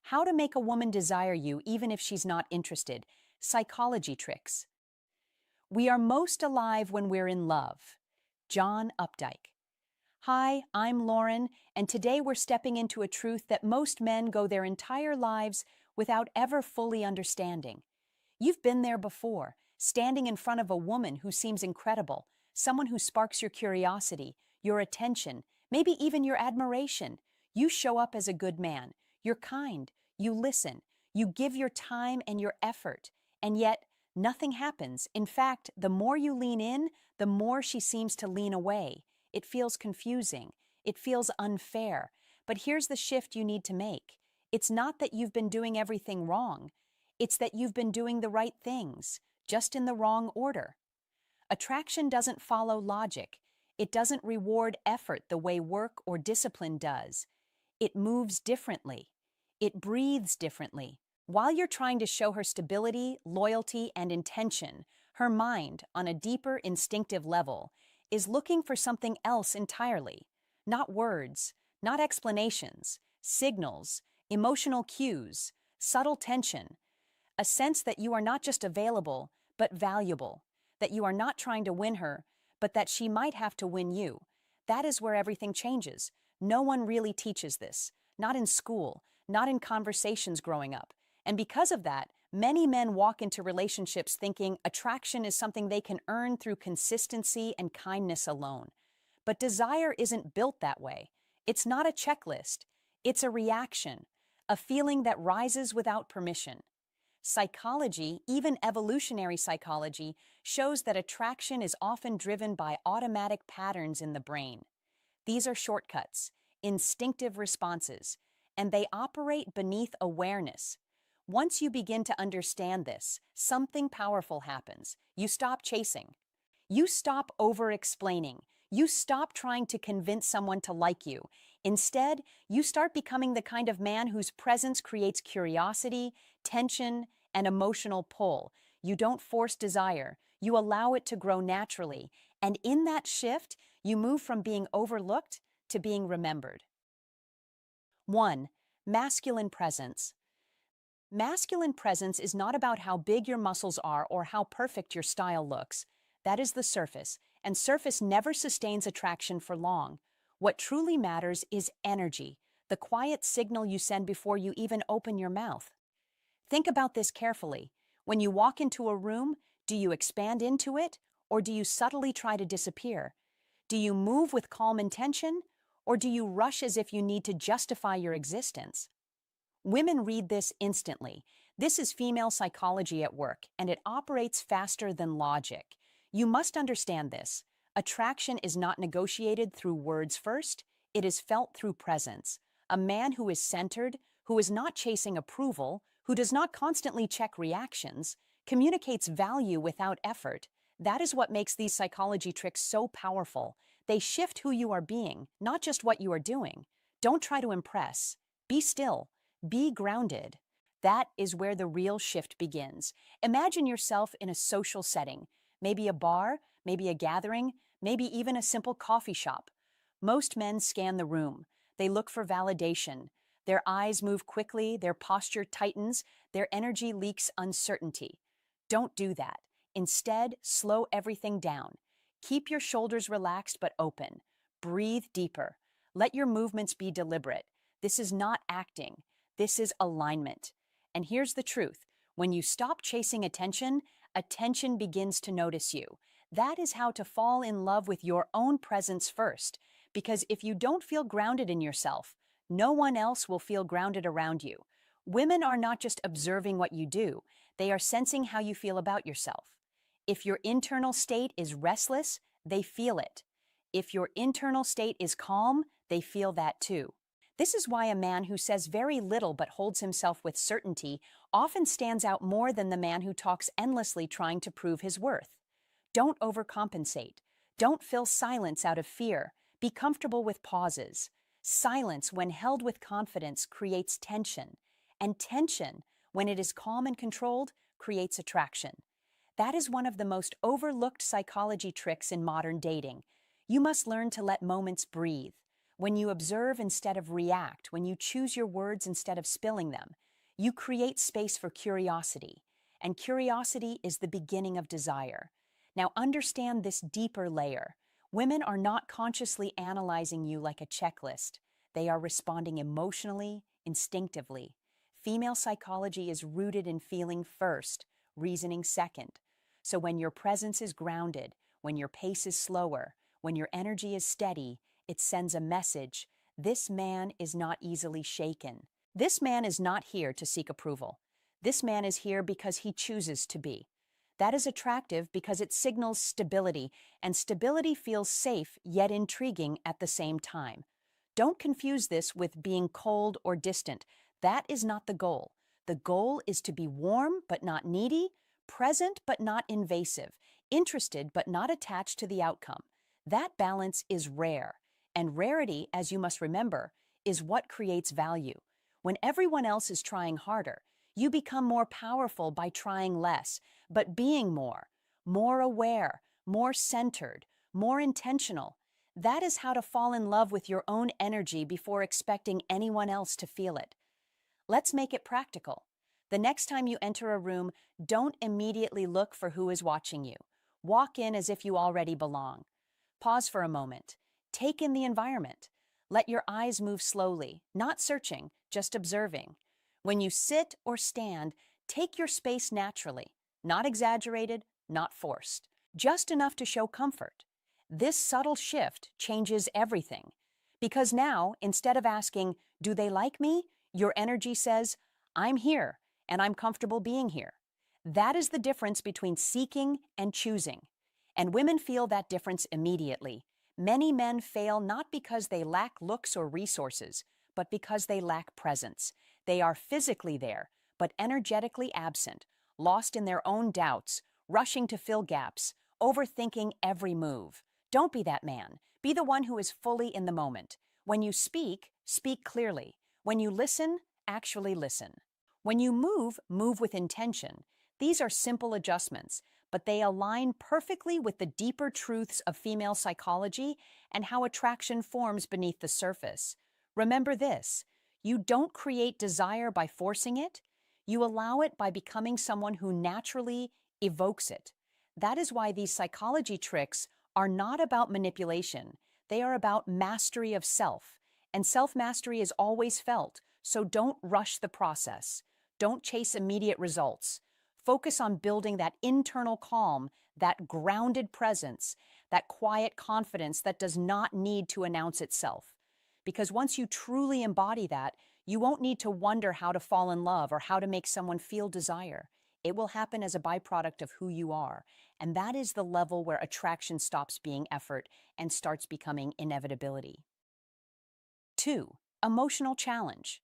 How to make a woman desire you even if she's not interested. Psychology tricks. We are most alive when we're in love. John Updike. Hi, I'm Lauren, and today we're stepping into a truth that most men go their entire lives without ever fully understanding. You've been there before, standing in front of a woman who seems incredible, someone who sparks your curiosity, your attention, maybe even your admiration. You show up as a good man. You're kind. You listen. You give your time and your effort. And yet, nothing happens. In fact, the more you lean in, the more she seems to lean away. It feels confusing. It feels unfair. But here's the shift you need to make. It's not that you've been doing everything wrong. It's that you've been doing the right things, just in the wrong order. Attraction doesn't follow logic. It doesn't reward effort the way work or discipline does. It moves differently. It breathes differently. While you're trying to show her stability, loyalty, and intention, her mind, on a deeper instinctive level, is looking for something else entirely. Not words, not explanations, signals, emotional cues, subtle tension, a sense that you are not just available, but valuable, that you are not trying to win her, but that she might have to win you. That is where everything changes. No one really teaches this, not in school, not in conversations growing up. And because of that, many men walk into relationships thinking attraction is something they can earn through consistency and kindness alone. But desire isn't built that way. It's not a checklist. It's a reaction, a feeling that rises without permission. Psychology, even evolutionary psychology, shows that attraction is often driven by automatic patterns in the brain. These are shortcuts, instinctive responses, and they operate beneath awareness. Once you begin to understand this, something powerful happens. You stop chasing. You stop over-explaining. You stop trying to convince someone to like you. Instead, you start becoming the kind of man whose presence creates curiosity, tension, and emotional pull. You don't force desire. You allow it to grow naturally. And in that shift, you move from being overlooked to being remembered. 1. Masculine presence. Masculine presence is not about how big your muscles are or how perfect your style looks. That is the surface, and surface never sustains attraction for long. What truly matters is energy, the quiet signal you send before you even open your mouth. Think about this carefully. When you walk into a room, do you expand into it, or do you subtly try to disappear? Do you move with calm intention, or do you rush as if you need to justify your existence? Women read this instantly. This is female psychology at work, and it operates faster than logic. You must understand this. Attraction is not negotiated through words first, it is felt through presence. A man who is centered, who is not chasing approval, who does not constantly check reactions, communicates value without effort. That is what makes these psychology tricks so powerful. They shift who you are being, not just what you are doing. Don't try to impress. Be still. Be grounded. That is where the real shift begins. Imagine yourself in a social setting, maybe a bar, maybe a gathering, maybe even a simple coffee shop. Most men scan the room. They look for validation. Their eyes move quickly, their posture tightens, their energy leaks uncertainty. Don't do that. Instead, slow everything down. Keep your shoulders relaxed but open. Breathe deeper. Let your movements be deliberate. This is not acting. This is alignment. And here's the truth. When you stop chasing attention, attention begins to notice you. That is how to fall in love with your own presence first. Because if you don't feel grounded in yourself, no one else will feel grounded around you. Women are not just observing what you do, they are sensing how you feel about yourself. If your internal state is restless, they feel it. If your internal state is calm, they feel that too. This is why a man who says very little but holds himself with certainty often stands out more than the man who talks endlessly trying to prove his worth. Don't overcompensate. Don't fill silence out of fear. Be comfortable with pauses. Silence, when held with confidence, creates tension. And tension, when it is calm and controlled, creates attraction. That is one of the most overlooked psychology tricks in modern dating. You must learn to let moments breathe. when you observe instead of react, when you choose your words instead of spilling them, you create space for curiosity, and curiosity is the beginning of desire. Now understand this deeper layer. Women are not consciously analyzing you like a checklist. They are responding emotionally, instinctively. Female psychology is rooted in feeling first, reasoning second. So when your presence is grounded, when your pace is slower, when your energy is steady, it sends a message. This man is not easily shaken. This man is not here to seek approval. This man is here because he chooses to be. That is attractive because it signals stability, and stability feels safe yet intriguing at the same time. Don't confuse this with being cold or distant. That is not the goal. The goal is to be warm but not needy, present but not invasive, interested but not attached to the outcome. That balance is rare, and rarity, as you must remember, is what creates value. When everyone else is trying harder, you become more powerful by trying less, but being more aware, more centered, more intentional. That is how to fall in love with your own energy before expecting anyone else to feel it. Let's make it practical. The next time you enter a room, don't immediately look for who is watching you. Walk in as if you already belong. Pause for a moment. Take in the environment. Let your eyes move slowly, not searching, just observing. When you sit or stand, take your space naturally, not exaggerated, not forced, just enough to show comfort. This subtle shift changes everything. Because now, instead of asking, "Do they like me?" your energy says, "I'm here, and I'm comfortable being here." That is the difference between seeking and choosing. And women feel that difference immediately. Many men fail not because they lack looks or resources, but because they lack presence. They are physically there, but energetically absent, lost in their own doubts, rushing to fill gaps, overthinking every move. Don't be that man. Be the one who is fully in the moment. When you speak, speak clearly. When you listen, actually listen. When you move, move with intention. These are simple adjustments, but they align perfectly with the deeper truths of female psychology and how attraction forms beneath the surface. Remember this: you don't create desire by forcing it, you allow it by becoming someone who naturally evokes it. That is why these psychology tricks are not about manipulation, they are about mastery of self. And self-mastery is always felt, so don't rush the process. Don't chase immediate results. Focus on building that internal calm, that grounded presence, that quiet confidence that does not need to announce itself. Because once you truly embody that, you won't need to wonder how to fall in love or how to make someone feel desire. It will happen as a byproduct of who you are. And that is the level where attraction stops being effort and starts becoming inevitability. 2. Emotional challenge.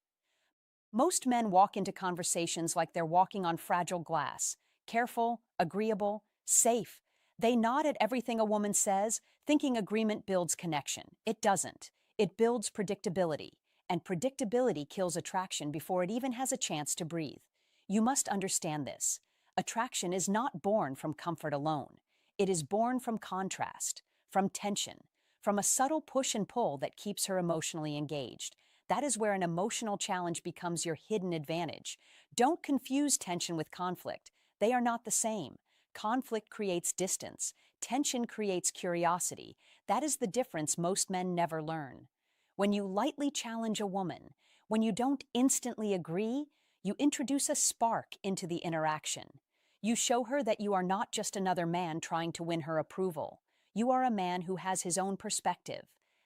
Most men walk into conversations like they're walking on fragile glass, careful, agreeable, safe. They nod at everything a woman says, thinking agreement builds connection. It doesn't. It builds predictability, and predictability kills attraction before it even has a chance to breathe. You must understand this. Attraction is not born from comfort alone. It is born from contrast, from tension, from a subtle push and pull that keeps her emotionally engaged. That is where an emotional challenge becomes your hidden advantage. Don't confuse tension with conflict. They are not the same. Conflict creates distance. Tension creates curiosity. That is the difference most men never learn. When you lightly challenge a woman, when you don't instantly agree, you introduce a spark into the interaction. You show her that you are not just another man trying to win her approval. You are a man who has his own perspective.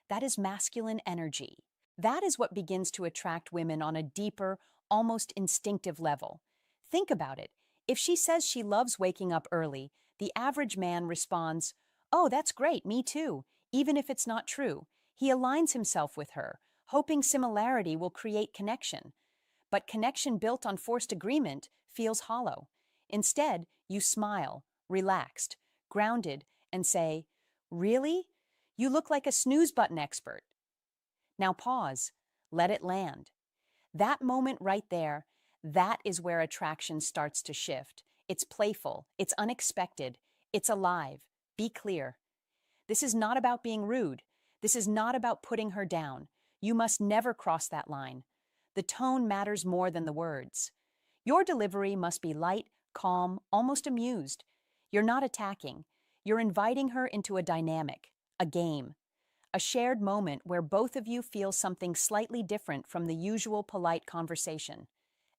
That is masculine energy. That is what begins to attract women on a deeper, almost instinctive level. Think about it. If she says she loves waking up early, the average man responds, "Oh, that's great, me too," even if it's not true. He aligns himself with her, hoping similarity will create connection. But connection built on forced agreement feels hollow. Instead, you smile, relaxed, grounded, and say, "Really? You look like a snooze button expert." Now pause, let it land. That moment right there, that is where attraction starts to shift. It's playful, it's unexpected, it's alive. Be clear. This is not about being rude. This is not about putting her down. You must never cross that line. The tone matters more than the words. Your delivery must be light, calm, almost amused. You're not attacking. You're inviting her into a dynamic, a game, a shared moment where both of you feel something slightly different from the usual polite conversation.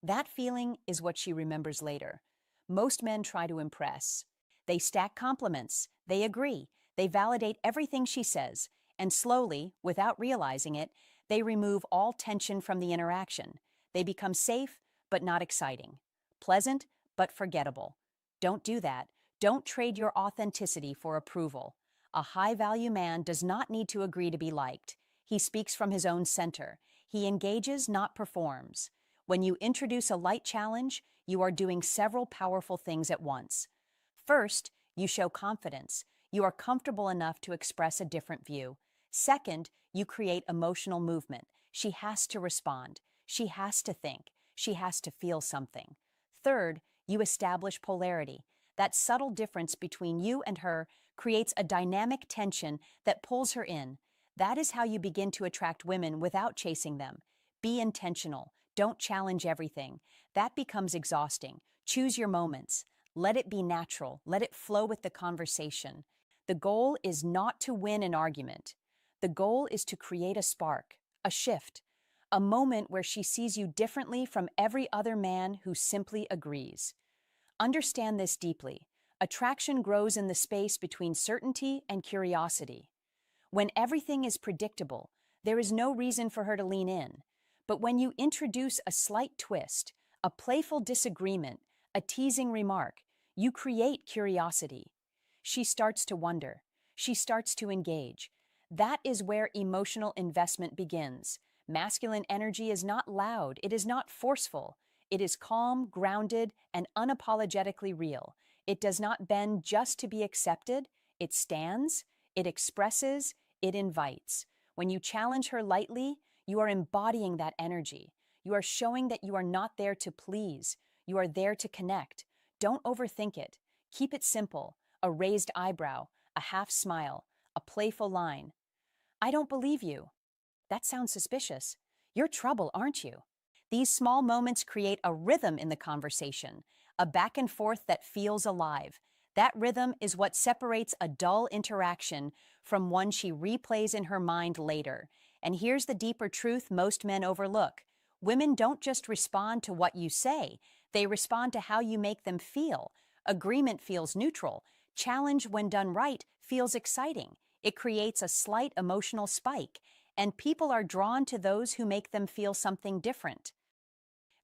That feeling is what she remembers later. Most men try to impress. They stack compliments, they agree, they validate everything she says, and slowly, without realizing it, they remove all tension from the interaction. They become safe, but not exciting. Pleasant, but forgettable. Don't do that. Don't trade your authenticity for approval. A high-value man does not need to agree to be liked. He speaks from his own center. He engages, not performs. When you introduce a light challenge, you are doing several powerful things at once. First, you show confidence. You are comfortable enough to express a different view. Second, you create emotional movement. She has to respond. She has to think. She has to feel something. Third, you establish polarity. That subtle difference between you and her creates a dynamic tension that pulls her in. That is how you begin to attract women without chasing them. Be intentional. Don't challenge everything. That becomes exhausting. Choose your moments. Let it be natural. Let it flow with the conversation. The goal is not to win an argument. The goal is to create a spark, a shift, a moment where she sees you differently from every other man who simply agrees. Understand this deeply. Attraction grows in the space between certainty and curiosity. When everything is predictable, there is no reason for her to lean in. But when you introduce a slight twist, a playful disagreement, a teasing remark, you create curiosity. She starts to wonder. She starts to engage. That is where emotional investment begins. Masculine energy is not loud. It is not forceful. It is calm, grounded, and unapologetically real. It does not bend just to be accepted. It stands, it expresses, it invites. When you challenge her lightly, you are embodying that energy. You are showing that you are not there to please. You are there to connect. Don't overthink it. Keep it simple. A raised eyebrow, a half smile, a playful line. I don't believe you. That sounds suspicious. You're trouble, aren't you? These small moments create a rhythm in the conversation, a back and forth that feels alive. That rhythm is what separates a dull interaction from one she replays in her mind later. And here's the deeper truth most men overlook. Women don't just respond to what you say, they respond to how you make them feel. Agreement feels neutral. Challenge, when done right, feels exciting. It creates a slight emotional spike, and people are drawn to those who make them feel something different.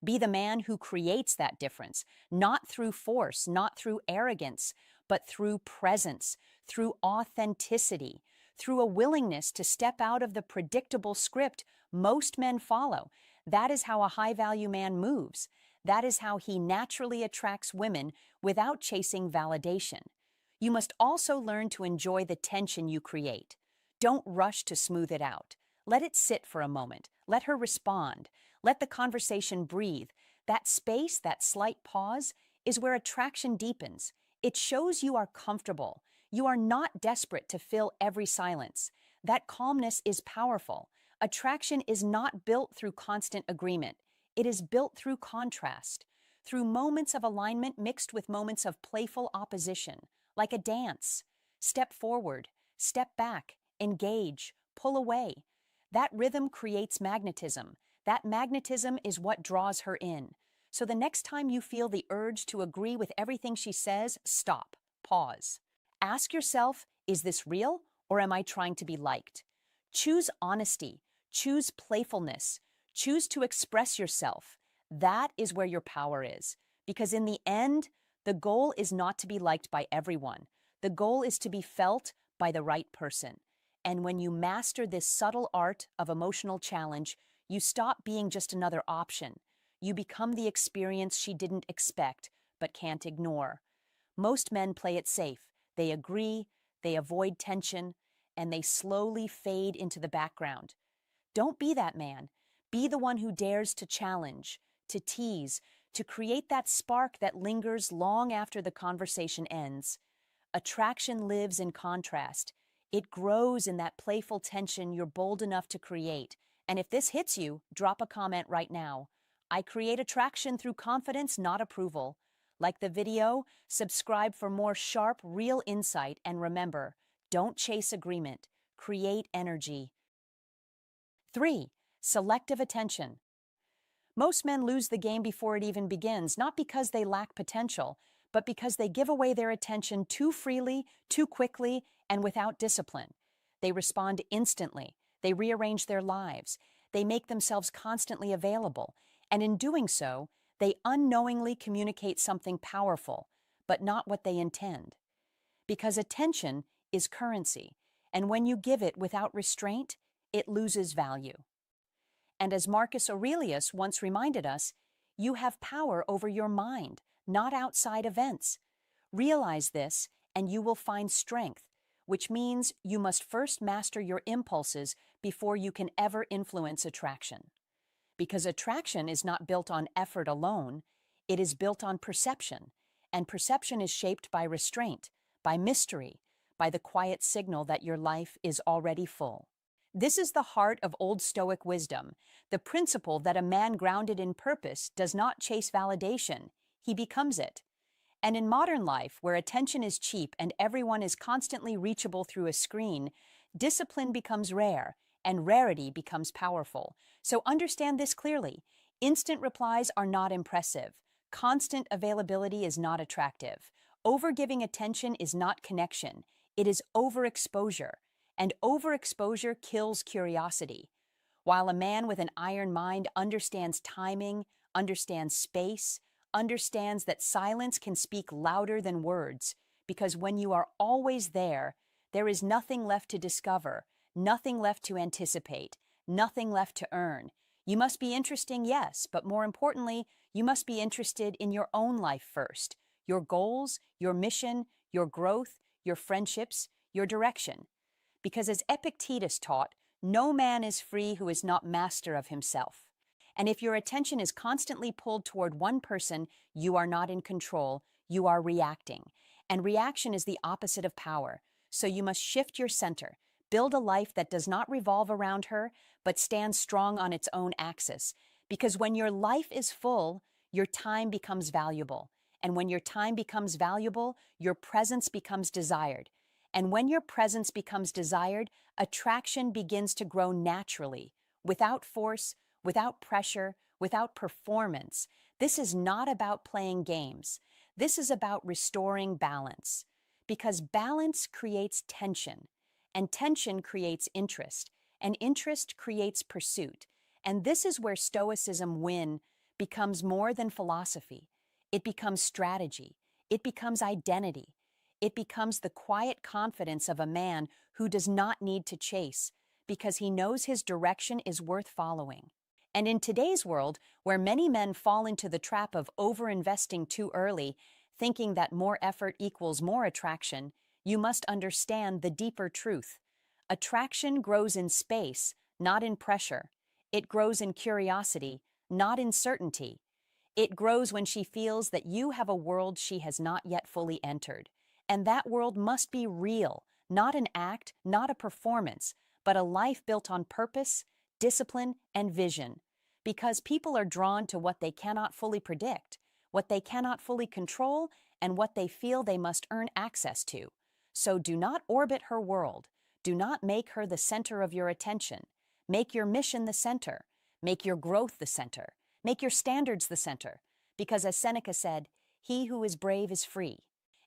Be the man who creates that difference, not through force, not through arrogance, but through presence, through authenticity, through a willingness to step out of the predictable script most men follow. That is how a high-value man moves. That is how he naturally attracts women without chasing validation. You must also learn to enjoy the tension you create. Don't rush to smooth it out. Let it sit for a moment. Let her respond. Let the conversation breathe. That space, that slight pause, is where attraction deepens. It shows you are comfortable. You are not desperate to fill every silence. That calmness is powerful. Attraction is not built through constant agreement. It is built through contrast, through moments of alignment mixed with moments of playful opposition, like a dance. Step forward, step back, engage, pull away. That rhythm creates magnetism. That magnetism is what draws her in. So the next time you feel the urge to agree with everything she says, stop, pause. Ask yourself, is this real or am I trying to be liked? Choose honesty, choose playfulness, choose to express yourself. That is where your power is. Because in the end, the goal is not to be liked by everyone. The goal is to be felt by the right person. And when you master this subtle art of emotional challenge, you stop being just another option. You become the experience she didn't expect, but can't ignore. Most men play it safe. They agree, they avoid tension, and they slowly fade into the background. Don't be that man. Be the one who dares to challenge, to tease, to create that spark that lingers long after the conversation ends. Attraction lives in contrast. It grows in that playful tension you're bold enough to create. And if this hits you, drop a comment right now. I create attraction through confidence, not approval. Like the video, subscribe for more sharp, real insight, and remember, don't chase agreement, create energy. 3. Selective attention. Most men lose the game before it even begins, not because they lack potential, but because they give away their attention too freely, too quickly, and without discipline. They respond instantly. They rearrange their lives. They make themselves constantly available. And in doing so, they unknowingly communicate something powerful, but not what they intend. Because attention is currency, and when you give it without restraint, it loses value. And as Marcus Aurelius once reminded us, you have power over your mind, not outside events. Realize this, and you will find strength, which means you must first master your impulses before you can ever influence attraction. Because attraction is not built on effort alone, it is built on perception, and perception is shaped by restraint, by mystery, by the quiet signal that your life is already full. This is the heart of old Stoic wisdom, the principle that a man grounded in purpose does not chase validation, he becomes it. And in modern life, where attention is cheap and everyone is constantly reachable through a screen, discipline becomes rare, and rarity becomes powerful. So understand this clearly. Instant replies are not impressive. Constant availability is not attractive. Overgiving attention is not connection. It is overexposure. And overexposure kills curiosity. While a man with an iron mind understands timing, understands space, understands that silence can speak louder than words, because when you are always there, there is nothing left to discover, nothing left to anticipate, nothing left to earn. You must be interesting, yes, but more importantly, you must be interested in your own life first, your goals, your mission, your growth, your friendships, your direction. Because as Epictetus taught, no man is free who is not master of himself. And if your attention is constantly pulled toward one person, you are not in control, you are reacting. And reaction is the opposite of power. So you must shift your center, build a life that does not revolve around her, but stands strong on its own axis. Because when your life is full, your time becomes valuable. And when your time becomes valuable, your presence becomes desired. And when your presence becomes desired, attraction begins to grow naturally, without force, without pressure, without performance. This is not about playing games. This is about restoring balance. Because balance creates tension, and tension creates interest, and interest creates pursuit. And this is where Stoicism becomes more than philosophy. It becomes strategy. It becomes identity. It becomes the quiet confidence of a man who does not need to chase, because he knows his direction is worth following. And in today's world, where many men fall into the trap of overinvesting too early, thinking that more effort equals more attraction, you must understand the deeper truth. Attraction grows in space, not in pressure. It grows in curiosity, not in certainty. It grows when she feels that you have a world she has not yet fully entered. And that world must be real, not an act, not a performance, but a life built on purpose, discipline, and vision. Because people are drawn to what they cannot fully predict, what they cannot fully control, and what they feel they must earn access to. So do not orbit her world. Do not make her the center of your attention. Make your mission the center. Make your growth the center. Make your standards the center. Because as Seneca said, he who is brave is free.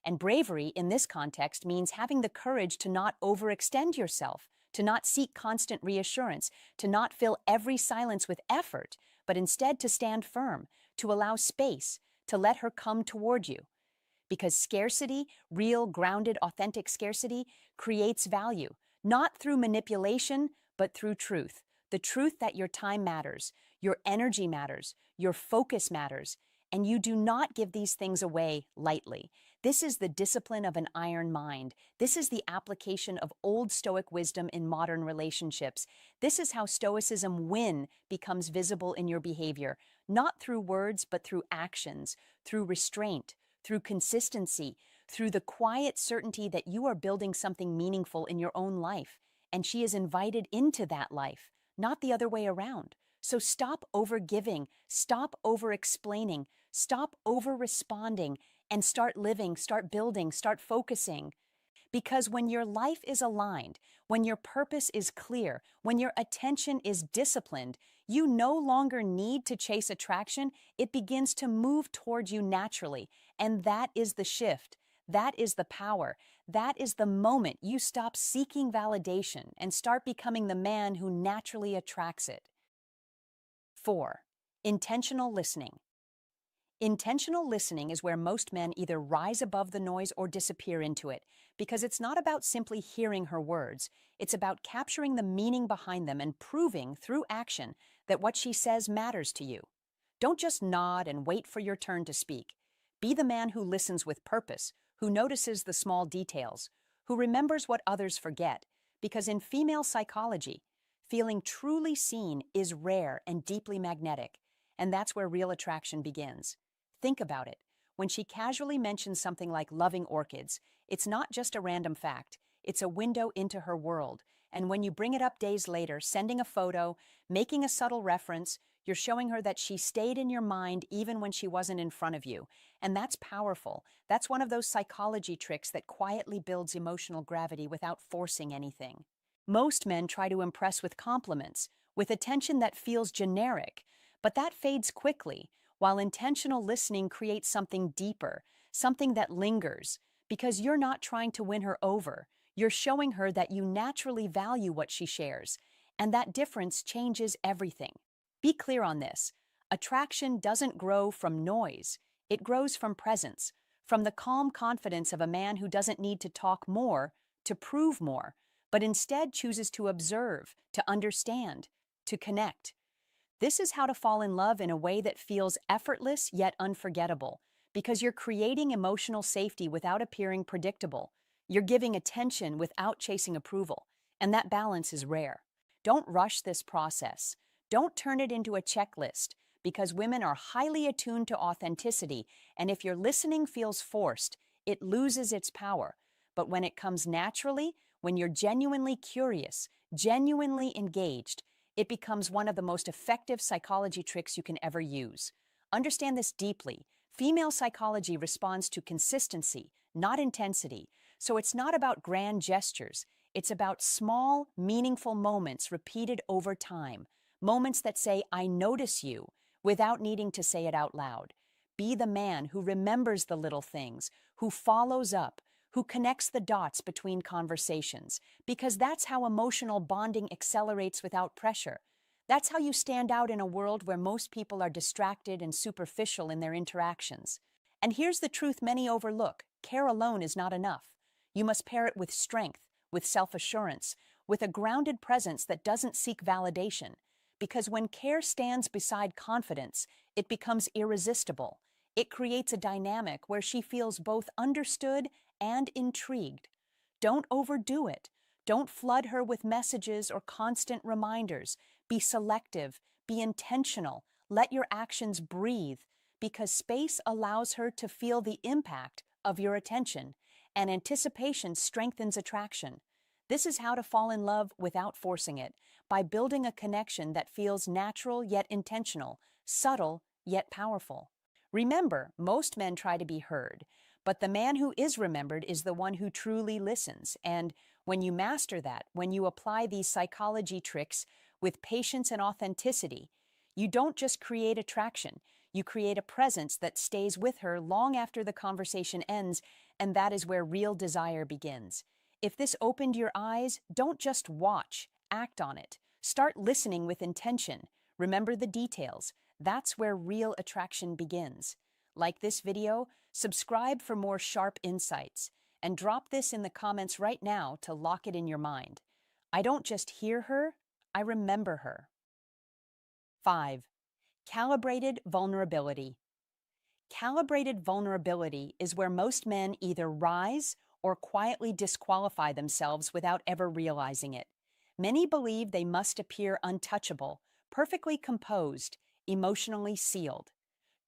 And bravery in this context means having the courage to not overextend yourself, to not seek constant reassurance, to not fill every silence with effort, but instead to stand firm, to allow space, to let her come toward you. Because scarcity, real, grounded, authentic scarcity, creates value, not through manipulation, but through truth. The truth that your time matters, your energy matters, your focus matters, and you do not give these things away lightly. This is the discipline of an iron mind. This is the application of old Stoic wisdom in modern relationships. This is how Stoicism becomes visible in your behavior, not through words, but through actions, through restraint, through consistency, through the quiet certainty that you are building something meaningful in your own life, and she is invited into that life, not the other way around. So stop over-giving, stop over-explaining, stop over-responding, and start living, start building, start focusing. Because when your life is aligned, when your purpose is clear, when your attention is disciplined, you no longer need to chase attraction. It begins to move towards you naturally. And that is the shift. That is the power. That is the moment you stop seeking validation and start becoming the man who naturally attracts it. 4. Intentional listening. Intentional listening is where most men either rise above the noise or disappear into it, because it's not about simply hearing her words. It's about capturing the meaning behind them and proving through action that what she says matters to you. Don't just nod and wait for your turn to speak. Be the man who listens with purpose, who notices the small details, who remembers what others forget, because in female psychology, feeling truly seen is rare and deeply magnetic, and that's where real attraction begins. Think about it. When she casually mentions something like loving orchids, it's not just a random fact, it's a window into her world. And when you bring it up days later, sending a photo, making a subtle reference, you're showing her that she stayed in your mind even when she wasn't in front of you. And that's powerful. That's one of those psychology tricks that quietly builds emotional gravity without forcing anything. Most men try to impress with compliments, with attention that feels generic, but that fades quickly, while intentional listening creates something deeper, something that lingers, because you're not trying to win her over. You're showing her that you naturally value what she shares, and that difference changes everything. Be clear on this. Attraction doesn't grow from noise. It grows from presence, from the calm confidence of a man who doesn't need to talk more to prove more, but instead chooses to observe, to understand, to connect. This is how to fall in love in a way that feels effortless yet unforgettable, because you're creating emotional safety without appearing predictable. You're giving attention without chasing approval, and that balance is rare. Don't rush this process. Don't turn it into a checklist, because women are highly attuned to authenticity, and if your listening feels forced, it loses its power. But when it comes naturally, when you're genuinely curious, genuinely engaged, it becomes one of the most effective psychology tricks you can ever use. Understand this deeply. Female psychology responds to consistency, not intensity. So it's not about grand gestures. It's about small, meaningful moments repeated over time. Moments that say, I notice you, without needing to say it out loud. Be the man who remembers the little things, who follows up, who connects the dots between conversations, because that's how emotional bonding accelerates without pressure. That's how you stand out in a world where most people are distracted and superficial in their interactions. And here's the truth many overlook. Care alone is not enough. You must pair it with strength, with self-assurance, with a grounded presence that doesn't seek validation. Because when care stands beside confidence, it becomes irresistible. It creates a dynamic where she feels both understood and intrigued. Don't overdo it. Don't flood her with messages or constant reminders. Be selective. Be intentional. Let your actions breathe, because space allows her to feel the impact of your attention, and anticipation strengthens attraction. This is how to fall in love without forcing it, by building a connection that feels natural yet intentional, subtle yet powerful. Remember, most men try to be heard, but the man who is remembered is the one who truly listens. And when you master that, when you apply these psychology tricks with patience and authenticity, you don't just create attraction, you create a presence that stays with her long after the conversation ends, and that is where real desire begins. If this opened your eyes, don't just watch, act on it. Start listening with intention. Remember the details. That's where real attraction begins. Like this video, subscribe for more sharp insights, and drop this in the comments right now to lock it in your mind. I don't just hear her, I remember her. 5. Calibrated vulnerability. Calibrated vulnerability is where most men either rise or quietly disqualify themselves without ever realizing it. Many believe they must appear untouchable, perfectly composed, emotionally sealed.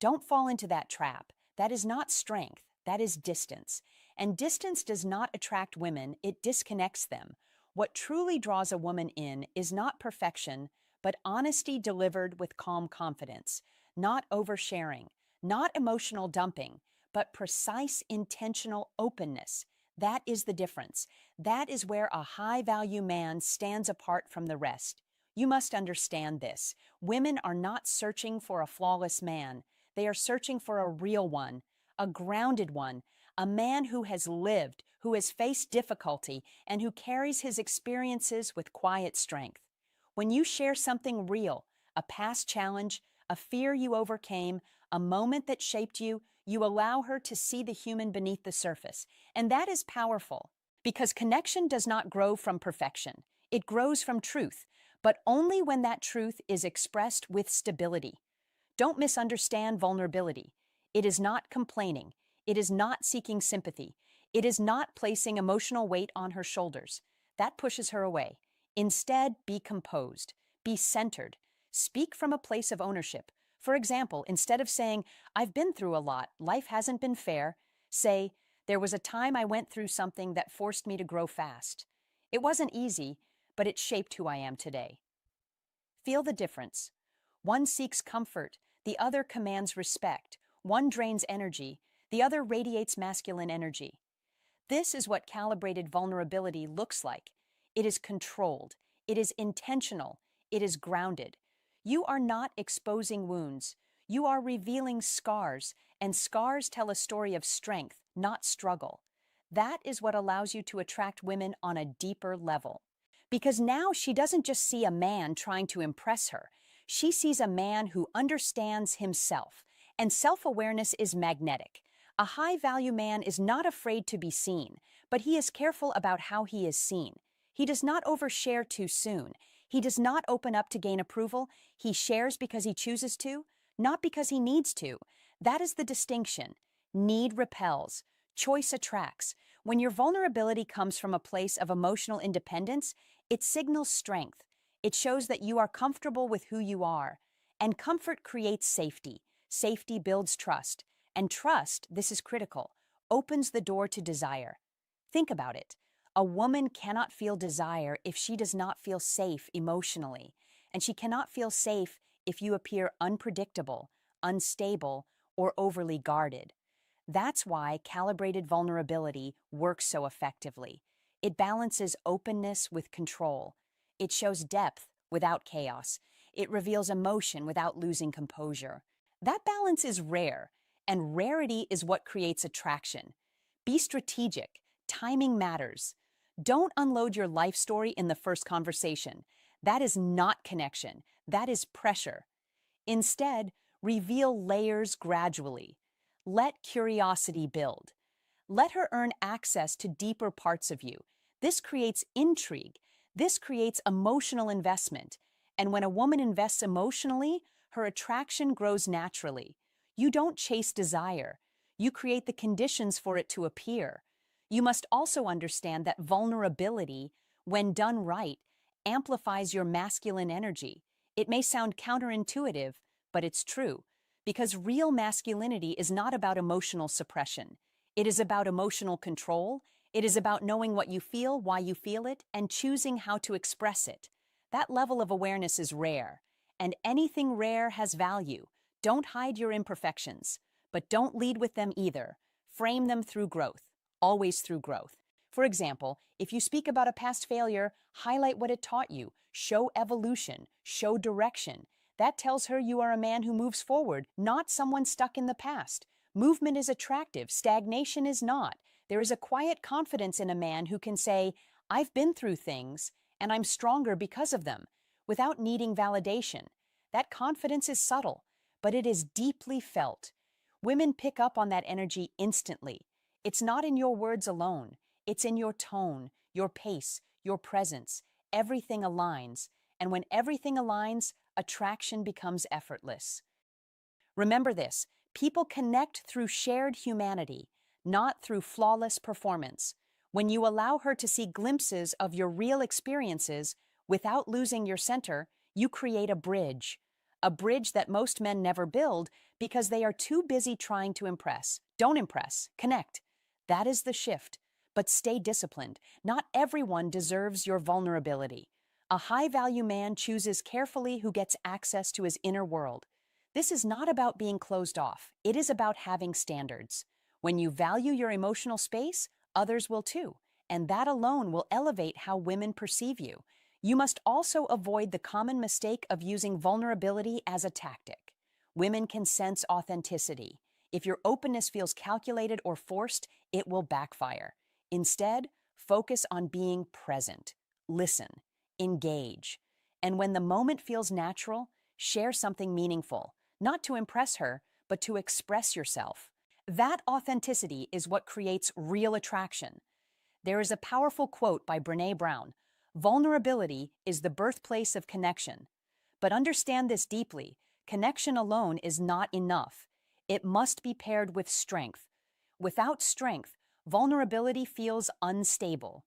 Don't fall into that trap. That is not strength, that is distance. And distance does not attract women, it disconnects them. What truly draws a woman in is not perfection, but honesty delivered with calm confidence, not oversharing, not emotional dumping, but precise, intentional openness. That is the difference. That is where a high-value man stands apart from the rest. You must understand this. Women are not searching for a flawless man. They are searching for a real one, a grounded one, a man who has lived, who has faced difficulty, and who carries his experiences with quiet strength. When you share something real, a past challenge, a fear you overcame, a moment that shaped you, you allow her to see the human beneath the surface. And that is powerful, because connection does not grow from perfection. It grows from truth, but only when that truth is expressed with stability. Don't misunderstand vulnerability. It is not complaining. It is not seeking sympathy. It is not placing emotional weight on her shoulders. That pushes her away. Instead, be composed. Be centered. Speak from a place of ownership. For example, instead of saying, "I've been through a lot, life hasn't been fair," say, "There was a time I went through something that forced me to grow fast. It wasn't easy, but it shaped who I am today." Feel the difference. One seeks comfort, the other commands respect. One drains energy, the other radiates masculine energy. This is what calibrated vulnerability looks like. It is controlled, it is intentional, it is grounded. You are not exposing wounds. You are revealing scars, and scars tell a story of strength, not struggle. That is what allows you to attract women on a deeper level. Because now she doesn't just see a man trying to impress her. She sees a man who understands himself, and self-awareness is magnetic. A high-value man is not afraid to be seen, but he is careful about how he is seen. He does not overshare too soon. He does not open up to gain approval. He shares because he chooses to, not because he needs to. That is the distinction. Need repels. Choice attracts. When your vulnerability comes from a place of emotional independence, it signals strength. It shows that you are comfortable with who you are. And comfort creates safety. Safety builds trust. And trust, this is critical, opens the door to desire. Think about it. A woman cannot feel desire if she does not feel safe emotionally. And she cannot feel safe if you appear unpredictable, unstable, or overly guarded. That's why calibrated vulnerability works so effectively. It balances openness with control. It shows depth without chaos. It reveals emotion without losing composure. That balance is rare, and rarity is what creates attraction. Be strategic. Timing matters. Don't unload your life story in the first conversation. That is not connection. That is pressure. Instead, reveal layers gradually. Let curiosity build. Let her earn access to deeper parts of you. This creates intrigue. This creates emotional investment. And when a woman invests emotionally, her attraction grows naturally. You don't chase desire. You create the conditions for it to appear. You must also understand that vulnerability, when done right, amplifies your masculine energy. It may sound counterintuitive, but it's true, because real masculinity is not about emotional suppression. It is about emotional control. It is about knowing what you feel, why you feel it, and choosing how to express it. That level of awareness is rare, and anything rare has value. Don't hide your imperfections, but don't lead with them either. Frame them through growth. Always through growth. For example, if you speak about a past failure, highlight what it taught you, show evolution, show direction. That tells her you are a man who moves forward, not someone stuck in the past. Movement is attractive, stagnation is not. There is a quiet confidence in a man who can say, "I've been through things, and I'm stronger because of them," without needing validation. That confidence is subtle, but it is deeply felt. Women pick up on that energy instantly. It's not in your words alone. It's in your tone, your pace, your presence. Everything aligns. And when everything aligns, attraction becomes effortless. Remember this, people connect through shared humanity, not through flawless performance. When you allow her to see glimpses of your real experiences without losing your center, you create a bridge. A bridge that most men never build because they are too busy trying to impress. Don't impress, connect. That is the shift. But stay disciplined. Not everyone deserves your vulnerability. A high-value man chooses carefully who gets access to his inner world. This is not about being closed off. It is about having standards. When you value your emotional space, others will too, and that alone will elevate how women perceive you. You must also avoid the common mistake of using vulnerability as a tactic. Women can sense authenticity. If your openness feels calculated or forced, it will backfire. Instead, focus on being present. Listen. Engage. And when the moment feels natural, share something meaningful, not to impress her, but to express yourself. That authenticity is what creates real attraction. There is a powerful quote by Brené Brown: "Vulnerability is the birthplace of connection." But understand this deeply: connection alone is not enough. It must be paired with strength. Without strength, vulnerability feels unstable.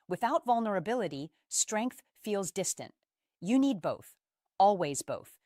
Without vulnerability, strength feels distant. You need both, always both.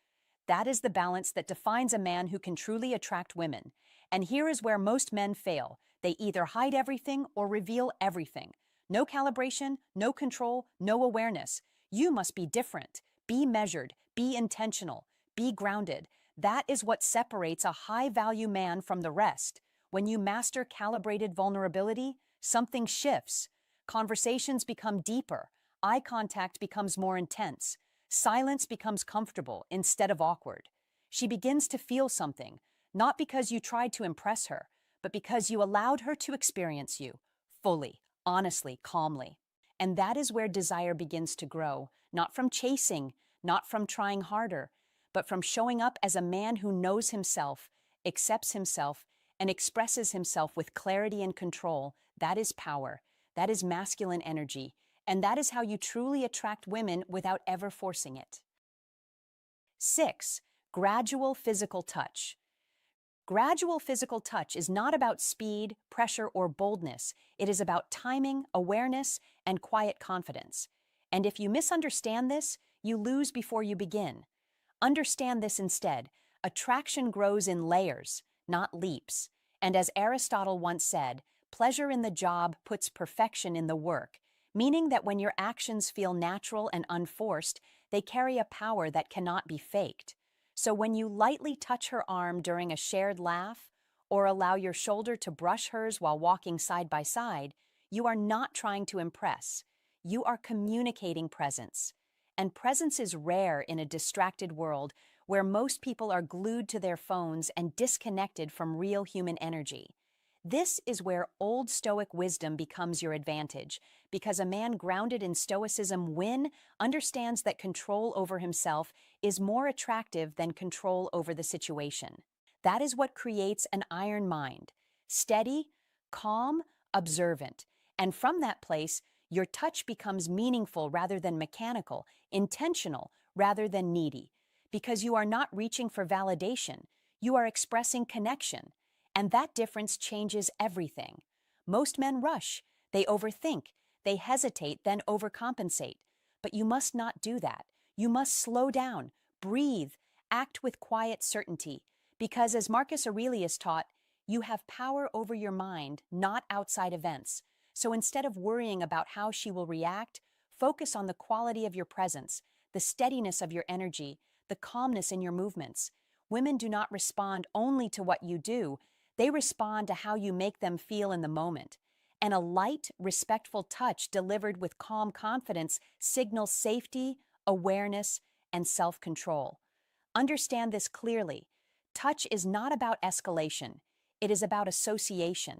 That is the balance that defines a man who can truly attract women. And here is where most men fail. They either hide everything or reveal everything. No calibration, no control, no awareness. You must be different. Be measured. Be intentional. Be grounded. That is what separates a high-value man from the rest. When you master calibrated vulnerability, something shifts. Conversations become deeper. Eye contact becomes more intense. Silence becomes comfortable instead of awkward. She begins to feel something, not because you tried to impress her, but because you allowed her to experience you fully, honestly, calmly. And that is where desire begins to grow, not from chasing, not from trying harder, but from showing up as a man who knows himself, accepts himself, and expresses himself with clarity and control. That is power. That is masculine energy. And that is how you truly attract women without ever forcing it. 6. Gradual physical touch. Gradual physical touch is not about speed, pressure, or boldness. It is about timing, awareness, and quiet confidence. And if you misunderstand this, you lose before you begin. Understand this instead. Attraction grows in layers, not leaps. And as Aristotle once said, pleasure in the job puts perfection in the work, meaning that when your actions feel natural and unforced, they carry a power that cannot be faked. So when you lightly touch her arm during a shared laugh, or allow your shoulder to brush hers while walking side by side, you are not trying to impress. You are communicating presence. And presence is rare in a distracted world where most people are glued to their phones and disconnected from real human energy. This is where old Stoic wisdom becomes your advantage, because a man grounded in Stoicism understands that control over himself is more attractive than control over the situation. That is what creates an iron mind: steady, calm, observant. And from that place, your touch becomes meaningful rather than mechanical, intentional rather than needy, because you are not reaching for validation, you are expressing connection. And that difference changes everything. Most men rush, they overthink, they hesitate, then overcompensate. But you must not do that. You must slow down, breathe, act with quiet certainty. Because as Marcus Aurelius taught, you have power over your mind, not outside events. So instead of worrying about how she will react, focus on the quality of your presence, the steadiness of your energy, the calmness in your movements. Women do not respond only to what you do, they respond to how you make them feel in the moment. And a light, respectful touch delivered with calm confidence signals safety, awareness, and self-control. Understand this clearly. Touch is not about escalation. It is about association.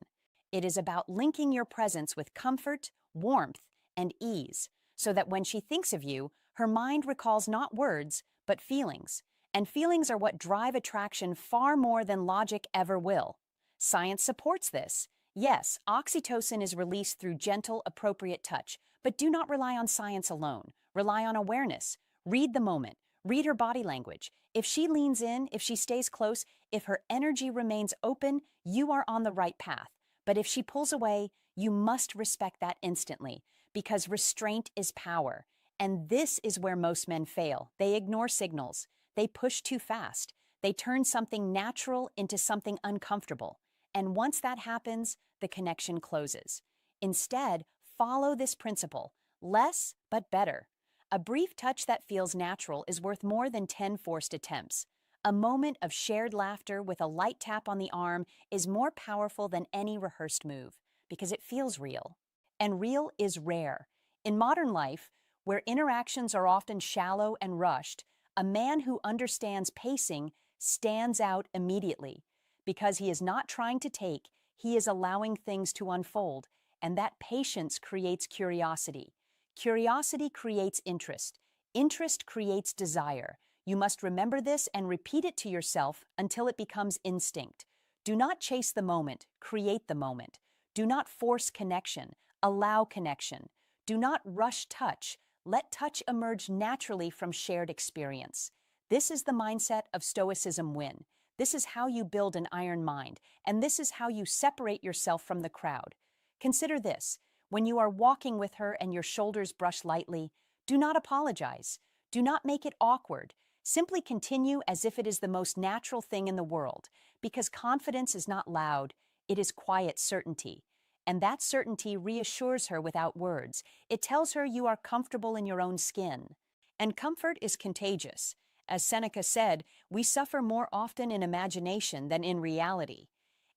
It is about linking your presence with comfort, warmth, and ease, so that when she thinks of you, her mind recalls not words, but feelings. And feelings are what drive attraction far more than logic ever will. Science supports this. Yes, oxytocin is released through gentle, appropriate touch, but do not rely on science alone. Rely on awareness. Read the moment. Read her body language. If she leans in, if she stays close, if her energy remains open, you are on the right path. But if she pulls away, you must respect that instantly, because restraint is power. And this is where most men fail. They ignore signals. They push too fast. They turn something natural into something uncomfortable. And once that happens, the connection closes. Instead, follow this principle: less but better. A brief touch that feels natural is worth more than 10 forced attempts. A moment of shared laughter with a light tap on the arm is more powerful than any rehearsed move because it feels real. And real is rare. In modern life, where interactions are often shallow and rushed, a man who understands pacing stands out immediately because he is not trying to take, he is allowing things to unfold, and that patience creates curiosity. Curiosity creates interest. Interest creates desire. You must remember this and repeat it to yourself until it becomes instinct. Do not chase the moment, create the moment. Do not force connection, allow connection. Do not rush touch. Let touch emerge naturally from shared experience. This is the mindset of Stoicism win. This is how you build an iron mind, and this is how you separate yourself from the crowd. Consider this: when you are walking with her and your shoulders brush lightly, do not apologize. Do not make it awkward. Simply continue as if it is the most natural thing in the world, because confidence is not loud, it is quiet certainty. And that certainty reassures her without words. It tells her you are comfortable in your own skin. And comfort is contagious. As Seneca said, we suffer more often in imagination than in reality.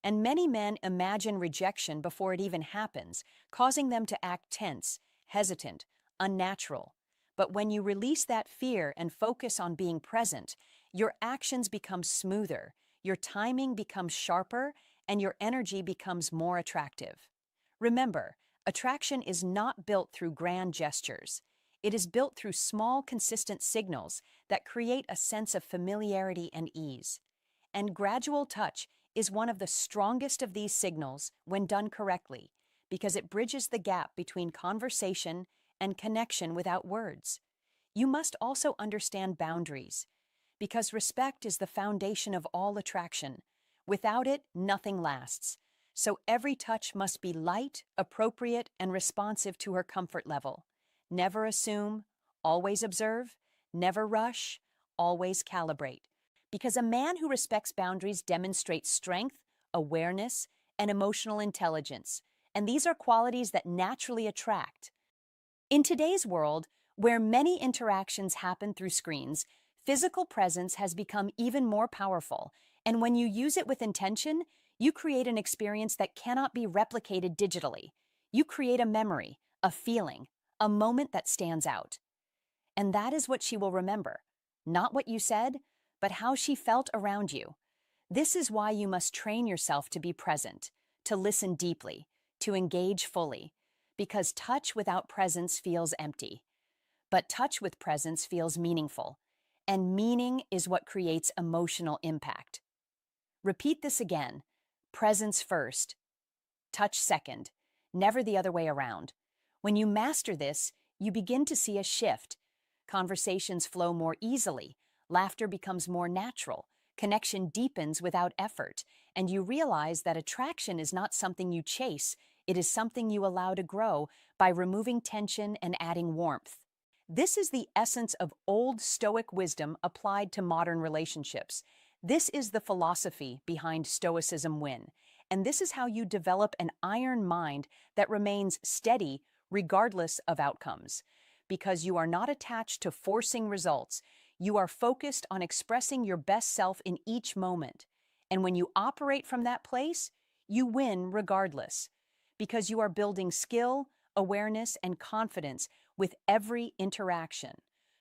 And many men imagine rejection before it even happens, causing them to act tense, hesitant, unnatural. But when you release that fear and focus on being present, your actions become smoother, your timing becomes sharper, and your energy becomes more attractive. Remember, attraction is not built through grand gestures. It is built through small, consistent signals that create a sense of familiarity and ease. And gradual touch is one of the strongest of these signals when done correctly, because it bridges the gap between conversation and connection without words. You must also understand boundaries, because respect is the foundation of all attraction. Without it, nothing lasts. So every touch must be light, appropriate, and responsive to her comfort level. Never assume, always observe, never rush, always calibrate. Because a man who respects boundaries demonstrates strength, awareness, and emotional intelligence, and these are qualities that naturally attract. In today's world, where many interactions happen through screens, physical presence has become even more powerful, and when you use it with intention, you create an experience that cannot be replicated digitally. You create a memory, a feeling, a moment that stands out. And that is what she will remember. Not what you said, but how she felt around you. This is why you must train yourself to be present, to listen deeply, to engage fully, because touch without presence feels empty. But touch with presence feels meaningful, and meaning is what creates emotional impact. Repeat this again: presence first, touch second, never the other way around. When you master this, you begin to see a shift. Conversations flow more easily, laughter becomes more natural, connection deepens without effort, and you realize that attraction is not something you chase, it is something you allow to grow by removing tension and adding warmth. This is the essence of old Stoic wisdom applied to modern relationships. This is the philosophy behind Stoicism win, and this is how you develop an iron mind that remains steady regardless of outcomes. Because you are not attached to forcing results, you are focused on expressing your best self in each moment. And when you operate from that place, you win regardless, because you are building skill, awareness, and confidence with every interaction.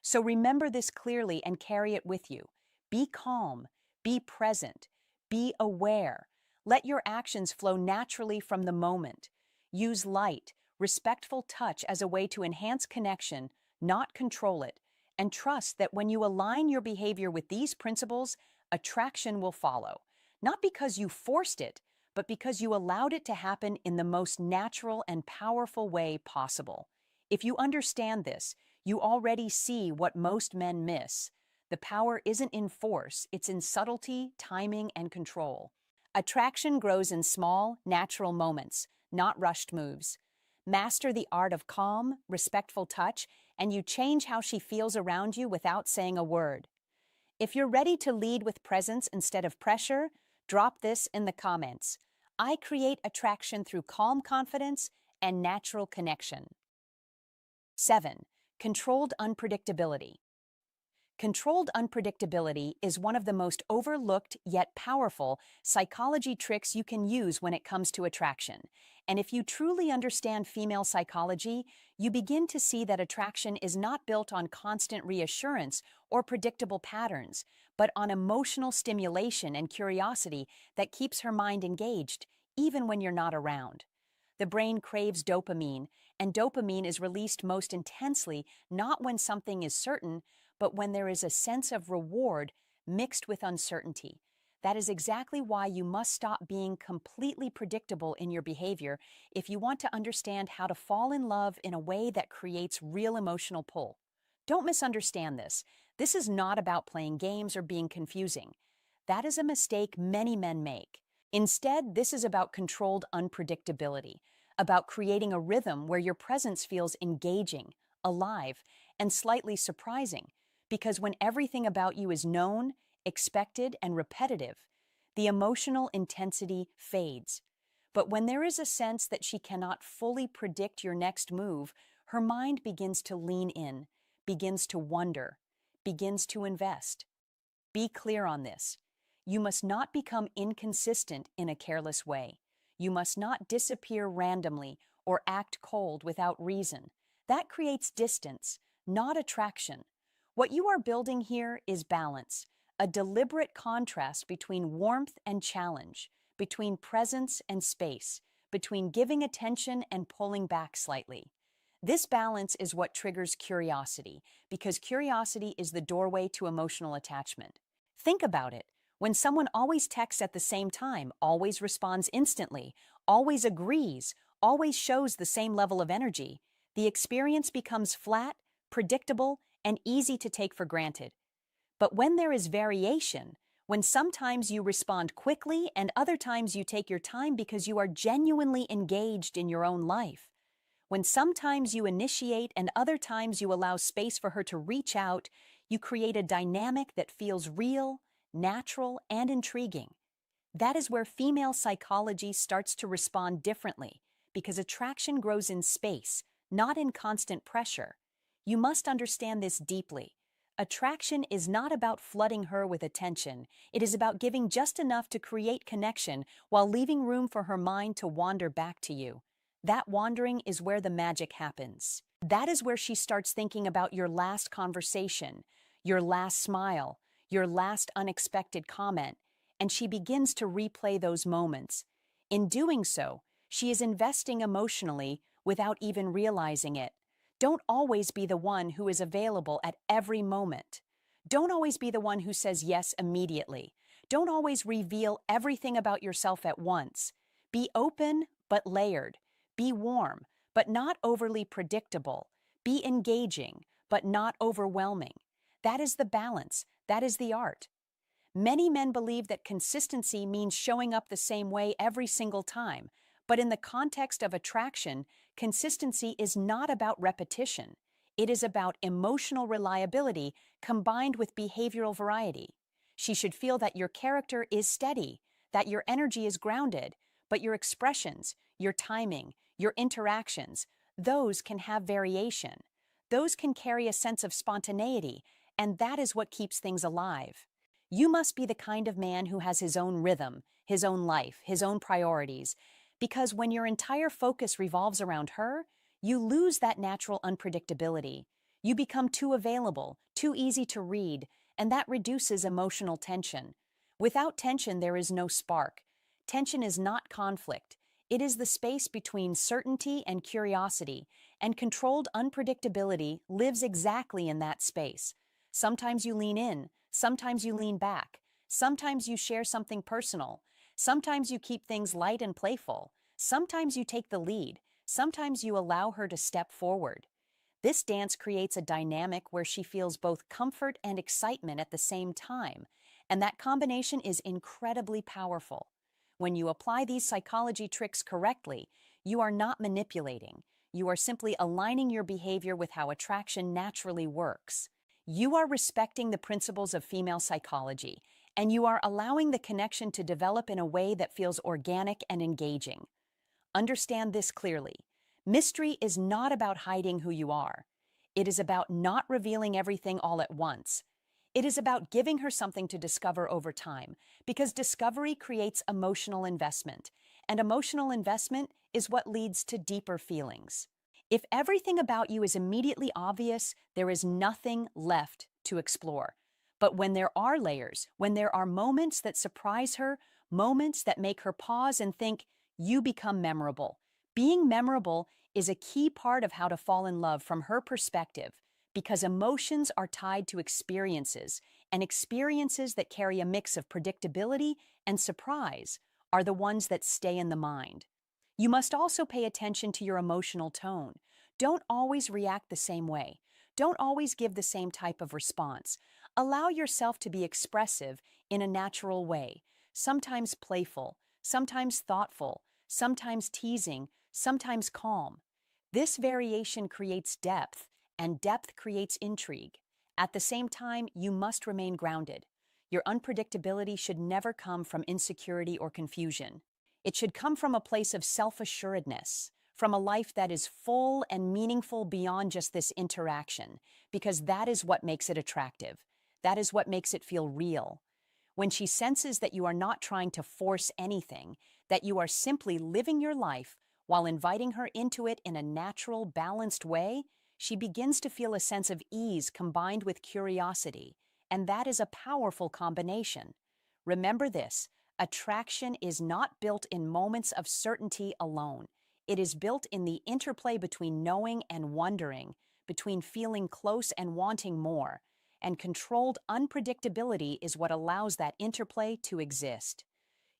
So remember this clearly and carry it with you. Be calm, be present, be aware. Let your actions flow naturally from the moment. Use light, respectful touch as a way to enhance connection, not control it. And trust that when you align your behavior with these principles, attraction will follow. Not because you forced it, but because you allowed it to happen in the most natural and powerful way possible. If you understand this, you already see what most men miss. The power isn't in force, it's in subtlety, timing, and control. Attraction grows in small, natural moments, not rushed moves. Master the art of calm, respectful touch, and you change how she feels around you without saying a word. If you're ready to lead with presence instead of pressure, drop this in the comments. I create attraction through calm confidence and natural connection. 7. Controlled unpredictability. Controlled unpredictability is one of the most overlooked yet powerful psychology tricks you can use when it comes to attraction. And if you truly understand female psychology, you begin to see that attraction is not built on constant reassurance or predictable patterns, but on emotional stimulation and curiosity that keeps her mind engaged, even when you're not around. The brain craves dopamine, and dopamine is released most intensely not when something is certain, but when there is a sense of reward mixed with uncertainty. That is exactly why you must stop being completely predictable in your behavior if you want to understand how to fall in love in a way that creates real emotional pull. Don't misunderstand this. This is not about playing games or being confusing. That is a mistake many men make. Instead, this is about controlled unpredictability, about creating a rhythm where your presence feels engaging, alive, and slightly surprising. Because when everything about you is known, expected, and repetitive, the emotional intensity fades. But when there is a sense that she cannot fully predict your next move, her mind begins to lean in, begins to wonder, begins to invest. Be clear on this. You must not become inconsistent in a careless way. You must not disappear randomly or act cold without reason. That creates distance, not attraction. What you are building here is balance, a deliberate contrast between warmth and challenge, between presence and space, between giving attention and pulling back slightly. This balance is what triggers curiosity, because curiosity is the doorway to emotional attachment. Think about it. When someone always texts at the same time, always responds instantly, always agrees, always shows the same level of energy, the experience becomes flat, predictable, and easy to take for granted. But when there is variation, when sometimes you respond quickly and other times you take your time because you are genuinely engaged in your own life, when sometimes you initiate and other times you allow space for her to reach out, you create a dynamic that feels real, natural, and intriguing. That is where female psychology starts to respond differently, because attraction grows in space, not in constant pressure. You must understand this deeply. Attraction is not about flooding her with attention. It is about giving just enough to create connection while leaving room for her mind to wander back to you. That wandering is where the magic happens. That is where she starts thinking about your last conversation, your last smile, your last unexpected comment, and she begins to replay those moments. In doing so, she is investing emotionally without even realizing it. Don't always be the one who is available at every moment. Don't always be the one who says yes immediately. Don't always reveal everything about yourself at once. Be open but layered. Be warm but not overly predictable. Be engaging but not overwhelming. That is the balance. That is the art. Many men believe that consistency means showing up the same way every single time, but in the context of attraction, consistency is not about repetition. It is about emotional reliability combined with behavioral variety. She should feel that your character is steady, that your energy is grounded, but your expressions, your timing, your interactions, those can have variation. Those can carry a sense of spontaneity, and that is what keeps things alive. You must be the kind of man who has his own rhythm, his own life, his own priorities, because when your entire focus revolves around her, you lose that natural unpredictability. You become too available, too easy to read, and that reduces emotional tension. Without tension, there is no spark. Tension is not conflict. It is the space between certainty and curiosity, and controlled unpredictability lives exactly in that space. Sometimes you lean in, sometimes you lean back, sometimes you share something personal, sometimes you keep things light and playful, sometimes you take the lead, sometimes you allow her to step forward. This dance creates a dynamic where she feels both comfort and excitement at the same time, and that combination is incredibly powerful. When you apply these psychology tricks correctly, you are not manipulating. You are simply aligning your behavior with how attraction naturally works. You are respecting the principles of female psychology, and you are allowing the connection to develop in a way that feels organic and engaging. Understand this clearly. Mystery is not about hiding who you are. It is about not revealing everything all at once. It is about giving her something to discover over time, because discovery creates emotional investment, and emotional investment is what leads to deeper feelings. If everything about you is immediately obvious, there is nothing left to explore. But when there are layers, when there are moments that surprise her, moments that make her pause and think, you become memorable. Being memorable is a key part of how to fall in love from her perspective, because emotions are tied to experiences, and experiences that carry a mix of predictability and surprise are the ones that stay in the mind. You must also pay attention to your emotional tone. Don't always react the same way. Don't always give the same type of response. Allow yourself to be expressive in a natural way, sometimes playful, sometimes thoughtful, sometimes teasing, sometimes calm. This variation creates depth, and depth creates intrigue. At the same time, you must remain grounded. Your unpredictability should never come from insecurity or confusion. It should come from a place of self-assuredness, from a life that is full and meaningful beyond just this interaction, because that is what makes it attractive. That is what makes it feel real. When she senses that you are not trying to force anything, that you are simply living your life while inviting her into it in a natural, balanced way, she begins to feel a sense of ease combined with curiosity, and that is a powerful combination. Remember this: attraction is not built in moments of certainty alone. It is built in the interplay between knowing and wondering, between feeling close and wanting more, and controlled unpredictability is what allows that interplay to exist.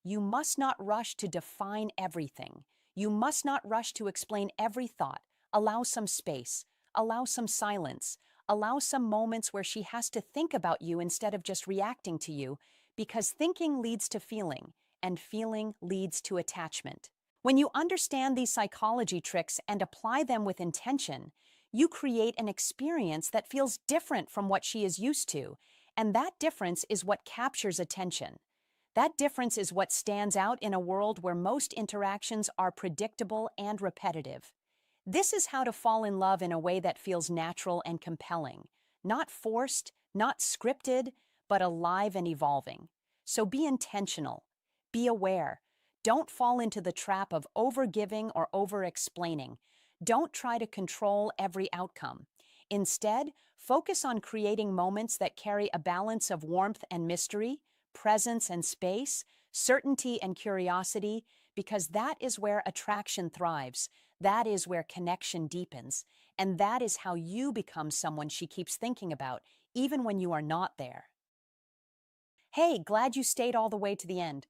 You must not rush to define everything. You must not rush to explain every thought. Allow some space. Allow some silence. Allow some moments where she has to think about you instead of just reacting to you, because thinking leads to feeling, and feeling leads to attachment. When you understand these psychology tricks and apply them with intention, you create an experience that feels different from what she is used to, and that difference is what captures attention. That difference is what stands out in a world where most interactions are predictable and repetitive. This is how to fall in love in a way that feels natural and compelling, not forced, not scripted, but alive and evolving. So be intentional. Be aware. Don't fall into the trap of overgiving or over-explaining. Don't try to control every outcome. Instead, focus on creating moments that carry a balance of warmth and mystery, presence and space, certainty and curiosity, because that is where attraction thrives. That is where connection deepens, and that is how you become someone she keeps thinking about, even when you are not there. Hey, glad you stayed all the way to the end.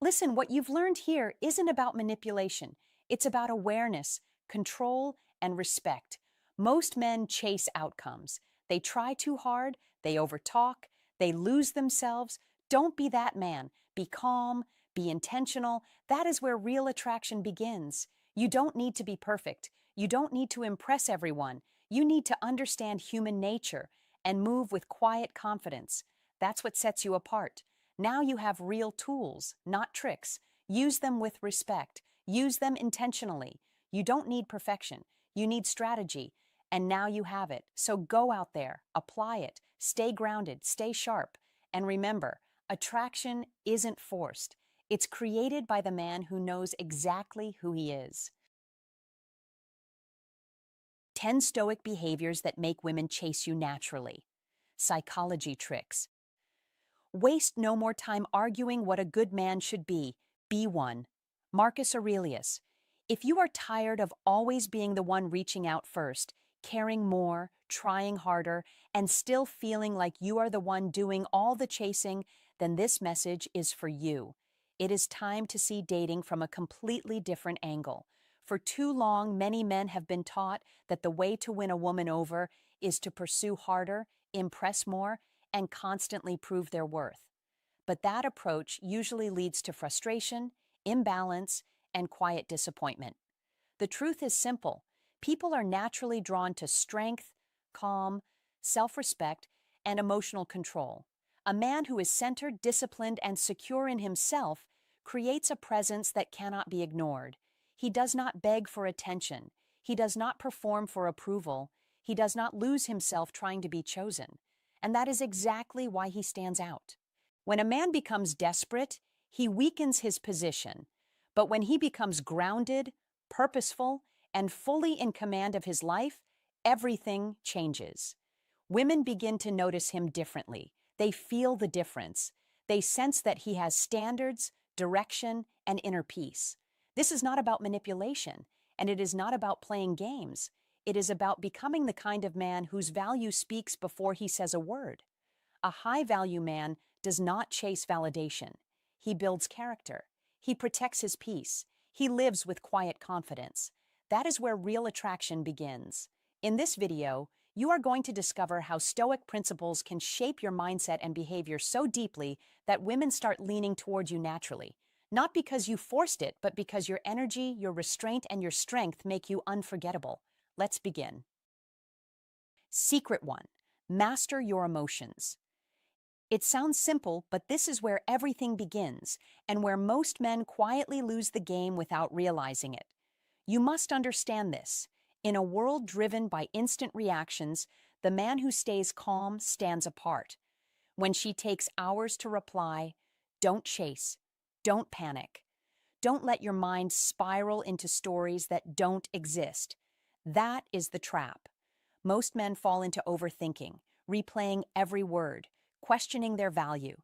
Listen, what you've learned here isn't about manipulation. It's about awareness, control, and respect. Most men chase outcomes. They try too hard, they overtalk, they lose themselves. Don't be that man. Be calm, be intentional. That is where real attraction begins. You don't need to be perfect. You don't need to impress everyone. You need to understand human nature and move with quiet confidence. That's what sets you apart. Now you have real tools, not tricks. Use them with respect. Use them intentionally. You don't need perfection. You need strategy. And now you have it. So go out there, apply it, stay grounded, stay sharp. And remember, attraction isn't forced. It's created by the man who knows exactly who he is. 10 stoic behaviors that make women chase you naturally. Psychology tricks. Waste no more time arguing what a good man should be. Be one. Marcus Aurelius. If you are tired of always being the one reaching out first, caring more, trying harder, and still feeling like you are the one doing all the chasing, then this message is for you. It is time to see dating from a completely different angle. For too long, many men have been taught that the way to win a woman over is to pursue harder, impress more, and constantly prove their worth. But that approach usually leads to frustration, imbalance, and quiet disappointment. The truth is simple. People are naturally drawn to strength, calm, self-respect, and emotional control. A man who is centered, disciplined, and secure in himself creates a presence that cannot be ignored. He does not beg for attention. He does not perform for approval. He does not lose himself trying to be chosen. And that is exactly why he stands out. When a man becomes desperate, he weakens his position. But when he becomes grounded, purposeful, and fully in command of his life, everything changes. Women begin to notice him differently. They feel the difference. They sense that he has standards, direction, and inner peace. This is not about manipulation, and it is not about playing games. It is about becoming the kind of man whose value speaks before he says a word. A high-value man does not chase validation. He builds character. He protects his peace. He lives with quiet confidence. That is where real attraction begins. In this video, you are going to discover how Stoic principles can shape your mindset and behavior so deeply that women start leaning toward you naturally. Not because you forced it, but because your energy, your restraint, and your strength make you unforgettable. Let's begin. Secret 1. Master your emotions. It sounds simple, but this is where everything begins, and where most men quietly lose the game without realizing it. You must understand this. In a world driven by instant reactions, the man who stays calm stands apart. When she takes hours to reply, don't chase, don't panic. Don't let your mind spiral into stories that don't exist. That is the trap. Most men fall into overthinking, replaying every word, questioning their value.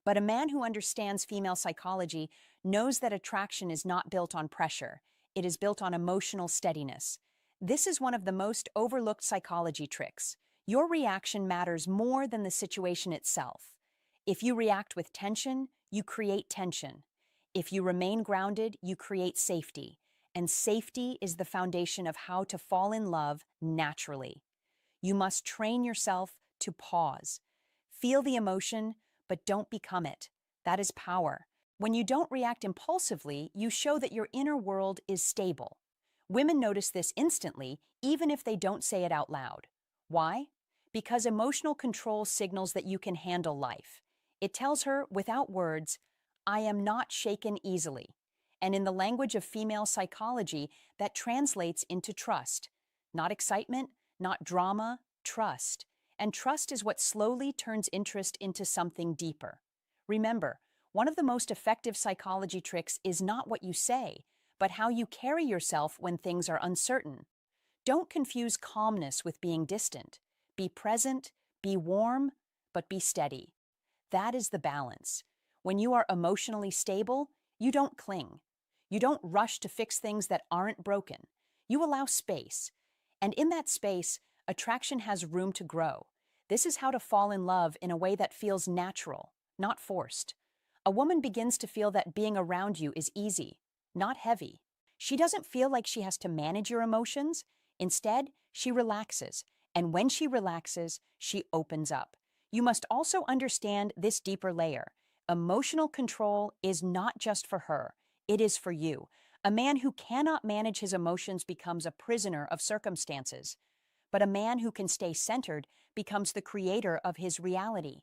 But a man who understands female psychology knows that attraction is not built on pressure. It is built on emotional steadiness. This is one of the most overlooked psychology tricks. Your reaction matters more than the situation itself. If you react with tension, you create tension. If you remain grounded, you create safety. And safety is the foundation of how to fall in love naturally. You must train yourself to pause. Feel the emotion, but don't become it. That is power. When you don't react impulsively, you show that your inner world is stable. Women notice this instantly, even if they don't say it out loud. Why? Because emotional control signals that you can handle life. It tells her, without words, I am not shaken easily. And in the language of female psychology, that translates into trust. Not excitement, not drama, trust. And trust is what slowly turns interest into something deeper. Remember, one of the most effective psychology tricks is not what you say, but how you carry yourself when things are uncertain. Don't confuse calmness with being distant. Be present, be warm, but be steady. That is the balance. When you are emotionally stable, you don't cling. You don't rush to fix things that aren't broken. You allow space. And in that space, attraction has room to grow. This is how to fall in love in a way that feels natural, not forced. A woman begins to feel that being around you is easy, not heavy. She doesn't feel like she has to manage your emotions. Instead, she relaxes. And when she relaxes, she opens up. You must also understand this deeper layer. Emotional control is not just for her. It is for you. A man who cannot manage his emotions becomes a prisoner of circumstances. But a man who can stay centered becomes the creator of his reality.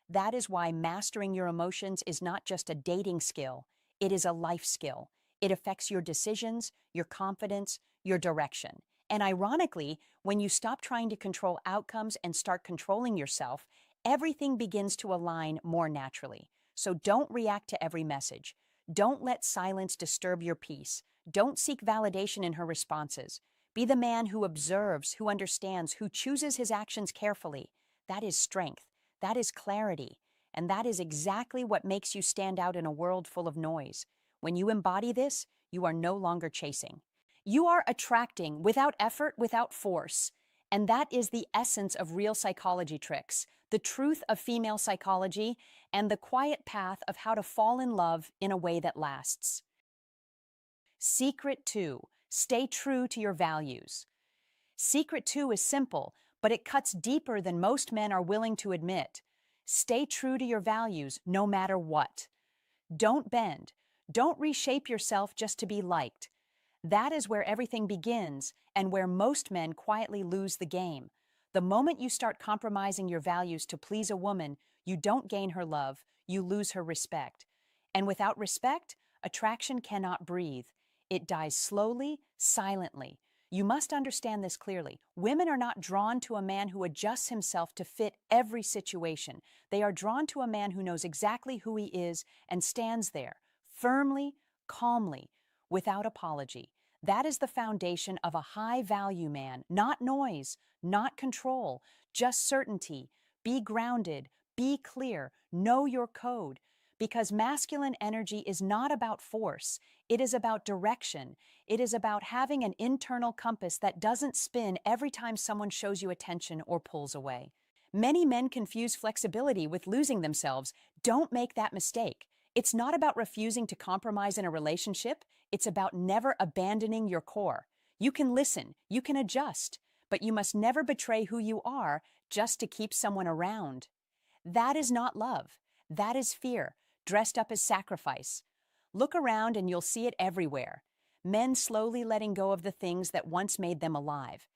That is why mastering your emotions is not just a dating skill. It is a life skill. It affects your decisions, your confidence, your direction. And ironically, when you stop trying to control outcomes and start controlling yourself, everything begins to align more naturally. So don't react to every message. Don't let silence disturb your peace. Don't seek validation in her responses. Be the man who observes, who understands, who chooses his actions carefully. That is strength. That is clarity. And that is exactly what makes you stand out in a world full of noise. When you embody this, you are no longer chasing. You are attracting without effort, without force. And that is the essence of real psychology tricks, the truth of female psychology, and the quiet path of how to fall in love in a way that lasts. Secret 2. Stay true to your values. Secret 2 is simple, but it cuts deeper than most men are willing to admit. Stay true to your values no matter what. Don't bend. Don't reshape yourself just to be liked. That is where everything begins and where most men quietly lose the game. The moment you start compromising your values to please a woman, you don't gain her love, you lose her respect. And without respect, attraction cannot breathe. It dies slowly, silently. You must understand this clearly. Women are not drawn to a man who adjusts himself to fit every situation. They are drawn to a man who knows exactly who he is and stands there, firmly, calmly, without apology. That is the foundation of a high-value man, not noise, not control, just certainty. Be grounded, be clear, know your code. Because masculine energy is not about force, it is about direction. It is about having an internal compass that doesn't spin every time someone shows you attention or pulls away. Many men confuse flexibility with losing themselves. Don't make that mistake. It's not about refusing to compromise in a relationship, it's about never abandoning your core. You can listen, you can adjust, but you must never betray who you are just to keep someone around. That is not love. That is fear, dressed up as sacrifice. Look around and you'll see it everywhere. Men slowly letting go of the things that once made them alive.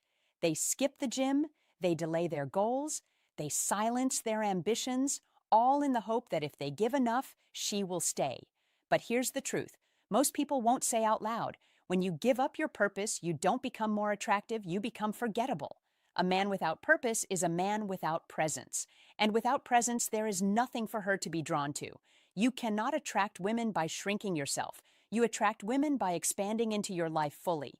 They skip the gym, they delay their goals, they silence their ambitions, all in the hope that if they give enough, she will stay. But here's the truth. Most people won't say out loud. When you give up your purpose, you don't become more attractive, you become forgettable. A man without purpose is a man without presence. And without presence, there is nothing for her to be drawn to. You cannot attract women by shrinking yourself. You attract women by expanding into your life fully.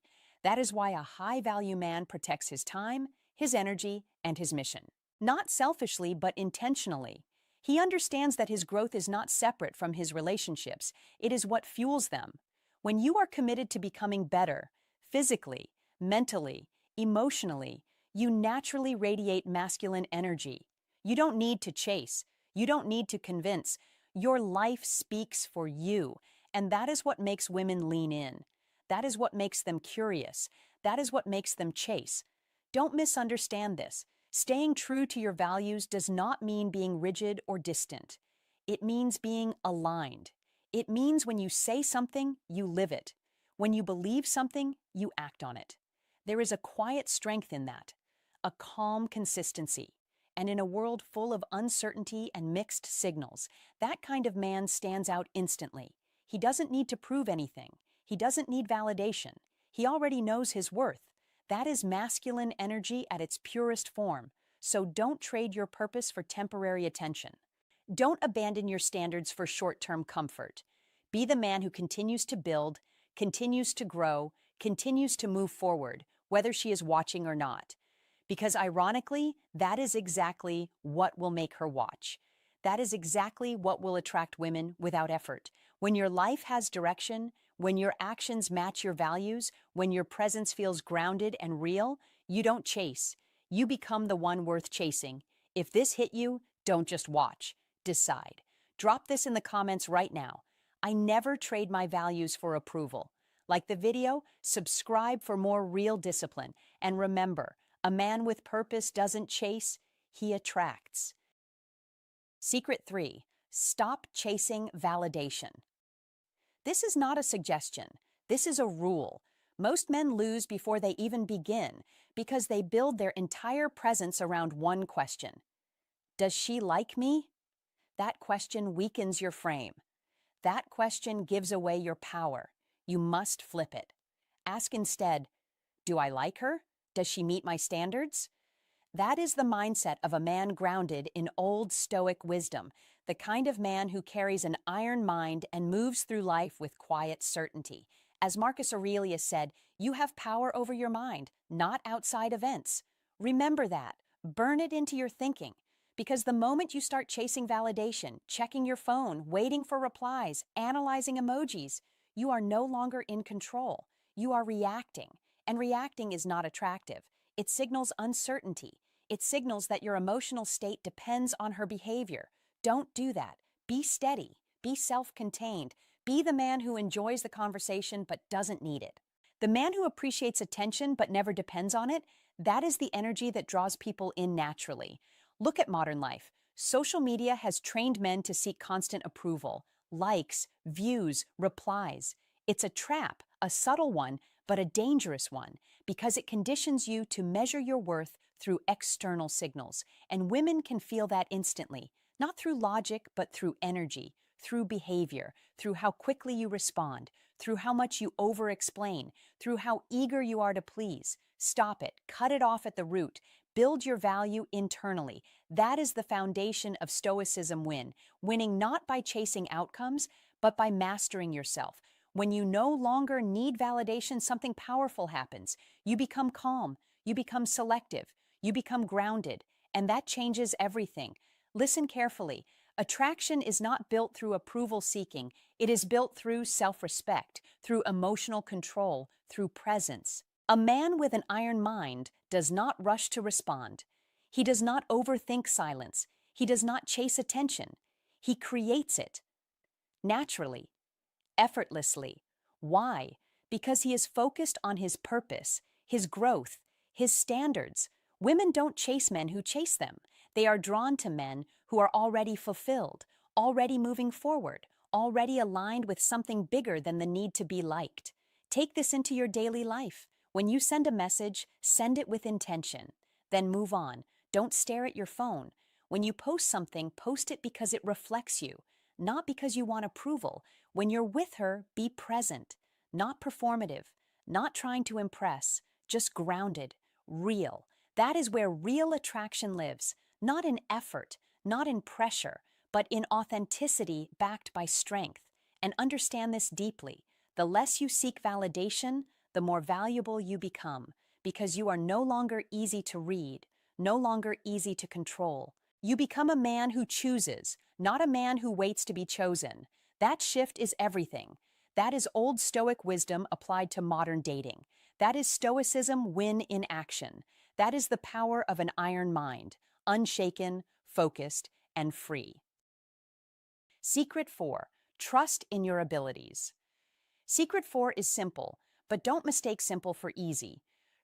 That is why a high-value man protects his time, his energy, and his mission. Not selfishly, but intentionally. He understands that his growth is not separate from his relationships. It is what fuels them. When you are committed to becoming better, physically, mentally, emotionally, you naturally radiate masculine energy. You don't need to chase. You don't need to convince. Your life speaks for you, and that is what makes women lean in. That is what makes them curious. That is what makes them chase. Don't misunderstand this. Staying true to your values does not mean being rigid or distant. It means being aligned. It means when you say something, you live it. When you believe something, you act on it. There is a quiet strength in that, a calm consistency. And in a world full of uncertainty and mixed signals, that kind of man stands out instantly. He doesn't need to prove anything. He doesn't need validation. He already knows his worth. That is masculine energy at its purest form. So don't trade your purpose for temporary attention. Don't abandon your standards for short-term comfort. Be the man who continues to build, continues to grow, continues to move forward, whether she is watching or not. Because ironically, that is exactly what will make her watch. That is exactly what will attract women without effort. When your life has direction, when your actions match your values, when your presence feels grounded and real, you don't chase. You become the one worth chasing. If this hit you, don't just watch. Decide. Drop this in the comments right now. I never trade my values for approval. Like the video, subscribe for more real discipline. And remember, a man with purpose doesn't chase, he attracts. Secret 3. Stop chasing validation. This is not a suggestion. This is a rule. Most men lose before they even begin because they build their entire presence around one question. Does she like me? That question weakens your frame. That question gives away your power. You must flip it. Ask instead, do I like her? Does she meet my standards? That is the mindset of a man grounded in old Stoic wisdom, the kind of man who carries an iron mind and moves through life with quiet certainty. As Marcus Aurelius said, you have power over your mind, not outside events. Remember that. Burn it into your thinking. Because the moment you start chasing validation, checking your phone, waiting for replies, analyzing emojis, you are no longer in control. You are reacting. And reacting is not attractive. It signals uncertainty. It signals that your emotional state depends on her behavior. Don't do that. Be steady. Be self-contained. Be the man who enjoys the conversation but doesn't need it. The man who appreciates attention but never depends on it, that is the energy that draws people in naturally. Look at modern life. Social media has trained men to seek constant approval, likes, views, replies. It's a trap, a subtle one, but a dangerous one, because it conditions you to measure your worth through external signals, and women can feel that instantly, not through logic, but through energy, through behavior, through how quickly you respond, through how much you over-explain, through how eager you are to please. Stop it, cut it off at the root, build your value internally. That is the foundation of Stoicism winning not by chasing outcomes, but by mastering yourself. When you no longer need validation, something powerful happens. You become calm, you become selective, you become grounded, and that changes everything. Listen carefully. Attraction is not built through approval seeking. It is built through self-respect, through emotional control, through presence. A man with an iron mind does not rush to respond. He does not overthink silence. He does not chase attention. He creates it naturally, effortlessly. Why? Because he is focused on his purpose, his growth, his standards. Women don't chase men who chase them. They are drawn to men who are already fulfilled, already moving forward, already aligned with something bigger than the need to be liked. Take this into your daily life. When you send a message, send it with intention. Then move on. Don't stare at your phone. When you post something, post it because it reflects you, not because you want approval. When you're with her, be present, not performative, not trying to impress, just grounded, real. That is where real attraction lives, not in effort, not in pressure, but in authenticity backed by strength. And understand this deeply. The less you seek validation, the more valuable you become, because you are no longer easy to read, no longer easy to control. You become a man who chooses, not a man who waits to be chosen. That shift is everything. That is old Stoic wisdom applied to modern dating. That is Stoicism win in action. That is the power of an iron mind, unshaken, focused, and free. Secret 4. Trust in your abilities. Secret 4 is simple, but don't mistake simple for easy.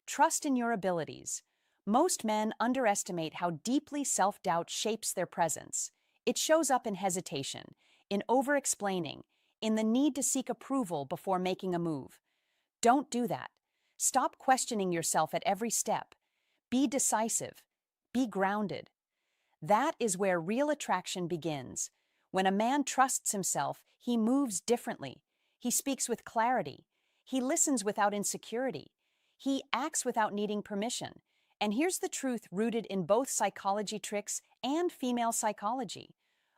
Trust in your abilities. Most men underestimate how deeply self-doubt shapes their presence. It shows up in hesitation, in over-explaining, in the need to seek approval before making a move. Don't do that. Stop questioning yourself at every step. Be decisive. Be grounded. That is where real attraction begins. When a man trusts himself, he moves differently. He speaks with clarity. He listens without insecurity. He acts without needing permission. And here's the truth rooted in both psychology tricks and female psychology.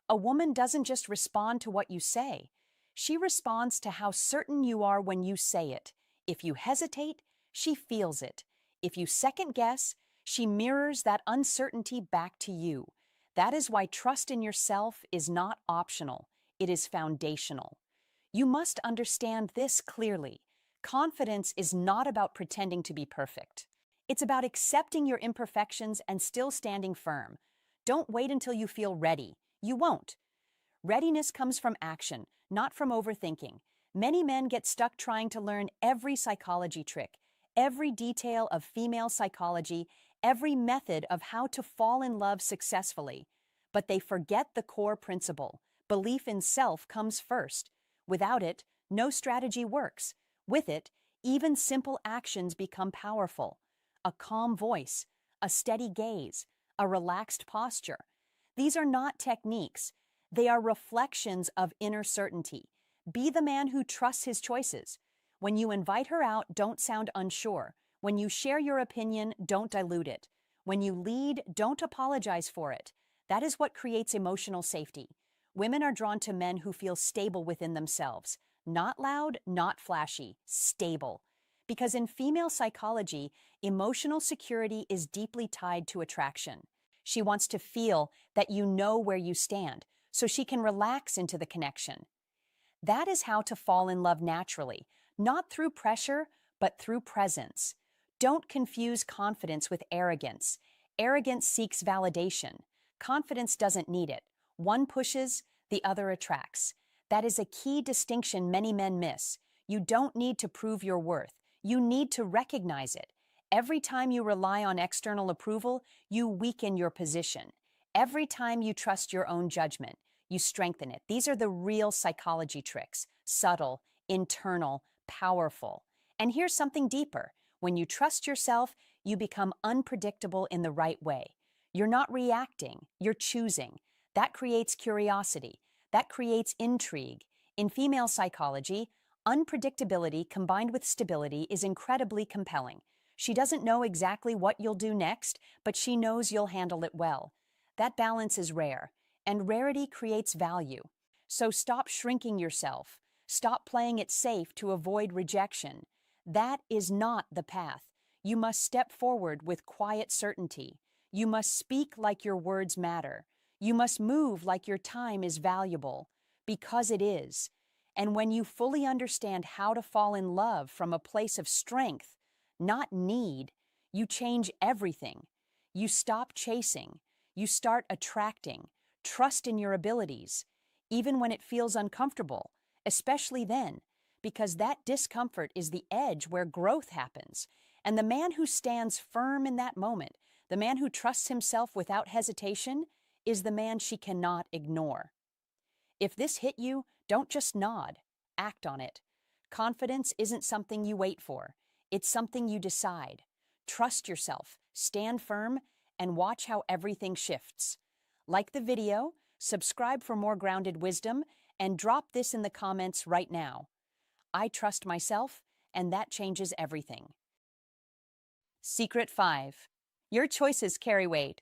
A woman doesn't just respond to what you say. She responds to how certain you are when you say it. If you hesitate, she feels it. If you second guess, she mirrors that uncertainty back to you. That is why trust in yourself is not optional. It is foundational. You must understand this clearly. Confidence is not about pretending to be perfect. It's about accepting your imperfections and still standing firm. Don't wait until you feel ready. You won't. Readiness comes from action, not from overthinking. Many men get stuck trying to learn every psychology trick, every detail of female psychology, every method of how to fall in love successfully. But they forget the core principle. Belief in self comes first. Without it, no strategy works. With it, even simple actions become powerful. A calm voice, a steady gaze, a relaxed posture. These are not techniques. They are reflections of inner certainty. Be the man who trusts his choices. When you invite her out, don't sound unsure. When you share your opinion, don't dilute it. When you lead, don't apologize for it. That is what creates emotional safety. Women are drawn to men who feel stable within themselves. Not loud, not flashy, stable. Because in female psychology, emotional security is deeply tied to attraction. She wants to feel that you know where you stand, so she can relax into the connection. That is how to fall in love naturally, not through pressure, but through presence. Don't confuse confidence with arrogance. Arrogance seeks validation. Confidence doesn't need it. One pushes, the other attracts. That is a key distinction many men miss. You don't need to prove your worth. You need to recognize it. Every time you rely on external approval, you weaken your position. Every time you trust your own judgment, you strengthen it. These are the real psychology tricks. Subtle, internal, powerful. And here's something deeper. When you trust yourself, you become unpredictable in the right way. You're not reacting, you're choosing. That creates curiosity. That creates intrigue. In female psychology, unpredictability combined with stability is incredibly compelling. She doesn't know exactly what you'll do next, but she knows you'll handle it well. That balance is rare, and rarity creates value. So stop shrinking yourself. Stop playing it safe to avoid rejection. That is not the path. You must step forward with quiet certainty. You must speak like your words matter. You must move like your time is valuable, because it is. And when you fully understand how to fall in love from a place of strength, not need, you change everything. You stop chasing. You start attracting. Trust in your abilities, even when it feels uncomfortable, especially then, because that discomfort is the edge where growth happens. And the man who stands firm in that moment, the man who trusts himself without hesitation, is the man she cannot ignore. If this hit you, don't just nod, act on it. Confidence isn't something you wait for, it's something you decide. Trust yourself, stand firm, and watch how everything shifts. Like the video, subscribe for more grounded wisdom, and drop this in the comments right now. I trust myself, and that changes everything. Secret 5. Your choices carry weight.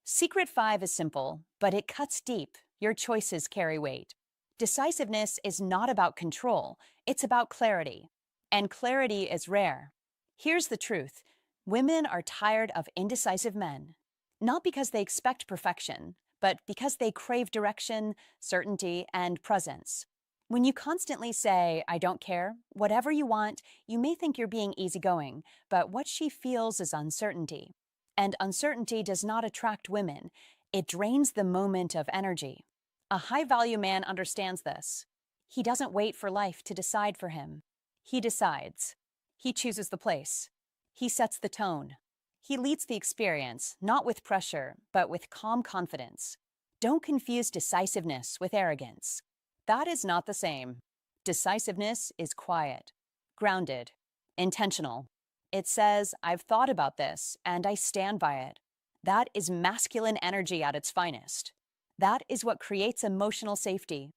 Secret 5 is simple, but it cuts deep. Your choices carry weight. Decisiveness is not about control, it's about clarity. And clarity is rare. Here's the truth. Women are tired of indecisive men. Not because they expect perfection, but because they crave direction, certainty, and presence. When you constantly say, I don't care, whatever you want, you may think you're being easygoing, but what she feels is uncertainty. And uncertainty does not attract women. It drains the moment of energy. A high-value man understands this. He doesn't wait for life to decide for him. He decides. He chooses the place. He sets the tone. He leads the experience, not with pressure, but with calm confidence. Don't confuse decisiveness with arrogance. That is not the same. Decisiveness is quiet, grounded, intentional. It says, I've thought about this, and I stand by it. That is masculine energy at its finest. That is what creates emotional safety.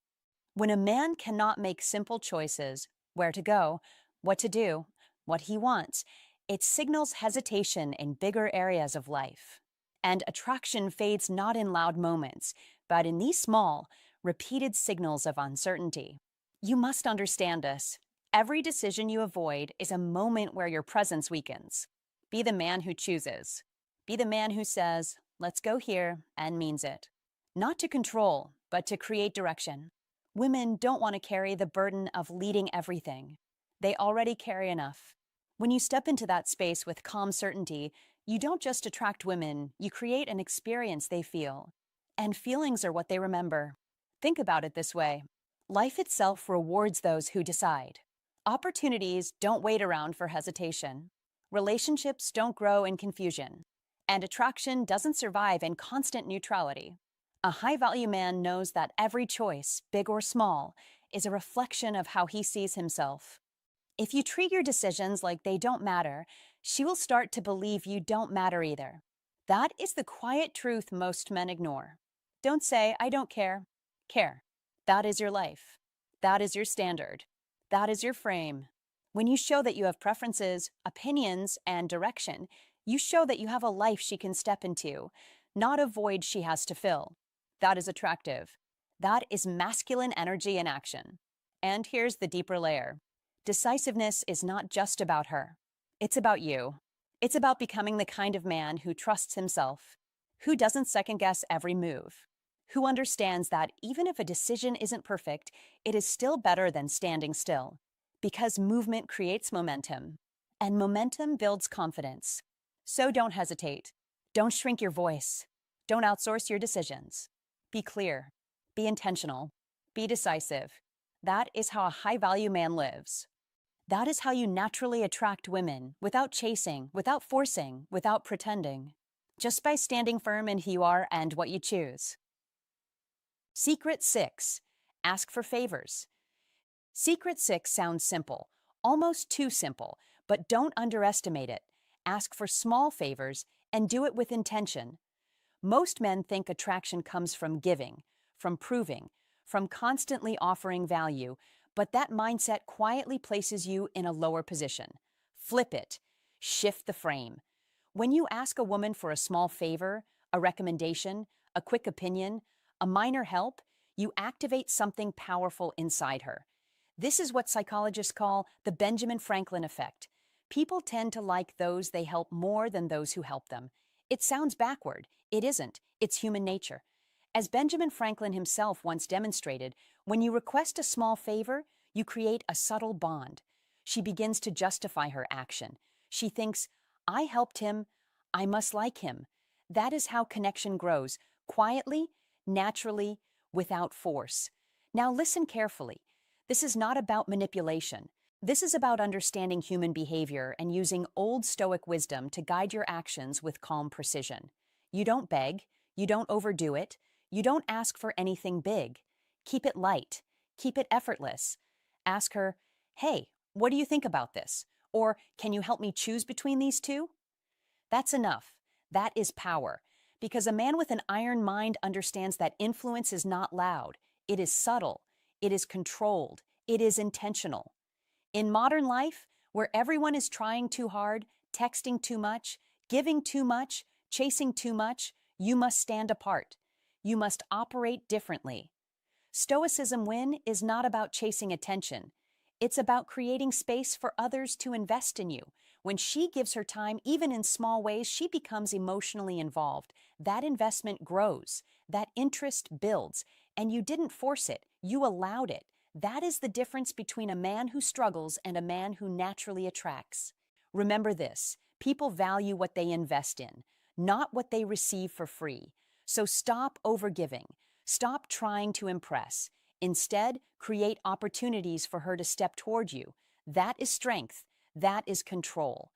When a man cannot make simple choices, where to go, what to do, what he wants, it signals hesitation in bigger areas of life. And attraction fades not in loud moments, but in these small, repeated signals of uncertainty. You must understand this. Every decision you avoid is a moment where your presence weakens. Be the man who chooses. Be the man who says, let's go here, and means it. Not to control, but to create direction. Women don't want to carry the burden of leading everything. They already carry enough. When you step into that space with calm certainty, you don't just attract women, you create an experience they feel. And feelings are what they remember. Think about it this way. Life itself rewards those who decide. Opportunities don't wait around for hesitation. Relationships don't grow in confusion. And attraction doesn't survive in constant neutrality. A high-value man knows that every choice, big or small, is a reflection of how he sees himself. If you treat your decisions like they don't matter, she will start to believe you don't matter either. That is the quiet truth most men ignore. Don't say, I don't care. Care. That is your life. That is your standard. That is your frame. When you show that you have preferences, opinions, and direction, you show that you have a life she can step into, not a void she has to fill. That is attractive. That is masculine energy in action. And here's the deeper layer. Decisiveness is not just about her. It's about you. It's about becoming the kind of man who trusts himself, who doesn't second-guess every move, who understands that even if a decision isn't perfect, it is still better than standing still, because movement creates momentum, and momentum builds confidence. So don't hesitate. Don't shrink your voice. Don't outsource your decisions. Be clear. Be intentional. Be decisive. That is how a high-value man lives. That is how you naturally attract women, without chasing, without forcing, without pretending. Just by standing firm in who you are and what you choose. Secret 6. Ask for favors. Secret 6 sounds simple, almost too simple, but don't underestimate it. ask for small favors, and do it with intention. Most men think attraction comes from giving, from proving, from constantly offering value, but that mindset quietly places you in a lower position. Flip it. Shift the frame. When you ask a woman for a small favor, a recommendation, a quick opinion, a minor help, you activate something powerful inside her. This is what psychologists call the Benjamin Franklin effect. People tend to like those they help more than those who help them. It sounds backward. It isn't. It's human nature. As Benjamin Franklin himself once demonstrated, when you request a small favor, you create a subtle bond. She begins to justify her action. She thinks, I helped him, I must like him. That is how connection grows, quietly, naturally, without force. Now listen carefully. This is not about manipulation. This is about understanding human behavior and using old Stoic wisdom to guide your actions with calm precision. You don't beg, you don't overdo it, you don't ask for anything big. Keep it light, keep it effortless. Ask her, hey, what do you think about this? Or, can you help me choose between these two? That's enough. That is power. Because a man with an iron mind understands that influence is not loud. It is subtle. It is controlled. It is intentional. In modern life, where everyone is trying too hard, texting too much, giving too much, chasing too much, you must stand apart. You must operate differently. Stoicism win is not about chasing attention. It's about creating space for others to invest in you. When she gives her time, even in small ways, she becomes emotionally involved. That investment grows. That interest builds. And you didn't force it. You allowed it. That is the difference between a man who struggles and a man who naturally attracts. Remember this, people value what they invest in, not what they receive for free. So stop overgiving. Stop trying to impress. Instead, create opportunities for her to step toward you. That is strength. That is control.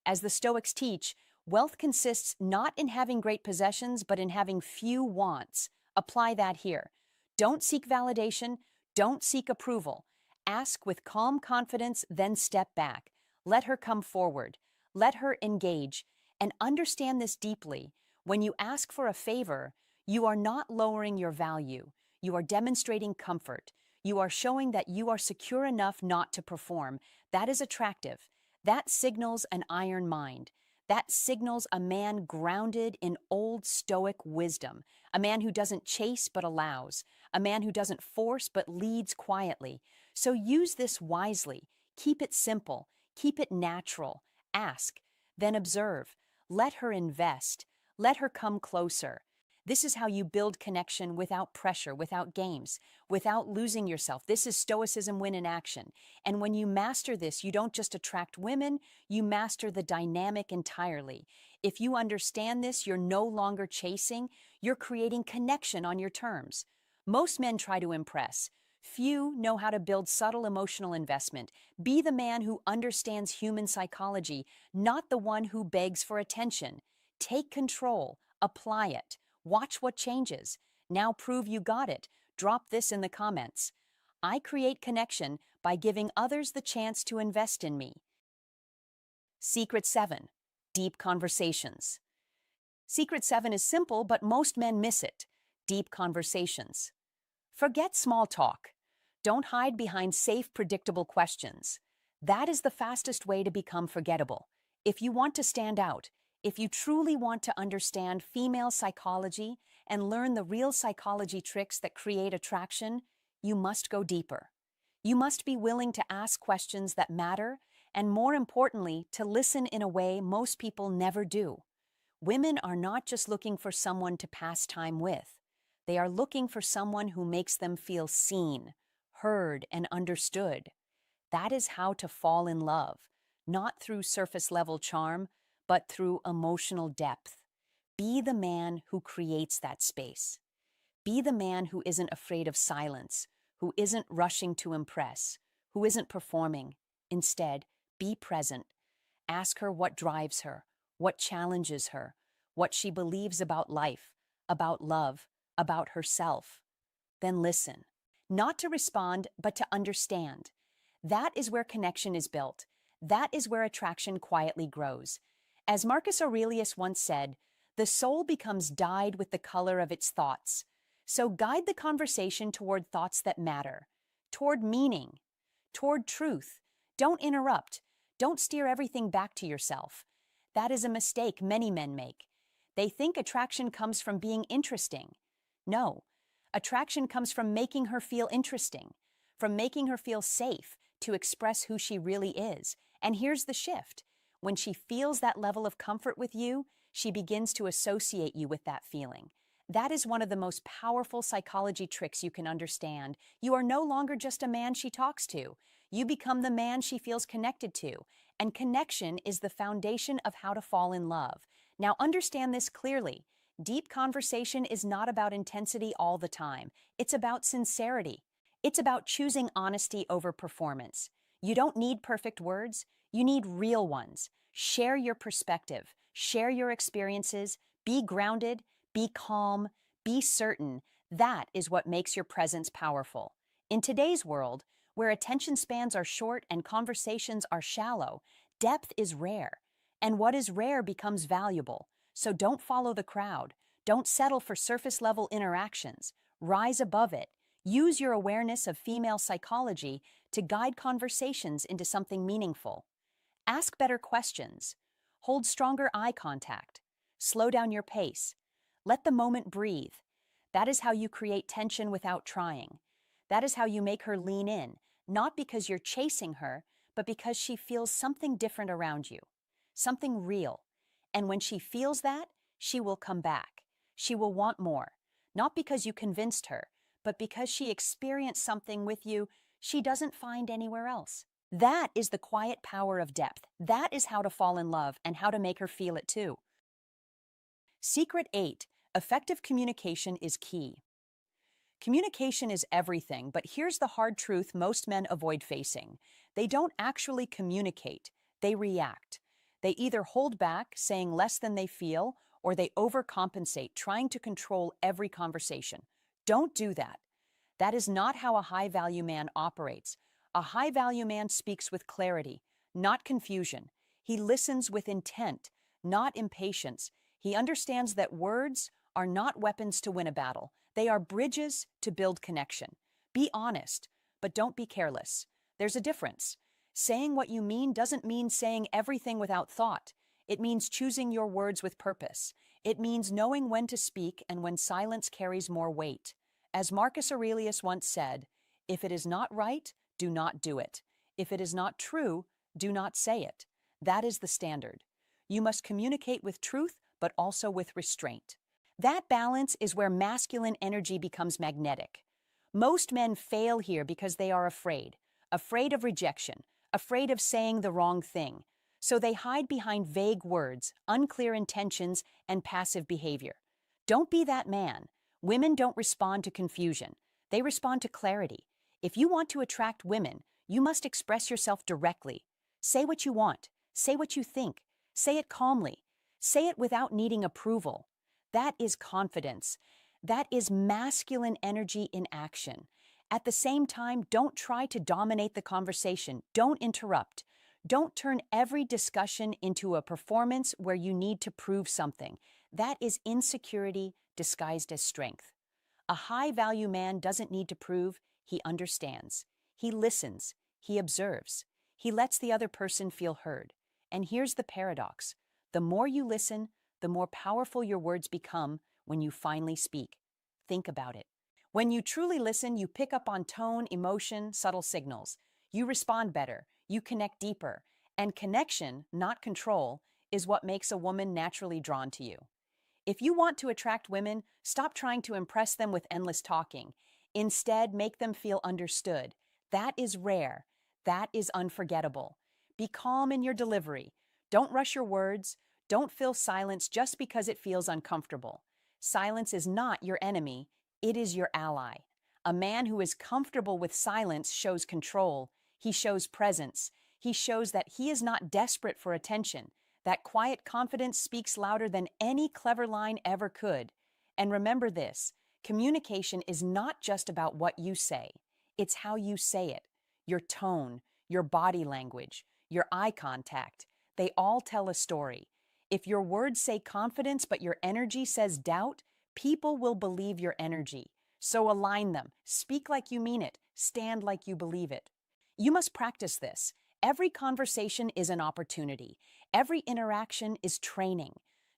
As the Stoics teach, wealth consists not in having great possessions, but in having few wants. Apply that here. Don't seek validation. Don't seek approval. Ask with calm confidence, then step back. Let her come forward. Let her engage. And understand this deeply. When you ask for a favor, you are not lowering your value. You are demonstrating comfort. You are showing that you are secure enough not to perform. That is attractive. That signals an iron mind. That signals a man grounded in old Stoic wisdom, a man who doesn't chase but allows, a man who doesn't force but leads quietly. So use this wisely. Keep it simple. Keep it natural. Ask, then observe. Let her invest. Let her come closer. This is how you build connection without pressure, without games, without losing yourself. This is Stoicism win in action. And when you master this, you don't just attract women, you master the dynamic entirely. If you understand this, you're no longer chasing, you're creating connection on your terms. Most men try to impress. Few know how to build subtle emotional investment. Be the man who understands human psychology, not the one who begs for attention. Take control. Apply it. Watch what changes. Now prove you got it. Drop this in the comments. I create connection by giving others the chance to invest in me. Secret 7. Deep conversations. Secret 7 is simple, but most men miss it. Deep conversations. Forget small talk. Don't hide behind safe, predictable questions. That is the fastest way to become forgettable. If you want to stand out, if you truly want to understand female psychology and learn the real psychology tricks that create attraction, you must go deeper. You must be willing to ask questions that matter, and more importantly, to listen in a way most people never do. Women are not just looking for someone to pass time with. They are looking for someone who makes them feel seen, heard, and understood. That is how to fall in love, not through surface-level charm, but through emotional depth. Be the man who creates that space. Be the man who isn't afraid of silence, who isn't rushing to impress, who isn't performing. Instead, be present. Ask her what drives her, what challenges her, what she believes about life, about love, about herself. Then listen. Not to respond, but to understand. That is where connection is built. That is where attraction quietly grows. As Marcus Aurelius once said, the soul becomes dyed with the color of its thoughts. So guide the conversation toward thoughts that matter, toward meaning, toward truth. Don't interrupt. Don't steer everything back to yourself. That is a mistake many men make. They think attraction comes from being interesting. No, attraction comes from making her feel interesting, from making her feel safe to express who she really is. And here's the shift. When she feels that level of comfort with you, she begins to associate you with that feeling. That is one of the most powerful psychology tricks you can understand. You are no longer just a man she talks to. You become the man she feels connected to. And connection is the foundation of how to fall in love. Now understand this clearly. Deep conversation is not about intensity all the time. It's about sincerity. It's about choosing honesty over performance. You don't need perfect words. You need real ones. Share your perspective. Share your experiences. Be grounded. Be calm. Be certain. That is what makes your presence powerful. In today's world, where attention spans are short and conversations are shallow, depth is rare. And what is rare becomes valuable. So don't follow the crowd. Don't settle for surface-level interactions. Rise above it. Use your awareness of female psychology to guide conversations into something meaningful. Ask better questions. Hold stronger eye contact. Slow down your pace. Let the moment breathe. That is how you create tension without trying. That is how you make her lean in, not because you're chasing her, but because she feels something different around you, something real. And when she feels that, she will come back. She will want more, not because you convinced her, but because she experienced something with you she doesn't find anywhere else. That is the quiet power of depth. That is how to fall in love and how to make her feel it too. Secret 8. Effective communication is key. Communication is everything, but here's the hard truth most men avoid facing. They don't actually communicate, they react. They either hold back, saying less than they feel, or they overcompensate, trying to control every conversation. Don't do that. That is not how a high-value man operates. A high-value man speaks with clarity, not confusion. He listens with intent, not impatience. He understands that words are not weapons to win a battle. They are bridges to build connection. Be honest, but don't be careless. There's a difference. Saying what you mean doesn't mean saying everything without thought. It means choosing your words with purpose. It means knowing when to speak and when silence carries more weight. As Marcus Aurelius once said, "If it is not right, do not do it. If it is not true, do not say it." That is the standard. You must communicate with truth, but also with restraint. That balance is where masculine energy becomes magnetic. Most men fail here because they are afraid of rejection, afraid of saying the wrong thing. So they hide behind vague words, unclear intentions, and passive behavior. Don't be that man. Women don't respond to confusion. They respond to clarity. If you want to attract women, you must express yourself directly. Say what you want. Say what you think. Say it calmly. Say it without needing approval. That is confidence. That is masculine energy in action. At the same time, don't try to dominate the conversation. Don't interrupt. Don't turn every discussion into a performance where you need to prove something. That is insecurity disguised as strength. A high-value man doesn't need to prove, he understands. He listens. He observes. He lets the other person feel heard. And here's the paradox. The more you listen, the more powerful your words become when you finally speak. Think about it. When you truly listen, you pick up on tone, emotion, subtle signals. You respond better. You connect deeper. And connection, not control, is what makes a woman naturally drawn to you. If you want to attract women, stop trying to impress them with endless talking. Instead, make them feel understood. That is rare. That is unforgettable. Be calm in your delivery. Don't rush your words. Don't fill silence just because it feels uncomfortable. Silence is not your enemy. It is your ally. A man who is comfortable with silence shows control. He shows presence. He shows that he is not desperate for attention. That quiet confidence speaks louder than any clever line ever could. And remember this, communication is not just about what you say. It's how you say it. Your tone, your body language, your eye contact. They all tell a story. If your words say confidence but your energy says doubt, people will believe your energy. So align them. Speak like you mean it. Stand like you believe it. You must practice this. Every conversation is an opportunity. Every interaction is training.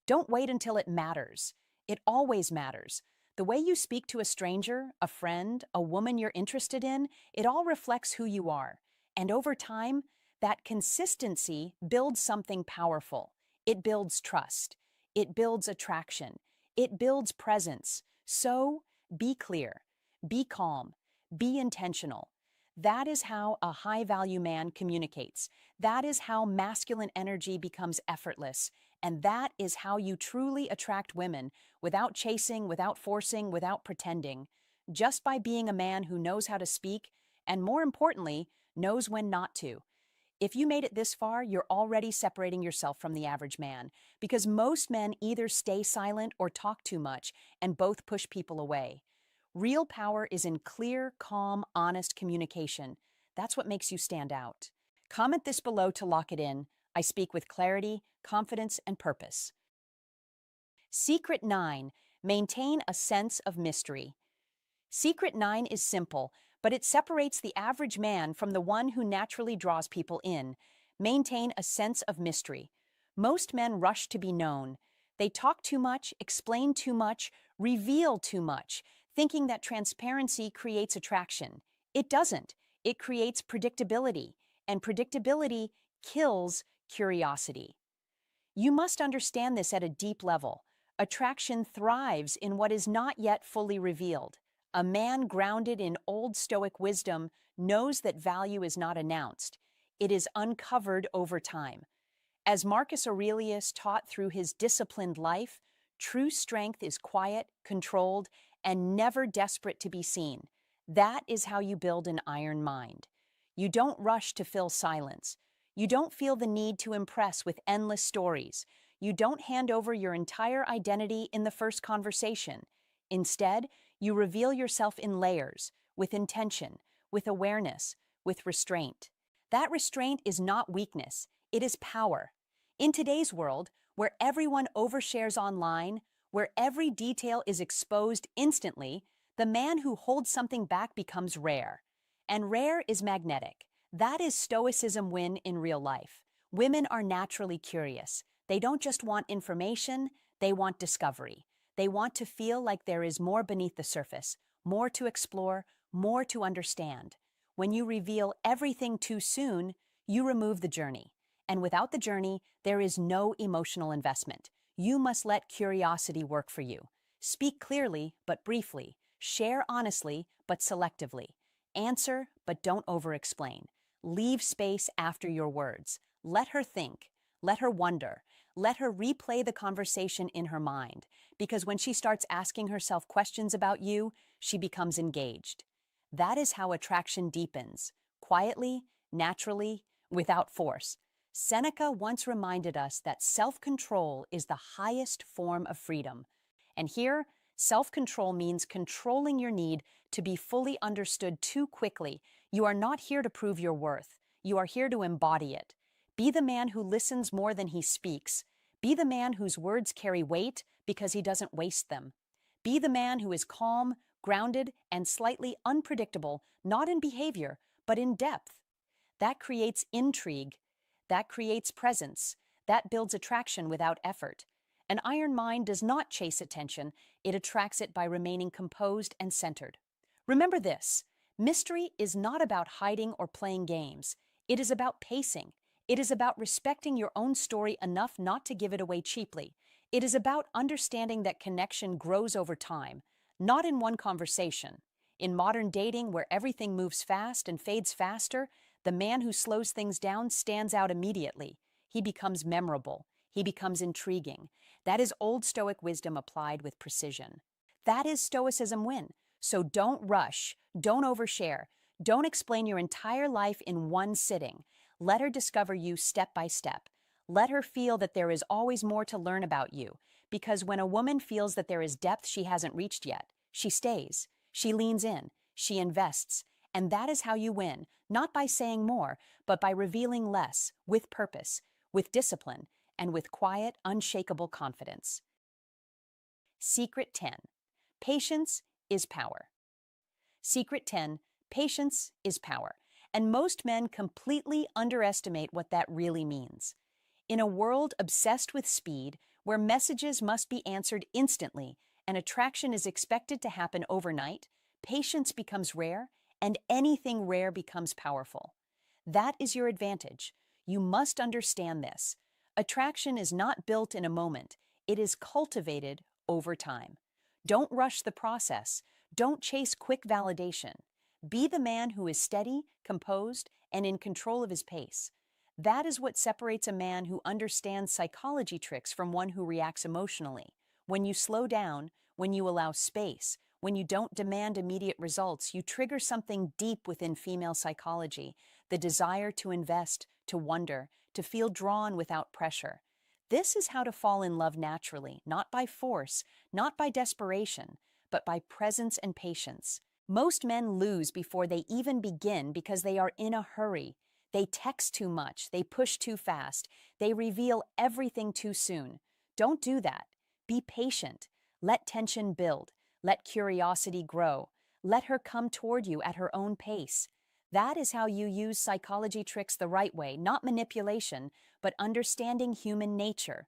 Don't wait until it matters. It always matters. The way you speak to a stranger, a friend, a woman you're interested in, it all reflects who you are. And over time, that consistency builds something powerful. It builds trust. It builds attraction. It builds presence. So, be clear, be calm, be intentional. That is how a high-value man communicates. That is how masculine energy becomes effortless. And that is how you truly attract women without chasing, without forcing, without pretending, just by being a man who knows how to speak and, more importantly, knows when not to. If you made it this far, you're already separating yourself from the average man, because most men either stay silent or talk too much, and both push people away. Real power is in clear, calm, honest communication. That's what makes you stand out. Comment this below to lock it in. I speak with clarity, confidence, and purpose. Secret 9. Maintain a sense of mystery. Secret 9 is simple, but it separates the average man from the one who naturally draws people in. Maintain a sense of mystery. Most men rush to be known. They talk too much, explain too much, reveal too much, thinking that transparency creates attraction. It doesn't. It creates predictability, and predictability kills curiosity. You must understand this at a deep level. Attraction thrives in what is not yet fully revealed. A man grounded in old Stoic wisdom knows that value is not announced. It is uncovered over time. As Marcus Aurelius taught through his disciplined life, true strength is quiet, controlled, and never desperate to be seen. That is how you build an iron mind. You don't rush to fill silence. You don't feel the need to impress with endless stories. You don't hand over your entire identity in the first conversation. Instead, you reveal yourself in layers, with intention, with awareness, with restraint. That restraint is not weakness, it is power. In today's world, where everyone overshares online, where every detail is exposed instantly, the man who holds something back becomes rare. And rare is magnetic. That is Stoicism win in real life. Women are naturally curious. They don't just want information, they want discovery. They want to feel like there is more beneath the surface, more to explore, more to understand. When you reveal everything too soon, you remove the journey. And without the journey, there is no emotional investment. You must let curiosity work for you. Speak clearly, but briefly. Share honestly, but selectively. Answer, but don't over-explain. Leave space after your words. Let her think. Let her wonder. Let her replay the conversation in her mind, because when she starts asking herself questions about you, she becomes engaged. That is how attraction deepens, quietly, naturally, without force. Seneca once reminded us that self-control is the highest form of freedom. And here, self-control means controlling your need to be fully understood too quickly. You are not here to prove your worth. You are here to embody it. Be the man who listens more than he speaks. Be the man whose words carry weight because he doesn't waste them. Be the man who is calm, grounded, and slightly unpredictable, not in behavior, but in depth. That creates intrigue. That creates presence. That builds attraction without effort. An iron mind does not chase attention. It attracts it by remaining composed and centered. Remember this: mystery is not about hiding or playing games. It is about pacing. It is about respecting your own story enough not to give it away cheaply. It is about understanding that connection grows over time, not in one conversation. In modern dating, where everything moves fast and fades faster, the man who slows things down stands out immediately. He becomes memorable. He becomes intriguing. That is old Stoic wisdom applied with precision. That is Stoicism win. So don't rush, don't overshare, don't explain your entire life in one sitting. Let her discover you step by step. Let her feel that there is always more to learn about you, because when a woman feels that there is depth she hasn't reached yet, she stays, she leans in, she invests, and that is how you win, not by saying more, but by revealing less, with purpose, with discipline, and with quiet, unshakable confidence. Secret 10. Patience is power. Secret 10. Patience is power. And most men completely underestimate what that really means. In a world obsessed with speed, where messages must be answered instantly and attraction is expected to happen overnight, patience becomes rare, and anything rare becomes powerful. That is your advantage. You must understand this. Attraction is not built in a moment, it is cultivated over time. Don't rush the process. Don't chase quick validation. Be the man who is steady, composed, and in control of his pace. That is what separates a man who understands psychology tricks from one who reacts emotionally. When you slow down, when you allow space, when you don't demand immediate results, you trigger something deep within female psychology, the desire to invest, to wonder, to feel drawn without pressure. This is how to fall in love naturally, not by force, not by desperation, but by presence and patience. Most men lose before they even begin because they are in a hurry. They text too much, they push too fast, they reveal everything too soon. Don't do that. Be patient. Let tension build. Let curiosity grow. Let her come toward you at her own pace. That is how you use psychology tricks the right way, not manipulation, but understanding human nature.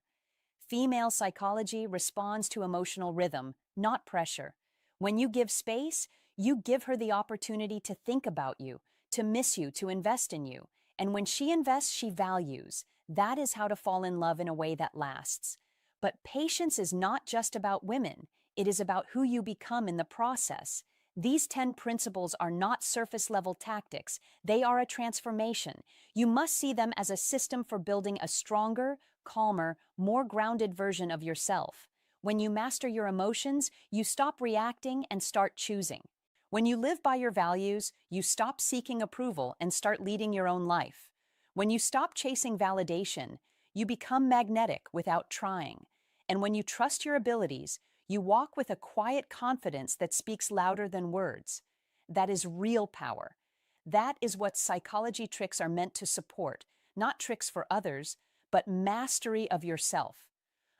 Female psychology responds to emotional rhythm, not pressure. When you give space, you give her the opportunity to think about you, to miss you, to invest in you. And when she invests, she values. That is how to fall in love in a way that lasts. But patience is not just about women. It is about who you become in the process. These 10 principles are not surface-level tactics. They are a transformation. You must see them as a system for building a stronger, calmer, more grounded version of yourself. When you master your emotions, you stop reacting and start choosing. When you live by your values, you stop seeking approval and start leading your own life. When you stop chasing validation, you become magnetic without trying. And when you trust your abilities, you walk with a quiet confidence that speaks louder than words. That is real power. That is what psychology tricks are meant to support, not tricks for others, but mastery of yourself.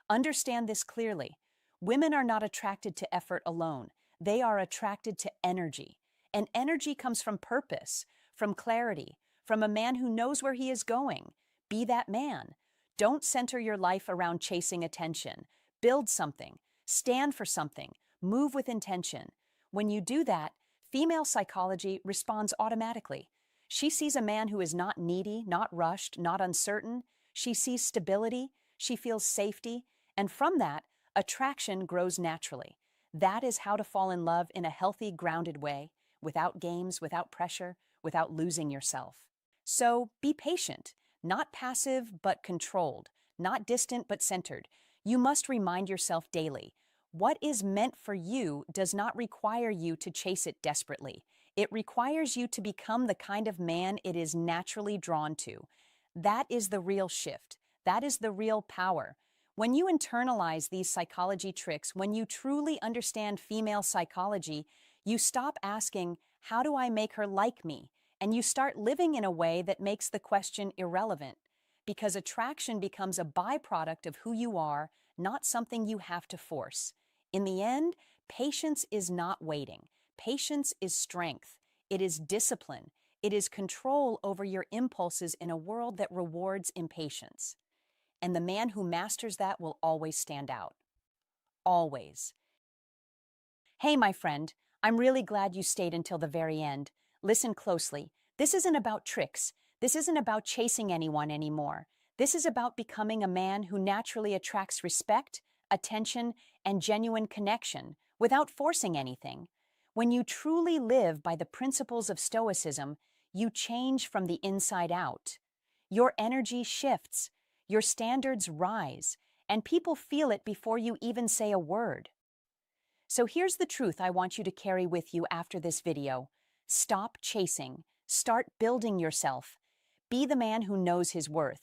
Understand this clearly. Women are not attracted to effort alone. They are attracted to energy. And energy comes from purpose, from clarity, from a man who knows where he is going. Be that man. Don't center your life around chasing attention. Build something. Stand for something. Move with intention. When you do that, female psychology responds automatically. She sees a man who is not needy, not rushed, not uncertain. She sees stability. She feels safety. And from that, attraction grows naturally. That is how to fall in love in a healthy, grounded way, without games, without pressure, without losing yourself. So be patient, not passive but controlled, not distant but centered. You must remind yourself daily, what is meant for you does not require you to chase it desperately. It requires you to become the kind of man it is naturally drawn to. That is the real shift. That is the real power. When you internalize these psychology tricks, when you truly understand female psychology, you stop asking, how do I make her like me? And you start living in a way that makes the question irrelevant. Because attraction becomes a byproduct of who you are, not something you have to force. In the end, patience is not waiting. Patience is strength. It is discipline. It is control over your impulses in a world that rewards impatience. And the man who masters that will always stand out. Always. Hey, my friend, I'm really glad you stayed until the very end. Listen closely. This isn't about tricks. This isn't about chasing anyone anymore. This is about becoming a man who naturally attracts respect, attention, and genuine connection without forcing anything. When you truly live by the principles of Stoicism, you change from the inside out. Your energy shifts, your standards rise, and people feel it before you even say a word. So here's the truth I want you to carry with you after this video. Stop chasing. Start building yourself. Be the man who knows his worth.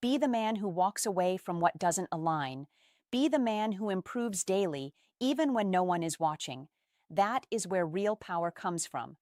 Be the man who walks away from what doesn't align. Be the man who improves daily, even when no one is watching. That is where real power comes from.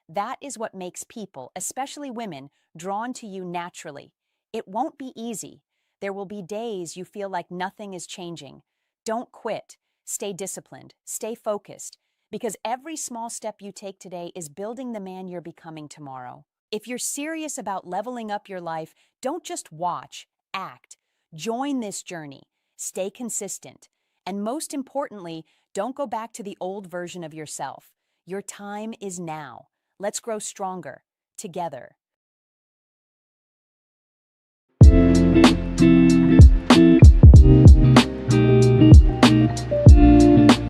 That is what makes people, especially women, drawn to you naturally. It won't be easy, There will be days you feel like nothing is changing. Don't quit. Stay disciplined. Stay focused. Because every small step you take today is building the man you're becoming tomorrow. If you're serious about leveling up your life, don't just watch, act. Join this journey. Stay consistent. And most importantly, don't go back to the old version of yourself. Your time is now. Let's grow stronger, together.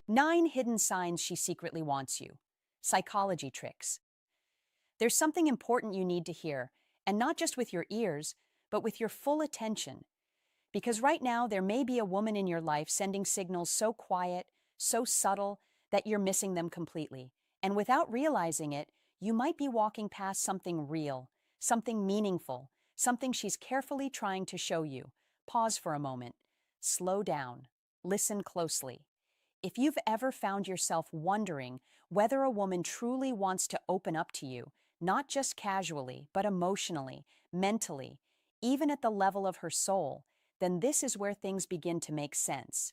9 hidden signs she secretly wants you. Psychology tricks. There's something important you need to hear, and not just with your ears, but with your full attention. Because right now, there may be a woman in your life sending signals so quiet, so subtle, that you're missing them completely. And without realizing it, you might be walking past something real, something meaningful, something she's carefully trying to show you. Pause for a moment. Slow down. Listen closely. If you've ever found yourself wondering whether a woman truly wants to open up to you, not just casually, but emotionally, mentally, even at the level of her soul, then this is where things begin to make sense.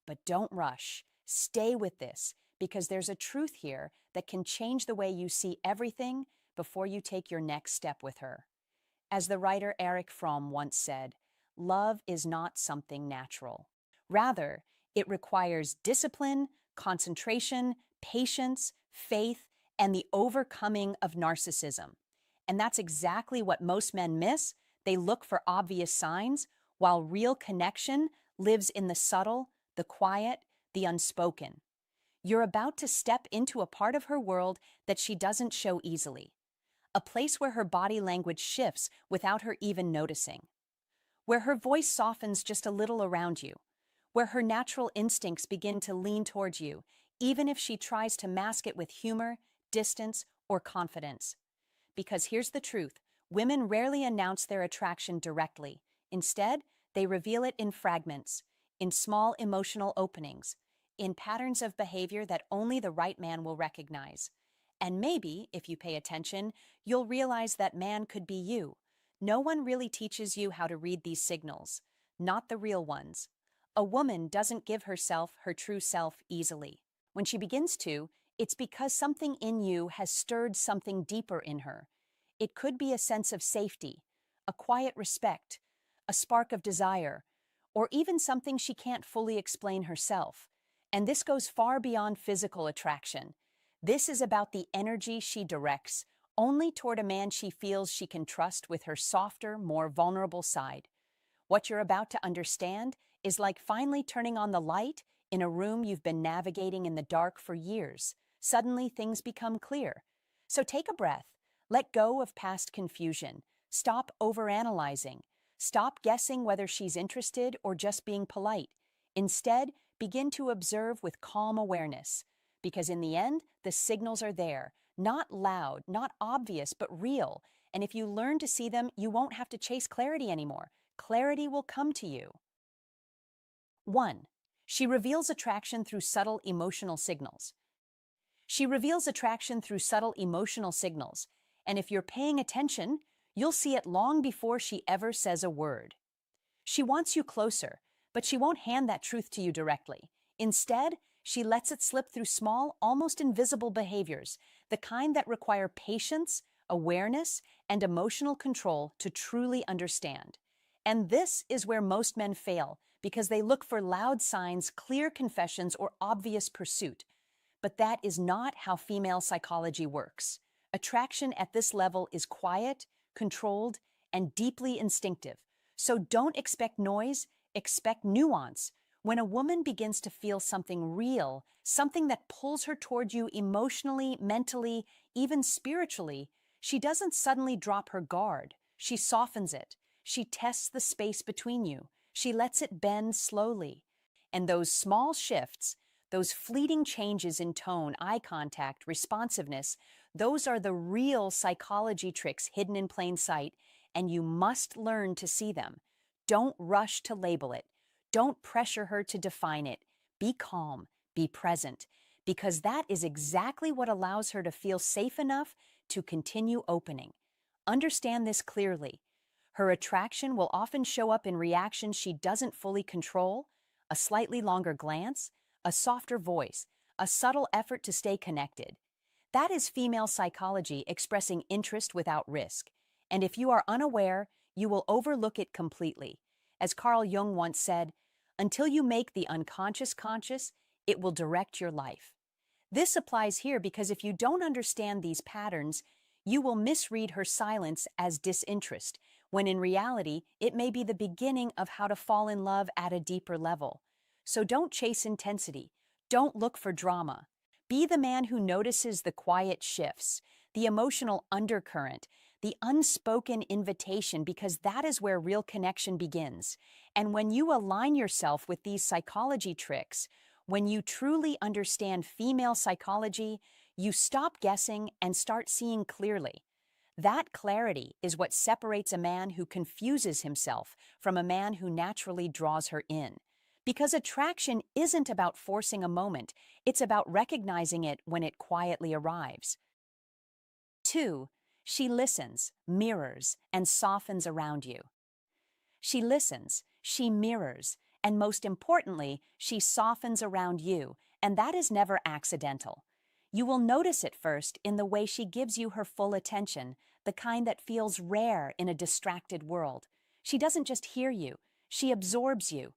But don't rush. Stay with this, because there's a truth here that can change the way you see everything before you take your next step with her. As the writer Erich Fromm once said, love is not something natural. Rather, it requires discipline, concentration, patience, faith, and the overcoming of narcissism. And that's exactly what most men miss. They look for obvious signs, while real connection lives in the subtle, the quiet, the unspoken. You're about to step into a part of her world that she doesn't show easily. A place where her body language shifts without her even noticing. Where her voice softens just a little around you. Where her natural instincts begin to lean towards you, even if she tries to mask it with humor, distance, or confidence. Because here's the truth, women rarely announce their attraction directly. Instead, they reveal it in fragments, in small emotional openings, in patterns of behavior that only the right man will recognize. And maybe, if you pay attention, you'll realize that man could be you. No one really teaches you how to read these signals, not the real ones. A woman doesn't give herself her true self easily. When she begins to, it's because something in you has stirred something deeper in her. It could be a sense of safety, a quiet respect, a spark of desire, or even something she can't fully explain herself. And this goes far beyond physical attraction. This is about the energy she directs only toward a man she feels she can trust with her softer, more vulnerable side. What you're about to understand is like finally turning on the light in a room you've been navigating in the dark for years. Suddenly, things become clear. So take a breath. Let go of past confusion. Stop overanalyzing. Stop guessing whether she's interested or just being polite. Instead, begin to observe with calm awareness. Because in the end, the signals are there. Not loud, not obvious, but real. And if you learn to see them, you won't have to chase clarity anymore. Clarity will come to you. 1. She reveals attraction through subtle emotional signals. She reveals attraction through subtle emotional signals, and if you're paying attention, you'll see it long before she ever says a word. She wants you closer, but she won't hand that truth to you directly. Instead, she lets it slip through small, almost invisible behaviors, the kind that require patience, awareness, and emotional control to truly understand. And this is where most men fail, because they look for loud signs, clear confessions, or obvious pursuit. But that is not how female psychology works. Attraction at this level is quiet, controlled, and deeply instinctive. So don't expect noise, expect nuance. When a woman begins to feel something real, something that pulls her toward you emotionally, mentally, even spiritually, she doesn't suddenly drop her guard. She softens it. She tests the space between you. She lets it bend slowly. And those small shifts, those fleeting changes in tone, eye contact, responsiveness, those are the real psychology tricks hidden in plain sight, and you must learn to see them. Don't rush to label it. Don't pressure her to define it. Be calm, be present, because that is exactly what allows her to feel safe enough to continue opening. Understand this clearly. Her attraction will often show up in reactions she doesn't fully control: a slightly longer glance, a softer voice, a subtle effort to stay connected. That is female psychology expressing interest without risk. And if you are unaware, you will overlook it completely. As Carl Jung once said, until you make the unconscious conscious, it will direct your life. This applies here because if you don't understand these patterns, you will misread her silence as disinterest, when in reality, it may be the beginning of how to fall in love at a deeper level. So don't chase intensity. Don't look for drama. Be the man who notices the quiet shifts, the emotional undercurrent, the unspoken invitation, because that is where real connection begins. And when you align yourself with these psychology tricks, when you truly understand female psychology, you stop guessing and start seeing clearly. That clarity is what separates a man who confuses himself from a man who naturally draws her in. Because attraction isn't about forcing a moment, it's about recognizing it when it quietly arrives. 2. She listens, mirrors, and softens around you. She listens, she mirrors, and most importantly, she softens around you, and that is never accidental. You will notice it first in the way she gives you her full attention, the kind that feels rare in a distracted world. She doesn't just hear you, she absorbs you.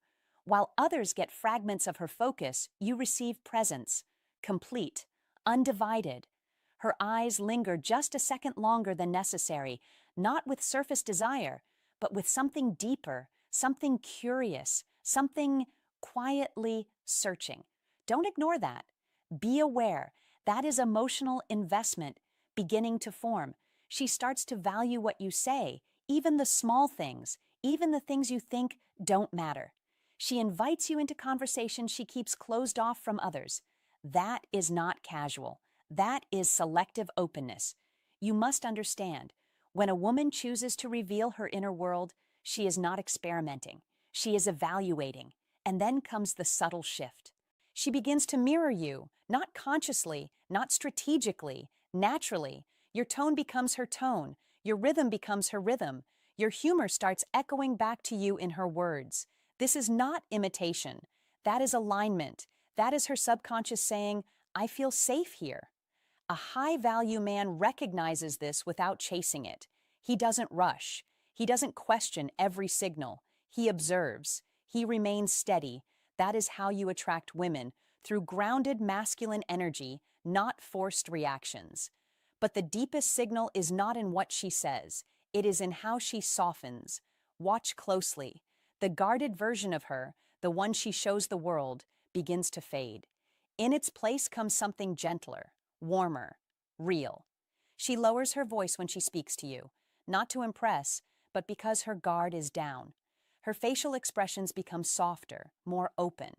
While others get fragments of her focus, you receive presence, complete, undivided. Her eyes linger just a second longer than necessary, not with surface desire, but with something deeper, something curious, something quietly searching. Don't ignore that. Be aware. That is emotional investment beginning to form. She starts to value what you say, even the small things, even the things you think don't matter. She invites you into conversations she keeps closed off from others. That is not casual. That is selective openness. You must understand, when a woman chooses to reveal her inner world, she is not experimenting. She is evaluating. And then comes the subtle shift. She begins to mirror you, not consciously, not strategically, naturally. Your tone becomes her tone. Your rhythm becomes her rhythm. Your humor starts echoing back to you in her words. This is not imitation. That is alignment. That is her subconscious saying, I feel safe here. A high-value man recognizes this without chasing it. He doesn't rush. He doesn't question every signal. He observes. He remains steady. That is how you attract women, through grounded masculine energy, not forced reactions. But the deepest signal is not in what she says. It is in how she softens. Watch closely. The guarded version of her, the one she shows the world, begins to fade. In its place comes something gentler, warmer, real. She lowers her voice when she speaks to you, not to impress, but because her guard is down. Her facial expressions become softer, more open.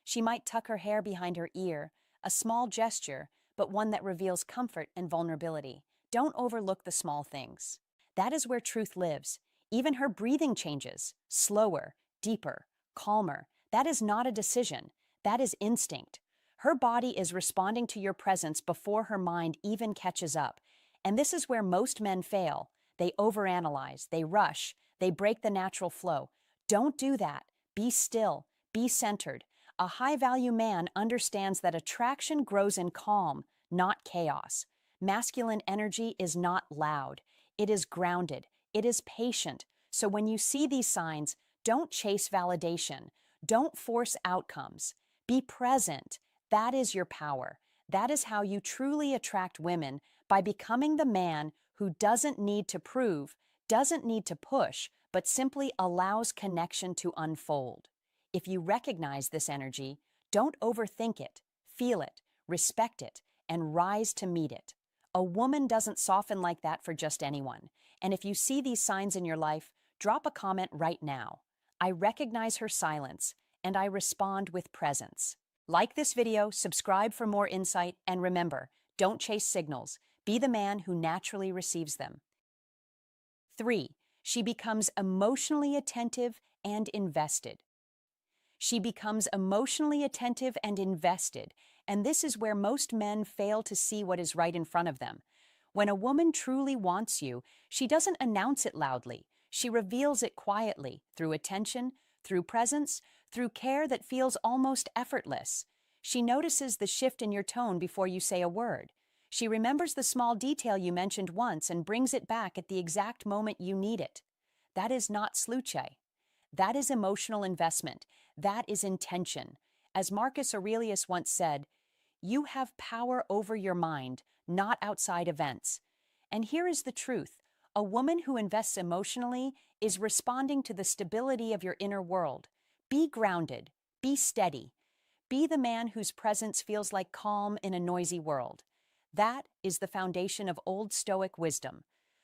She might tuck her hair behind her ear, a small gesture, but one that reveals comfort and vulnerability. Don't overlook the small things. That is where truth lives. Even her breathing changes, slower, deeper, calmer. That is not a decision. That is instinct. Her body is responding to your presence before her mind even catches up. And this is where most men fail. They overanalyze, they rush, they break the natural flow. Don't do that. Be still. Be centered. A high-value man understands that attraction grows in calm, not chaos. Masculine energy is not loud. It is grounded. It is patient. So when you see these signs, don't chase validation. Don't force outcomes. Be present. That is your power. That is how you truly attract women, by becoming the man who doesn't need to prove, doesn't need to push, but simply allows connection to unfold. If you recognize this energy, don't overthink it. Feel it, respect it, and rise to meet it. A woman doesn't soften like that for just anyone. And if you see these signs in your life, drop a comment right now. I recognize her silence, and I respond with presence. Like this video, subscribe for more insight, and remember, don't chase signals. Be the man who naturally receives them. 3. She becomes emotionally attentive and invested. She becomes emotionally attentive and invested, and this is where most men fail to see what is right in front of them. When a woman truly wants you, she doesn't announce it loudly. She reveals it quietly, through attention, through presence, through care that feels almost effortless. She notices the shift in your tone before you say a word. She remembers the small detail you mentioned once and brings it back at the exact moment you need it. That is not sluche. That is emotional investment. That is intention. As Marcus Aurelius once said, you have power over your mind, not outside events. And here is the truth. A woman who invests emotionally is responding to the stability of your inner world. Be grounded. Be steady. Be the man whose presence feels like calm in a noisy world. That is the foundation of old Stoic wisdom.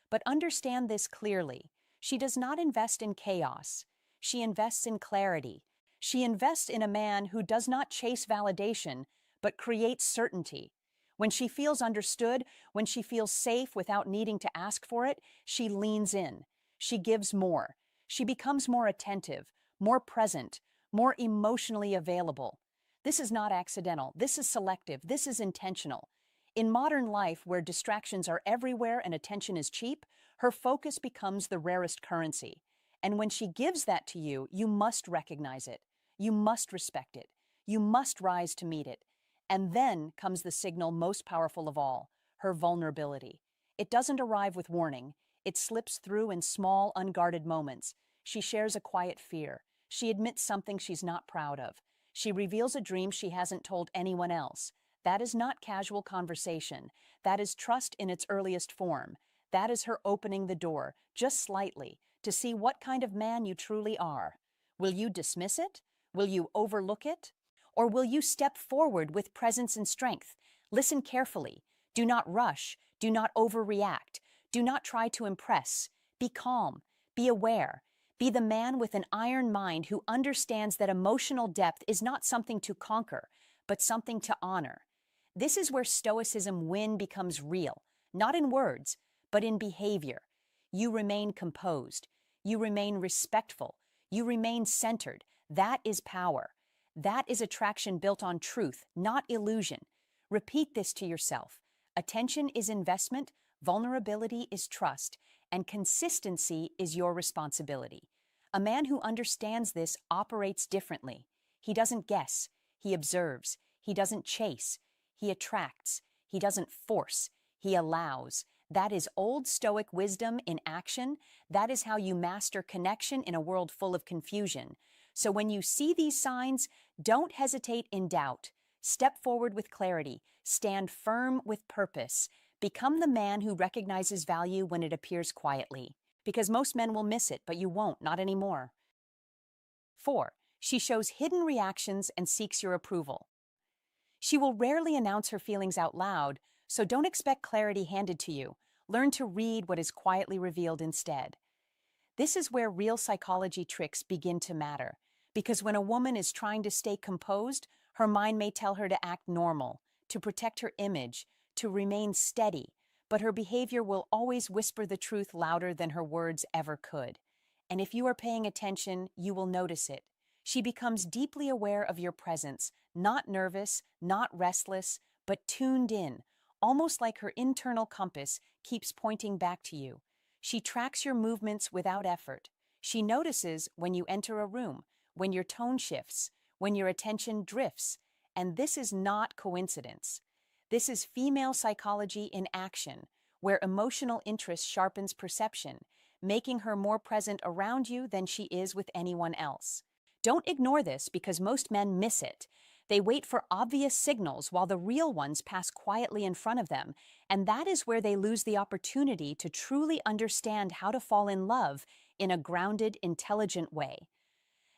But understand this clearly. She does not invest in chaos. She invests in clarity. She invests in a man who does not chase validation, but creates certainty. When she feels understood, when she feels safe without needing to ask for it, she leans in. She gives more. She becomes more attentive, more present, more emotionally available. This is not accidental. This is selective. This is intentional. In modern life, where distractions are everywhere and attention is cheap, her focus becomes the rarest currency. And when she gives that to you, you must recognize it. You must respect it. You must rise to meet it. And then comes the signal most powerful of all, her vulnerability. It doesn't arrive with warning. It slips through in small, unguarded moments. She shares a quiet fear. She admits something she's not proud of. She reveals a dream she hasn't told anyone else. That is not casual conversation. That is trust in its earliest form. That is her opening the door, just slightly, to see what kind of man you truly are. Will you dismiss it? Will you overlook it? Or will you step forward with presence and strength? Listen carefully. Do not rush. Do not overreact. Do not try to impress. Be calm. Be aware. Be the man with an iron mind who understands that emotional depth is not something to conquer, but something to honor. This is where Stoicism win becomes real, not in words, but in behavior. You remain composed. You remain respectful. You remain centered. That is power. That is attraction built on truth, not illusion. Repeat this to yourself. Attention is investment, vulnerability is trust, and consistency is your responsibility. A man who understands this operates differently. He doesn't guess. He observes. He doesn't chase. He attracts. He doesn't force. He allows. That is old Stoic wisdom in action. That is how you master connection in a world full of confusion. So when you see these signs, don't hesitate in doubt. Step forward with clarity. Stand firm with purpose. Become the man who recognizes value when it appears quietly. Because most men will miss it, but you won't, not anymore. 4. She shows hidden reactions and seeks your approval. She will rarely announce her feelings out loud, so don't expect clarity handed to you. Learn to read what is quietly revealed instead. This is where real psychology tricks begin to matter, because when a woman is trying to stay composed, her mind may tell her to act normal, to protect her image, to remain steady, but her behavior will always whisper the truth louder than her words ever could. And if you are paying attention, you will notice it. She becomes deeply aware of your presence, not nervous, not restless, but tuned in, almost like her internal compass keeps pointing back to you. She tracks your movements without effort. She notices when you enter a room, when your tone shifts, when your attention drifts. And this is not coincidence. This is female psychology in action, where emotional interest sharpens perception, making her more present around you than she is with anyone else. Don't ignore this because most men miss it. They wait for obvious signals while the real ones pass quietly in front of them, and that is where they lose the opportunity to truly understand how to fall in love in a grounded, intelligent way.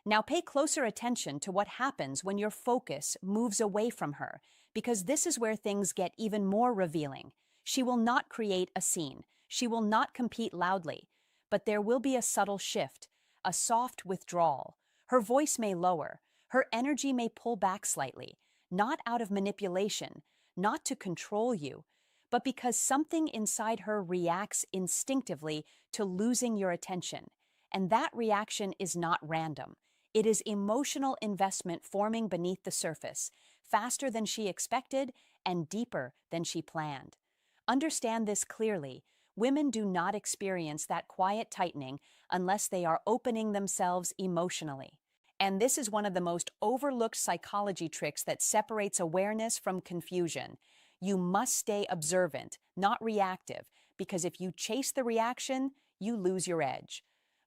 Now pay closer attention to what happens when your focus moves away from her, because this is where things get even more revealing. She will not create a scene. She will not compete loudly, but there will be a subtle shift, a soft withdrawal. Her voice may lower. Her energy may pull back slightly, not out of manipulation, not to control you, but because something inside her reacts instinctively to losing your attention. And that reaction is not random. It is emotional investment forming beneath the surface, faster than she expected and deeper than she planned. Understand this clearly. Women do not experience that quiet tightening unless they are opening themselves emotionally. And this is one of the most overlooked psychology tricks that separates awareness from confusion. You must stay observant, not reactive, because if you chase the reaction, you lose your edge.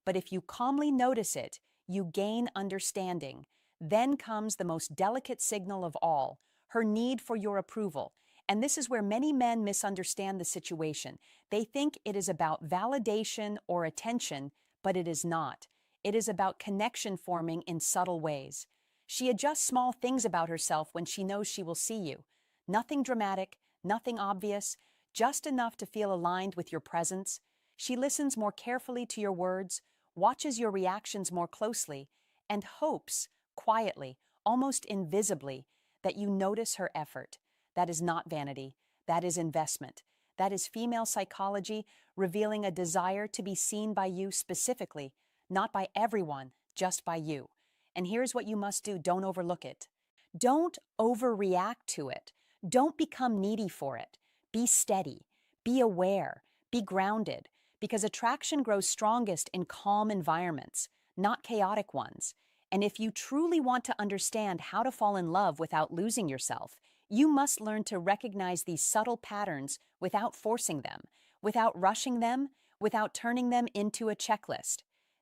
But if you calmly notice it, you gain understanding. Then comes the most delicate signal of all, her need for your approval. And this is where many men misunderstand the situation. They think it is about validation or attention, but it is not. It is about connection forming in subtle ways. She adjusts small things about herself when she knows she will see you. Nothing dramatic, nothing obvious, just enough to feel aligned with your presence. She listens more carefully to your words, watches your reactions more closely, and hopes, quietly, almost invisibly, that you notice her effort. That is not vanity. That is investment. That is female psychology revealing a desire to be seen by you specifically, not by everyone, just by you. And here's what you must do. Don't overlook it. Don't overreact to it. Don't become needy for it. Be steady. Be aware. Be grounded. Because attraction grows strongest in calm environments, not chaotic ones. And if you truly want to understand how to fall in love without losing yourself, you must learn to recognize these subtle patterns without forcing them, without rushing them, without turning them into a checklist.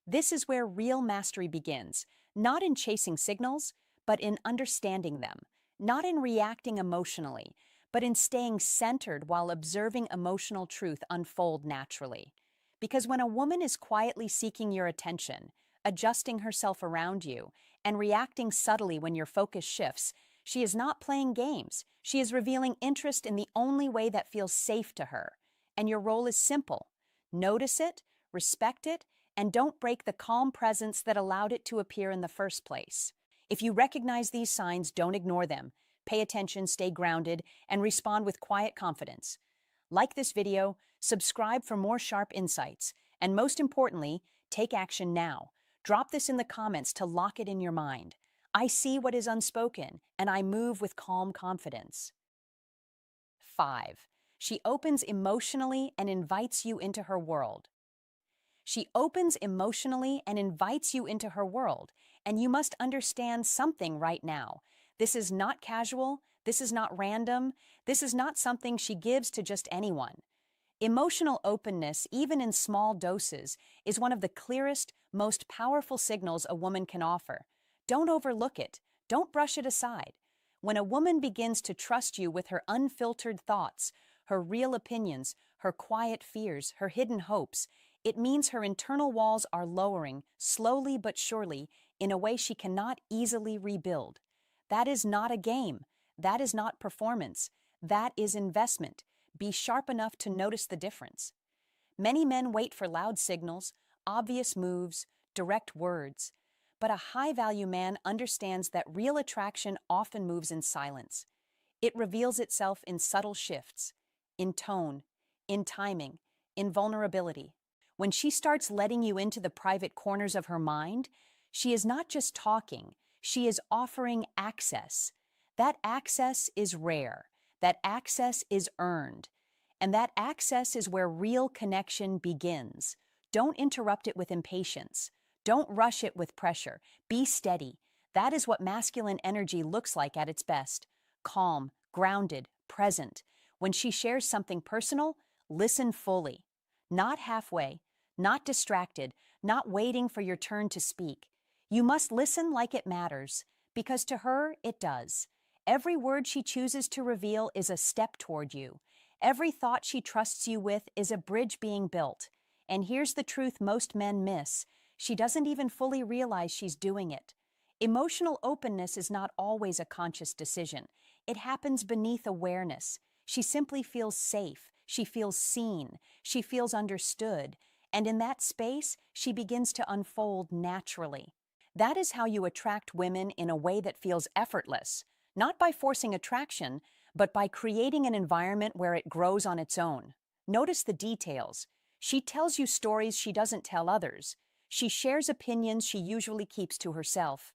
This is where real mastery begins, not in chasing signals, but in understanding them, not in reacting emotionally, but in staying centered while observing emotional truth unfold naturally. Because when a woman is quietly seeking your attention, adjusting herself around you, and reacting subtly when your focus shifts, she is not playing games. She is revealing interest in the only way that feels safe to her. And your role is simple. Notice it, respect it, and don't break the calm presence that allowed it to appear in the first place. If you recognize these signs, don't ignore them. Pay attention, stay grounded, and respond with quiet confidence. Like this video, subscribe for more sharp insights, and most importantly, take action now. Drop this in the comments to lock it in your mind. I see what is unspoken, and I move with calm confidence. 5. She opens emotionally and invites you into her world. She opens emotionally and invites you into her world, and you must understand something right now. This is not casual, this is not random, this is not something she gives to just anyone. Emotional openness, even in small doses, is one of the clearest, most powerful signals a woman can offer. Don't overlook it. Don't brush it aside. When a woman begins to trust you with her unfiltered thoughts, her real opinions, her quiet fears, her hidden hopes, it means her internal walls are lowering, slowly but surely, in a way she cannot easily rebuild. That is not a game. That is not performance. That is investment. Be sharp enough to notice the difference. Many men wait for loud signals, obvious moves, direct words. But a high-value man understands that real attraction often moves in silence. It reveals itself in subtle shifts, in tone, in timing, in vulnerability. When she starts letting you into the private corners of her mind, she is not just talking, she is offering access. That access is rare. That access is earned. And that access is where real connection begins. Don't interrupt it with impatience. Don't rush it with pressure. Be steady. That is what masculine energy looks like at its best. Calm, grounded, present. When she shares something personal, listen fully. Not halfway, not distracted, not waiting for your turn to speak. You must listen like it matters, because to her, it does. Every word she chooses to reveal is a step toward you. Every thought she trusts you with is a bridge being built. And here's the truth most men miss. She doesn't even fully realize she's doing it. Emotional openness is not always a conscious decision. It happens beneath awareness. She simply feels safe. She feels seen. She feels understood. And in that space, she begins to unfold naturally. That is how you attract women in a way that feels effortless, not by forcing attraction, but by creating an environment where it grows on its own. Notice the details. She tells you stories she doesn't tell others. She shares opinions she usually keeps to herself.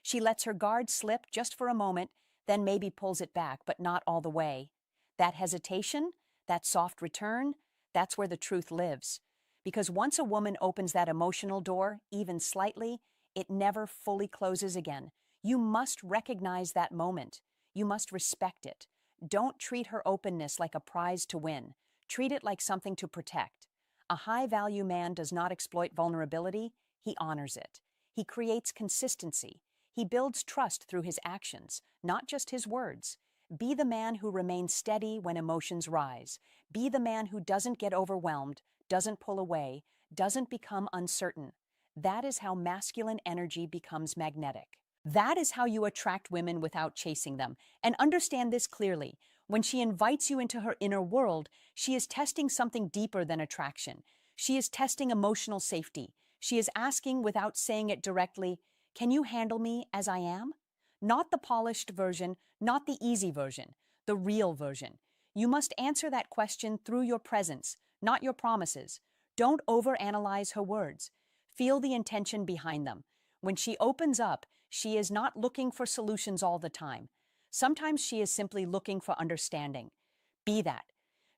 She lets her guard slip just for a moment, then maybe pulls it back, but not all the way. That hesitation, that soft return, that's where the truth lives. Because once a woman opens that emotional door, even slightly, it never fully closes again. You must recognize that moment. You must respect it. Don't treat her openness like a prize to win. Treat it like something to protect. A high-value man does not exploit vulnerability, he honors it. He creates consistency. He builds trust through his actions, not just his words. Be the man who remains steady when emotions rise. Be the man who doesn't get overwhelmed, doesn't pull away, doesn't become uncertain. That is how masculine energy becomes magnetic. That is how you attract women without chasing them. And understand this clearly. When she invites you into her inner world, she is testing something deeper than attraction. She is testing emotional safety. She is asking without saying it directly, "Can you handle me as I am?" Not the polished version, not the easy version, the real version. You must answer that question through your presence, not your promises. Don't overanalyze her words. Feel the intention behind them. When she opens up, she is not looking for solutions all the time. Sometimes she is simply looking for understanding. Be that.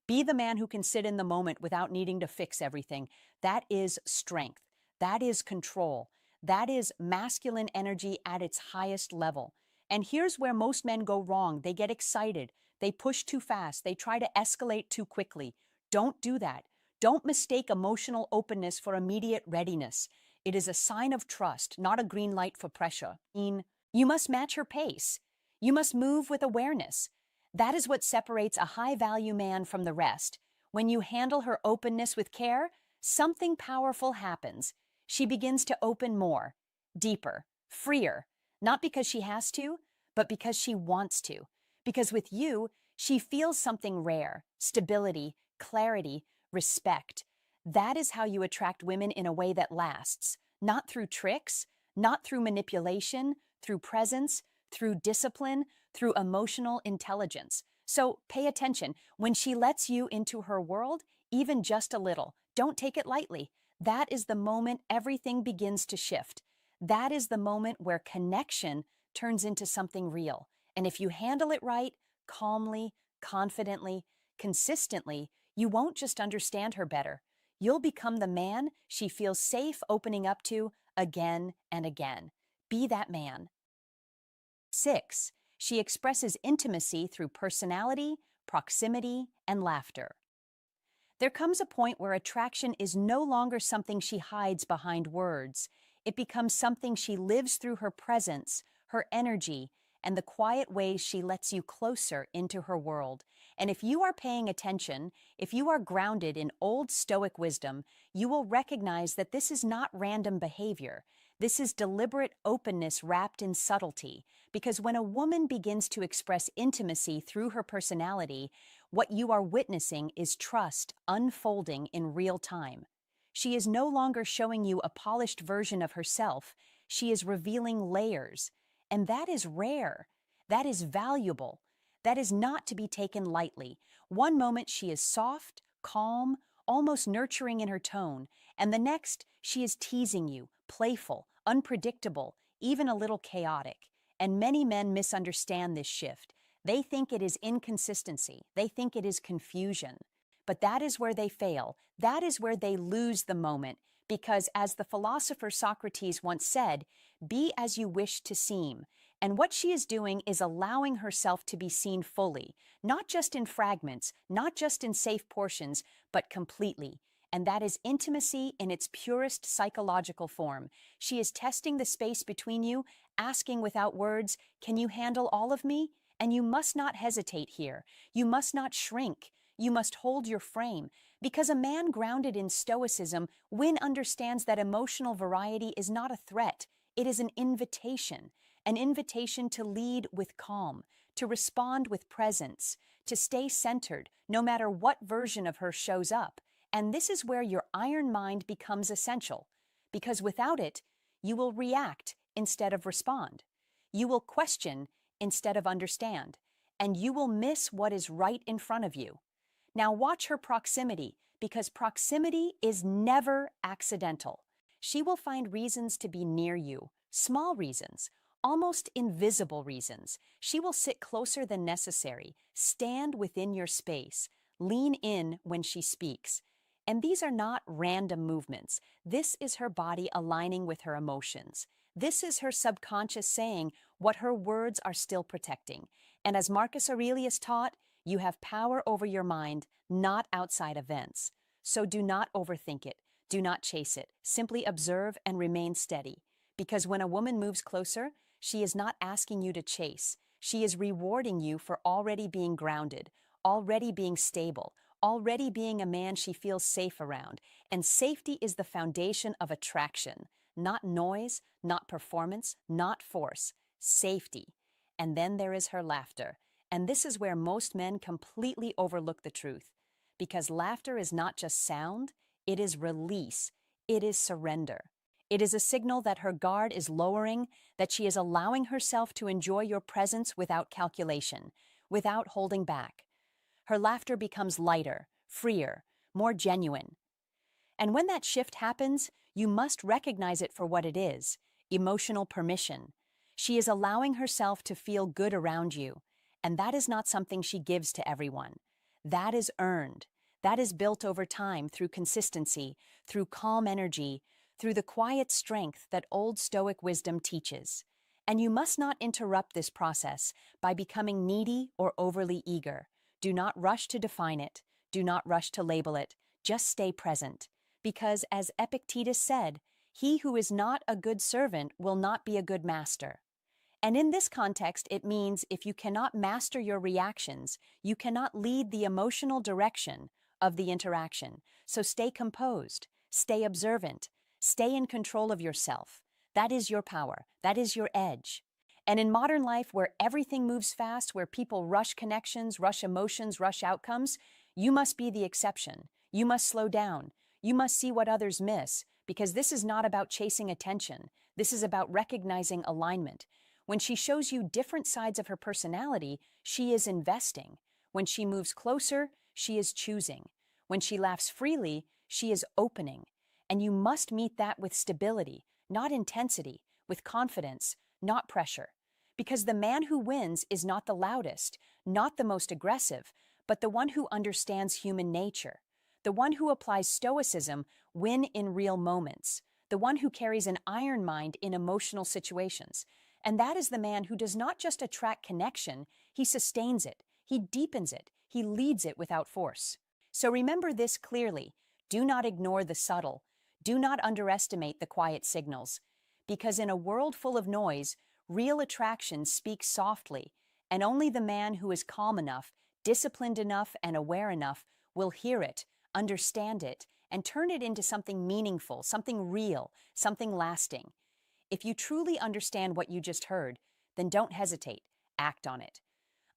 Be the man who can sit in the moment without needing to fix everything. That is strength. That is control. That is masculine energy at its highest level. And here's where most men go wrong. They get excited. They push too fast. They try to escalate too quickly. Don't do that. Don't mistake emotional openness for immediate readiness. It is a sign of trust, not a green light for pressure. You must match her pace. You must move with awareness. That is what separates a high-value man from the rest. When you handle her openness with care, something powerful happens. She begins to open more, deeper, freer, not because she has to, but because she wants to. Because with you, she feels something rare, stability, clarity, respect. That is how you attract women in a way that lasts, not through tricks, not through manipulation, through presence, through discipline, through emotional intelligence. So pay attention. When she lets you into her world, even just a little, don't take it lightly. That is the moment everything begins to shift. That is the moment where connection turns into something real. And if you handle it right, calmly, confidently, consistently, you won't just understand her better. You'll become the man she feels safe opening up to again and again. Be that man. 6. She expresses intimacy through personality, proximity, and laughter. There comes a point where attraction is no longer something she hides behind words. It becomes something she lives through her presence, her energy, and the quiet ways she lets you closer into her world. And if you are paying attention, if you are grounded in old Stoic wisdom, you will recognize that this is not random behavior. This is deliberate openness wrapped in subtlety. Because when a woman begins to express intimacy through her personality, what you are witnessing is trust unfolding in real time. She is no longer showing you a polished version of herself. She is revealing layers. And that is rare. That is valuable. That is not to be taken lightly. One moment she is soft, calm, almost nurturing in her tone, and the next she is teasing you, playful, unpredictable, even a little chaotic. And many men misunderstand this shift. They think it is inconsistency. They think it is confusion. But that is where they fail. That is where they lose the moment. Because as the philosopher Socrates once said, "Be as you wish to seem." And what she is doing is allowing herself to be seen fully, not just in fragments, not just in safe portions, but completely. And that is intimacy in its purest psychological form. She is testing the space between you, asking without words, "Can you handle all of me?" And you must not hesitate here. You must not shrink. You must hold your frame. Because a man grounded in Stoicism understands that emotional variety is not a threat. It is an invitation to lead with calm, to respond with presence, to stay centered, no matter what version of her shows up. And this is where your iron mind becomes essential. Because without it, you will react instead of respond. You will question instead of understand, and you will miss what is right in front of you. Now watch her proximity, because proximity is never accidental. She will find reasons to be near you, small reasons, almost invisible reasons. She will sit closer than necessary, stand within your space, lean in when she speaks. And these are not random movements. This is her body aligning with her emotions. This is her subconscious saying what her words are still protecting. And as Marcus Aurelius taught, you have power over your mind, not outside events. So do not overthink it. Do not chase it. Simply observe and remain steady. Because when a woman moves closer, she is not asking you to chase. She is rewarding you for already being grounded, already being stable, already being a man she feels safe around. And safety is the foundation of attraction. Not noise, not performance, not force. Safety. And then there is her laughter. And this is where most men completely overlook the truth. Because laughter is not just sound, it is release. It is surrender. It is a signal that her guard is lowering, that she is allowing herself to enjoy your presence without calculation, without holding back. Her laughter becomes lighter, freer, more genuine. And when that shift happens, you must recognize it for what it is: emotional permission. She is allowing herself to feel good around you, and that is not something she gives to everyone. That is earned. That is built over time through consistency, through calm energy, through the quiet strength that old Stoic wisdom teaches. And you must not interrupt this process by becoming needy or overly eager. Do not rush to define it. Do not rush to label it. Just stay present. Because, as Epictetus said, he who is not a good servant will not be a good master. And in this context, it means if you cannot master your reactions, you cannot lead the emotional direction of the interaction. So stay composed, stay observant, stay in control of yourself. That is your power. That is your edge. And in modern life, where everything moves fast, where people rush connections, rush emotions, rush outcomes, you must be the exception. You must slow down. You must see what others miss, because this is not about chasing attention. This is about recognizing alignment. When she shows you different sides of her personality, she is investing. When she moves closer, she is choosing. When she laughs freely, she is opening. And you must meet that with stability, not intensity, with confidence, not pressure. Because the man who wins is not the loudest, not the most aggressive, but the one who understands human nature. The one who applies Stoicism win in real moments. The one who carries an iron mind in emotional situations. And that is the man who does not just attract connection, he sustains it, he deepens it, he leads it without force. So remember this clearly. Do not ignore the subtle. Do not underestimate the quiet signals. Because in a world full of noise, real attraction speaks softly, and only the man who is calm enough, disciplined enough, and aware enough will hear it, understand it, and turn it into something meaningful, something real, something lasting. If you truly understand what you just heard, then don't hesitate. Act on it.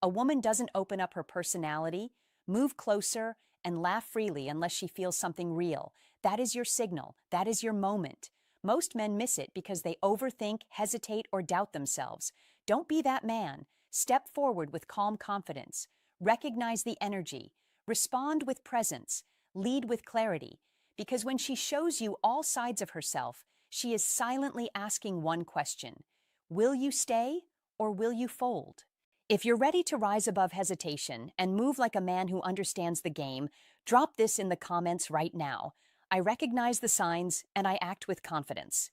A woman doesn't open up her personality, move closer, and laugh freely unless she feels something real. That is your signal. That is your moment. Most men miss it because they overthink, hesitate, or doubt themselves. Don't be that man. Step forward with calm confidence. Recognize the energy. Respond with presence. Lead with clarity. Because when she shows you all sides of herself, she is silently asking one question: will you stay or will you fold? If you're ready to rise above hesitation and move like a man who understands the game, drop this in the comments right now. I recognize the signs and I act with confidence.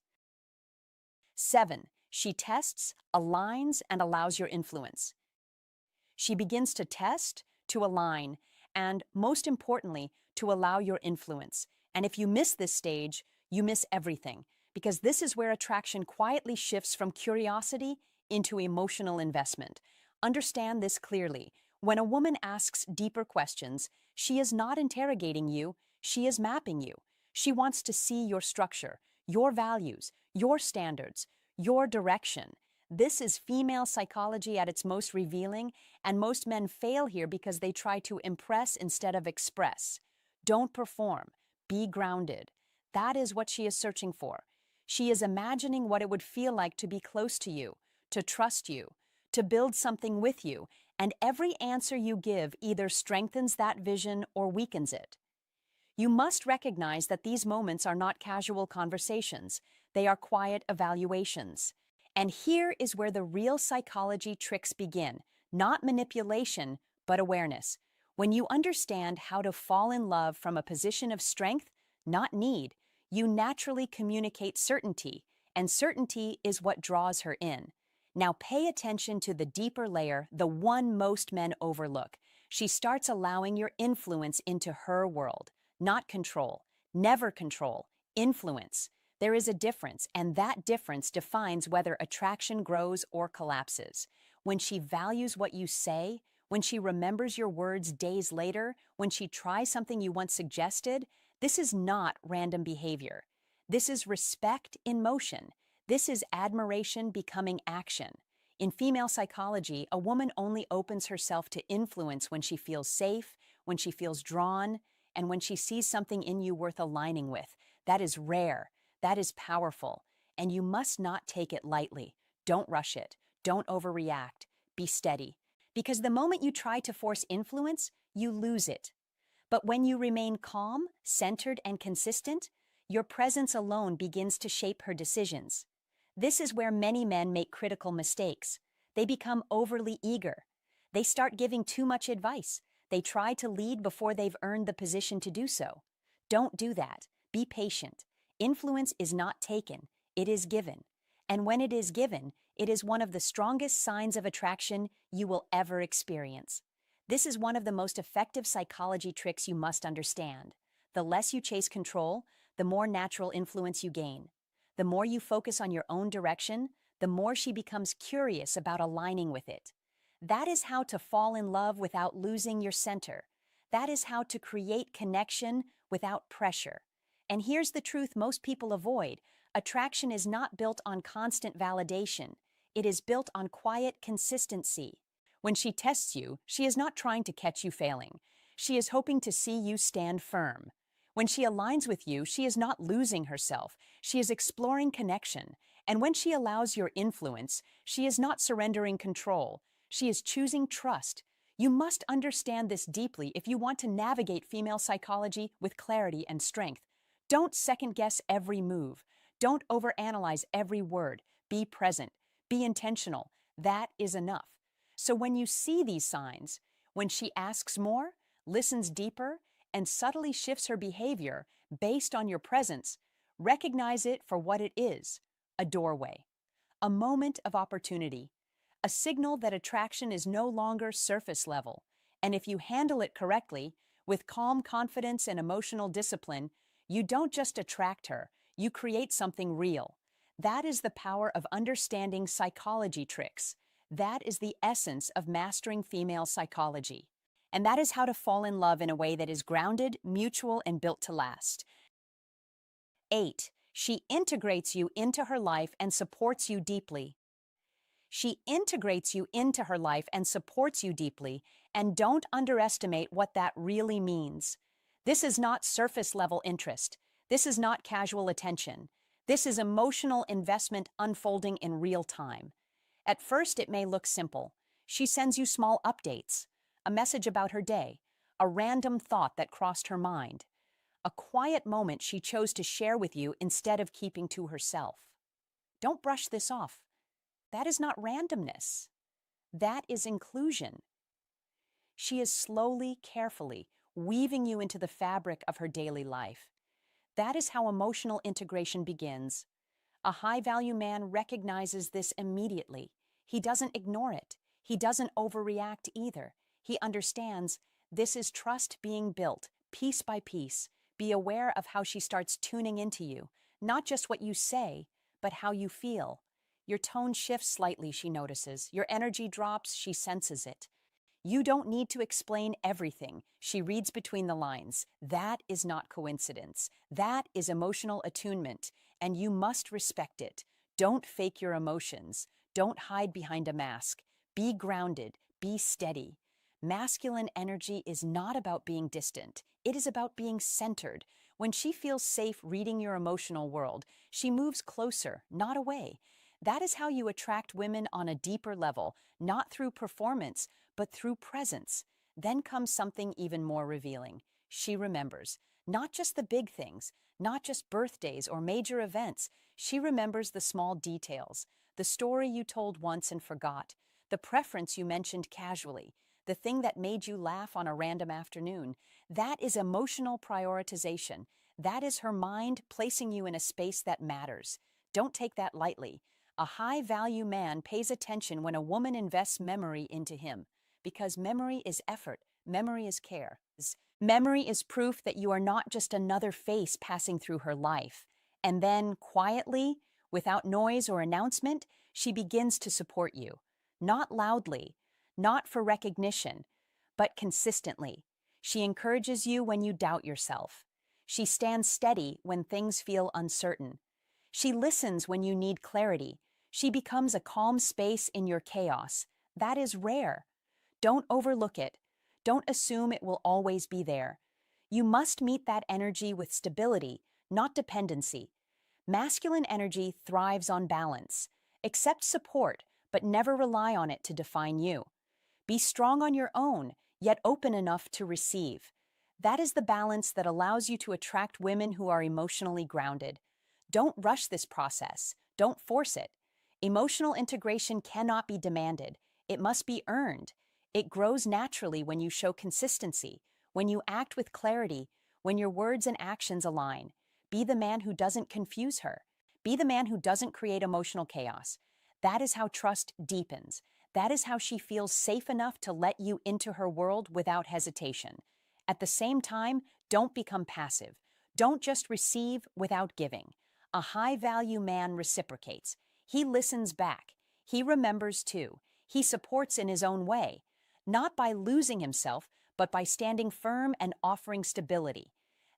7. She tests, aligns, and allows your influence. She begins to test, to align, and most importantly, to allow your influence. And if you miss this stage, you miss everything, because this is where attraction quietly shifts from curiosity into emotional investment. Understand this clearly. When a woman asks deeper questions, she is not interrogating you, she is mapping you. She wants to see your structure, your values, your standards, your direction. This is female psychology at its most revealing, and most men fail here because they try to impress instead of express. Don't perform. Be grounded. That is what she is searching for. She is imagining what it would feel like to be close to you, to trust you, to build something with you, and every answer you give either strengthens that vision or weakens it. You must recognize that these moments are not casual conversations. They are quiet evaluations. And here is where the real psychology tricks begin. Not manipulation, but awareness. When you understand how to fall in love from a position of strength, not need, you naturally communicate certainty, and certainty is what draws her in. Now pay attention to the deeper layer, the one most men overlook. She starts allowing your influence into her world, not control, never control, influence. There is a difference, and that difference defines whether attraction grows or collapses. When she values what you say, when she remembers your words days later, when she tries something you once suggested, this is not random behavior. This is respect in motion. This is admiration becoming action. In female psychology, a woman only opens herself to influence when she feels safe, when she feels drawn, and when she sees something in you worth aligning with. That is rare. That is powerful. And you must not take it lightly. Don't rush it. Don't overreact. Be steady. Because the moment you try to force influence, you lose it. But when you remain calm, centered, and consistent, your presence alone begins to shape her decisions. This is where many men make critical mistakes. They become overly eager. They start giving too much advice. They try to lead before they've earned the position to do so. Don't do that. Be patient. Influence is not taken, it is given. And when it is given, it is one of the strongest signs of attraction you will ever experience. This is one of the most effective psychology tricks you must understand. The less you chase control, the more natural influence you gain. The more you focus on your own direction, the more she becomes curious about aligning with it. That is how to fall in love without losing your center. That is how to create connection without pressure. And here's the truth most people avoid. Attraction is not built on constant validation. It is built on quiet consistency. When she tests you, she is not trying to catch you failing. She is hoping to see you stand firm. When she aligns with you, she is not losing herself. She is exploring connection. And when she allows your influence, she is not surrendering control. She is choosing trust. You must understand this deeply if you want to navigate female psychology with clarity and strength. Don't second-guess every move. Don't overanalyze every word. Be present. Be intentional. That is enough. So when you see these signs, when she asks more, listens deeper, and subtly shifts her behavior based on your presence, recognize it for what it is: a doorway, a moment of opportunity, a signal that attraction is no longer surface level. And if you handle it correctly, with calm confidence and emotional discipline, you don't just attract her, you create something real. That is the power of understanding psychology tricks. That is the essence of mastering female psychology. And that is how to fall in love in a way that is grounded, mutual, and built to last. 8. She integrates you into her life and supports you deeply. She integrates you into her life and supports you deeply, and don't underestimate what that really means. This is not surface-level interest. This is not casual attention. This is emotional investment unfolding in real time. At first, it may look simple. She sends you small updates, a message about her day, a random thought that crossed her mind, a quiet moment she chose to share with you instead of keeping to herself. Don't brush this off. That is not randomness. That is inclusion. She is slowly, carefully weaving you into the fabric of her daily life. That is how emotional integration begins. A high-value man recognizes this immediately. He doesn't ignore it. He doesn't overreact either. He understands this is trust being built, piece by piece. Be aware of how she starts tuning into you, not just what you say, but how you feel. Your tone shifts slightly, she notices. Your energy drops, she senses it. You don't need to explain everything. She reads between the lines. That is not coincidence. That is emotional attunement, and you must respect it. Don't fake your emotions. Don't hide behind a mask. Be grounded. Be steady. Masculine energy is not about being distant. It is about being centered. When she feels safe reading your emotional world, she moves closer, not away. That is how you attract women on a deeper level, not through performance, but through presence. Then comes something even more revealing. She remembers, not just the big things, not just birthdays or major events. She remembers the small details, the story you told once and forgot, the preference you mentioned casually, the thing that made you laugh on a random afternoon. That is emotional prioritization. That is her mind placing you in a space that matters. Don't take that lightly. A high-value man pays attention when a woman invests memory into him, because memory is effort, memory is care. Memory is proof that you are not just another face passing through her life. And then, quietly, without noise or announcement, she begins to support you. Not loudly, not for recognition, but consistently. She encourages you when you doubt yourself. She stands steady when things feel uncertain. She listens when you need clarity. She becomes a calm space in your chaos. That is rare. Don't overlook it. Don't assume it will always be there. You must meet that energy with stability, not dependency. Masculine energy thrives on balance. Accept support, but never rely on it to define you. Be strong on your own, yet open enough to receive. That is the balance that allows you to attract women who are emotionally grounded. Don't rush this process. Don't force it. Emotional integration cannot be demanded. It must be earned. It grows naturally when you show consistency, when you act with clarity, when your words and actions align. Be the man who doesn't confuse her. Be the man who doesn't create emotional chaos. That is how trust deepens. That is how she feels safe enough to let you into her world without hesitation. At the same time, don't become passive. Don't just receive without giving. A high-value man reciprocates. He listens back. He remembers too. He supports in his own way, not by losing himself, but by standing firm and offering stability.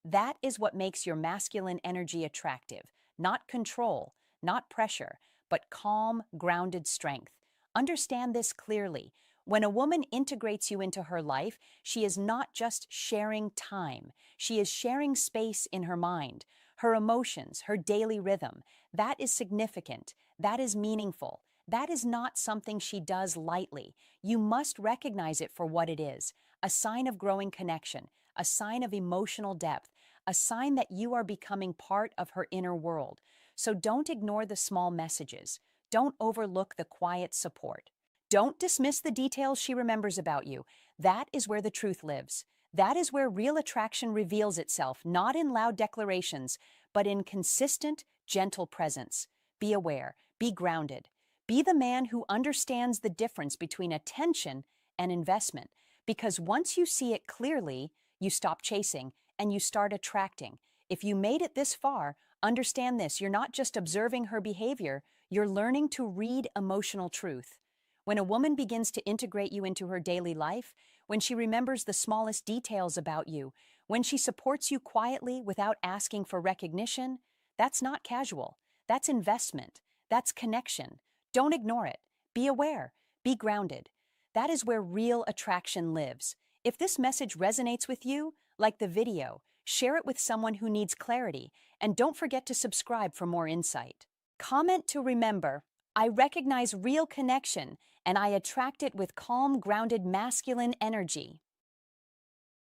That is what makes your masculine energy attractive. Not control, not pressure, but calm, grounded strength. Understand this clearly. When a woman integrates you into her life, she is not just sharing time. She is sharing space in her mind, her emotions, her daily rhythm. That is significant. That is meaningful. That is not something she does lightly. You must recognize it for what it is, a sign of growing connection, a sign of emotional depth, a sign that you are becoming part of her inner world. So don't ignore the small messages. Don't overlook the quiet support. Don't dismiss the details she remembers about you. That is where the truth lives. That is where real attraction reveals itself, not in loud declarations, but in consistent, gentle presence. Be aware. Be grounded. Be the man who understands the difference between attention and investment, because once you see it clearly, you stop chasing and you start attracting. If you made it this far, understand this: you're not just observing her behavior, you're learning to read emotional truth. When a woman begins to integrate you into her daily life, when she remembers the smallest details about you, when she supports you quietly without asking for recognition, that's not casual. That's investment. That's connection. Don't ignore it. Be aware. Be grounded. That is where real attraction lives. If this message resonates with you, like the video, share it with someone who needs clarity, and don't forget to subscribe for more insight. Comment to remember: I recognize real connection, and I attract it with calm, grounded, masculine energy.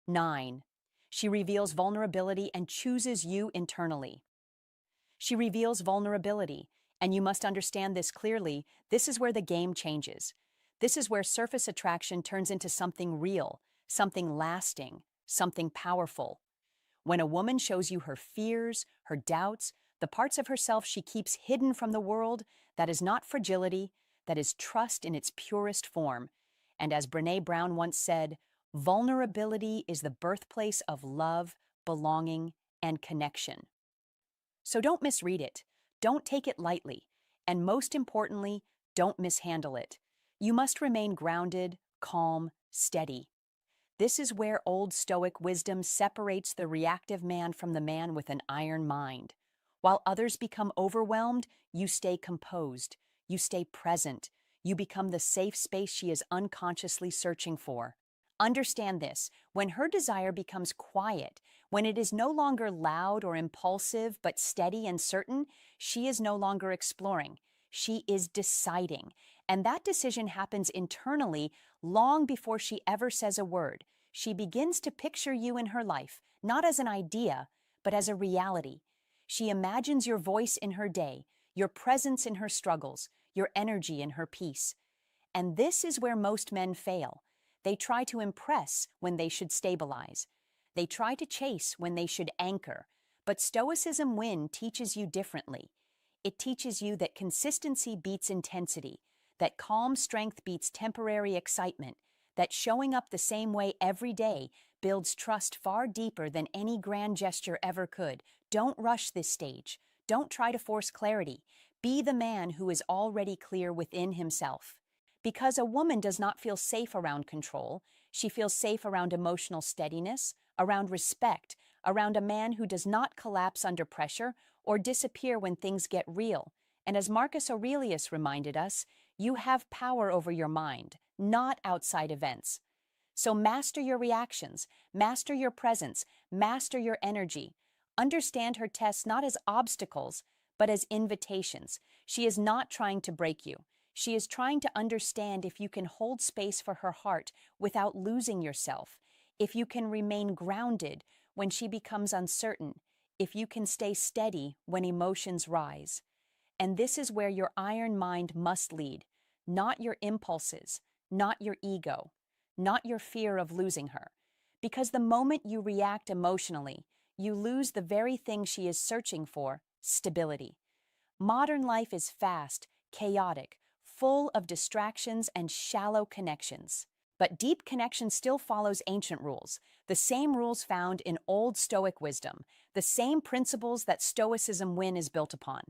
9. She reveals vulnerability and chooses you internally. She reveals vulnerability, and you must understand this clearly. This is where the game changes. This is where surface attraction turns into something real, something lasting, something powerful. When a woman shows you her fears, her doubts, the parts of herself she keeps hidden from the world, that is not fragility, that is trust in its purest form. And as Brené Brown once said, vulnerability is the birthplace of love, belonging, and connection. So don't misread it. Don't take it lightly. And most importantly, don't mishandle it. You must remain grounded, calm, steady. This is where old Stoic wisdom separates the reactive man from the man with an iron mind. While others become overwhelmed, you stay composed. You stay present. You become the safe space she is unconsciously searching for. Understand this: when her desire becomes quiet, when it is no longer loud or impulsive but steady and certain, she is no longer exploring. She is deciding. And that decision happens internally long before she ever says a word. She begins to picture you in her life, not as an idea, but as a reality. She imagines your voice in her day, your presence in her struggles, your energy in her peace. And this is where most men fail. They try to impress when they should stabilize. They try to chase when they should anchor. But Stoicism Win teaches you differently. It teaches you that consistency beats intensity, that calm strength beats temporary excitement, that showing up the same way every day builds trust far deeper than any grand gesture ever could. Don't rush this stage. Don't try to force clarity. Be the man who is already clear within himself. Because a woman does not feel safe around control, she feels safe around emotional steadiness, around respect, around a man who does not collapse under pressure or disappear when things get real. And as Marcus Aurelius reminded us, you have power over your mind, not outside events. So master your reactions, master your presence, master your energy. Understand her tests not as obstacles, but as invitations. She is not trying to break you. She is trying to understand if you can hold space for her heart without losing yourself, if you can remain grounded when she becomes uncertain, if you can stay steady when emotions rise. And this is where your iron mind must lead, not your impulses, not your ego, not your fear of losing her. Because the moment you react emotionally, you lose the very thing she is searching for, stability. Modern life is fast, chaotic, full of distractions and shallow connections. But deep connection still follows ancient rules, the same rules found in old Stoic wisdom, the same principles that Stoicism Win is built upon.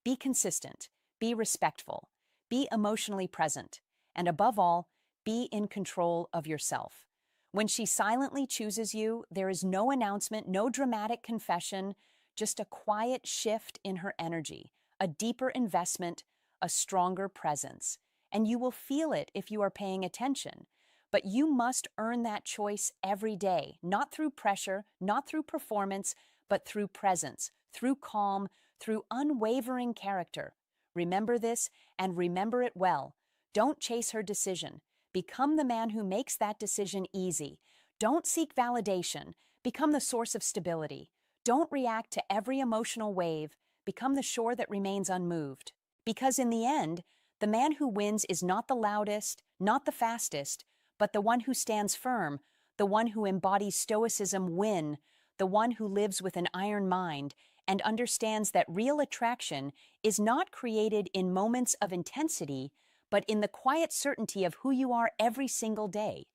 Be consistent, be respectful, be emotionally present, and above all, be in control of yourself. When she silently chooses you, there is no announcement, no dramatic confession, just a quiet shift in her energy, a deeper investment, a stronger presence. And you will feel it if you are paying attention. But you must earn that choice every day, not through pressure, not through performance, but through presence, through calm, through unwavering character. Remember this and remember it well. Don't chase her decision. Become the man who makes that decision easy. Don't seek validation. Become the source of stability. Don't react to every emotional wave. Become the shore that remains unmoved. Because in the end, the man who wins is not the loudest, not the fastest, but the one who stands firm, the one who embodies Stoicism Win, the one who lives with an iron mind and understands that real attraction is not created in moments of intensity, but in the quiet certainty of who you are every single day.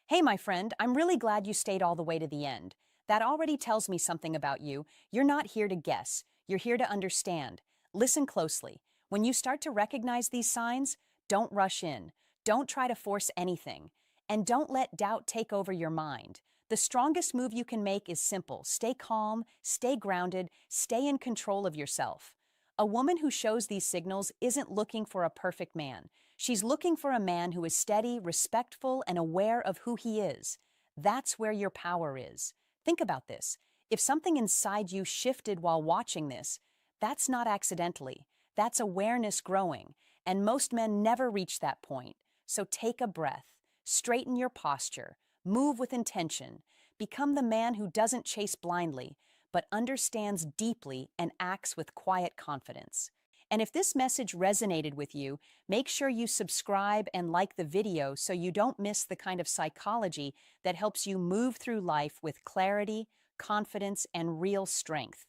Hey, my friend, I'm really glad you stayed all the way to the end. That already tells me something about you. You're not here to guess. You're here to understand. Listen closely. When you start to recognize these signs, don't rush in. Don't try to force anything. And don't let doubt take over your mind. The strongest move you can make is simple. Stay calm, stay grounded, stay in control of yourself. A woman who shows these signals isn't looking for a perfect man. She's looking for a man who is steady, respectful, and aware of who he is. That's where your power is. Think about this. If something inside you shifted while watching this, that's not accidentally. That's awareness growing, and most men never reach that point. So take a breath, straighten your posture, move with intention, become the man who doesn't chase blindly, but understands deeply and acts with quiet confidence. And if this message resonated with you, make sure you subscribe and like the video so you don't miss the kind of psychology that helps you move through life with clarity, confidence, and real strength.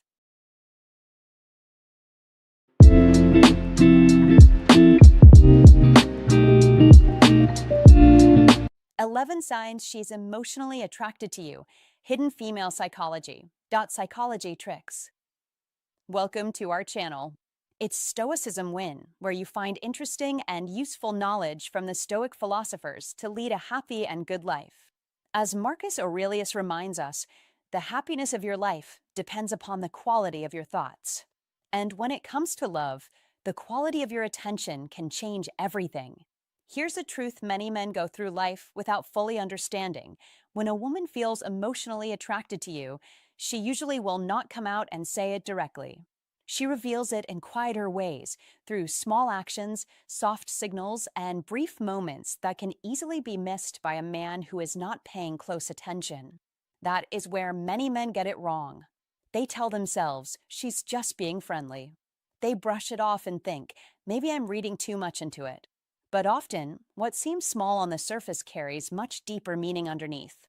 11 signs she's emotionally attracted to you. Hidden female psychology. Psychology tricks. Welcome to our channel. It's Stoicism Win, where you find interesting and useful knowledge from the Stoic philosophers to lead a happy and good life. As Marcus Aurelius reminds us, the happiness of your life depends upon the quality of your thoughts. And when it comes to love, the quality of your attention can change everything. Here's a truth many men go through life without fully understanding. When a woman feels emotionally attracted to you, she usually will not come out and say it directly. She reveals it in quieter ways, through small actions, soft signals, and brief moments that can easily be missed by a man who is not paying close attention. That is where many men get it wrong. They tell themselves, she's just being friendly. They brush it off and think, maybe I'm reading too much into it. But often, what seems small on the surface carries much deeper meaning underneath.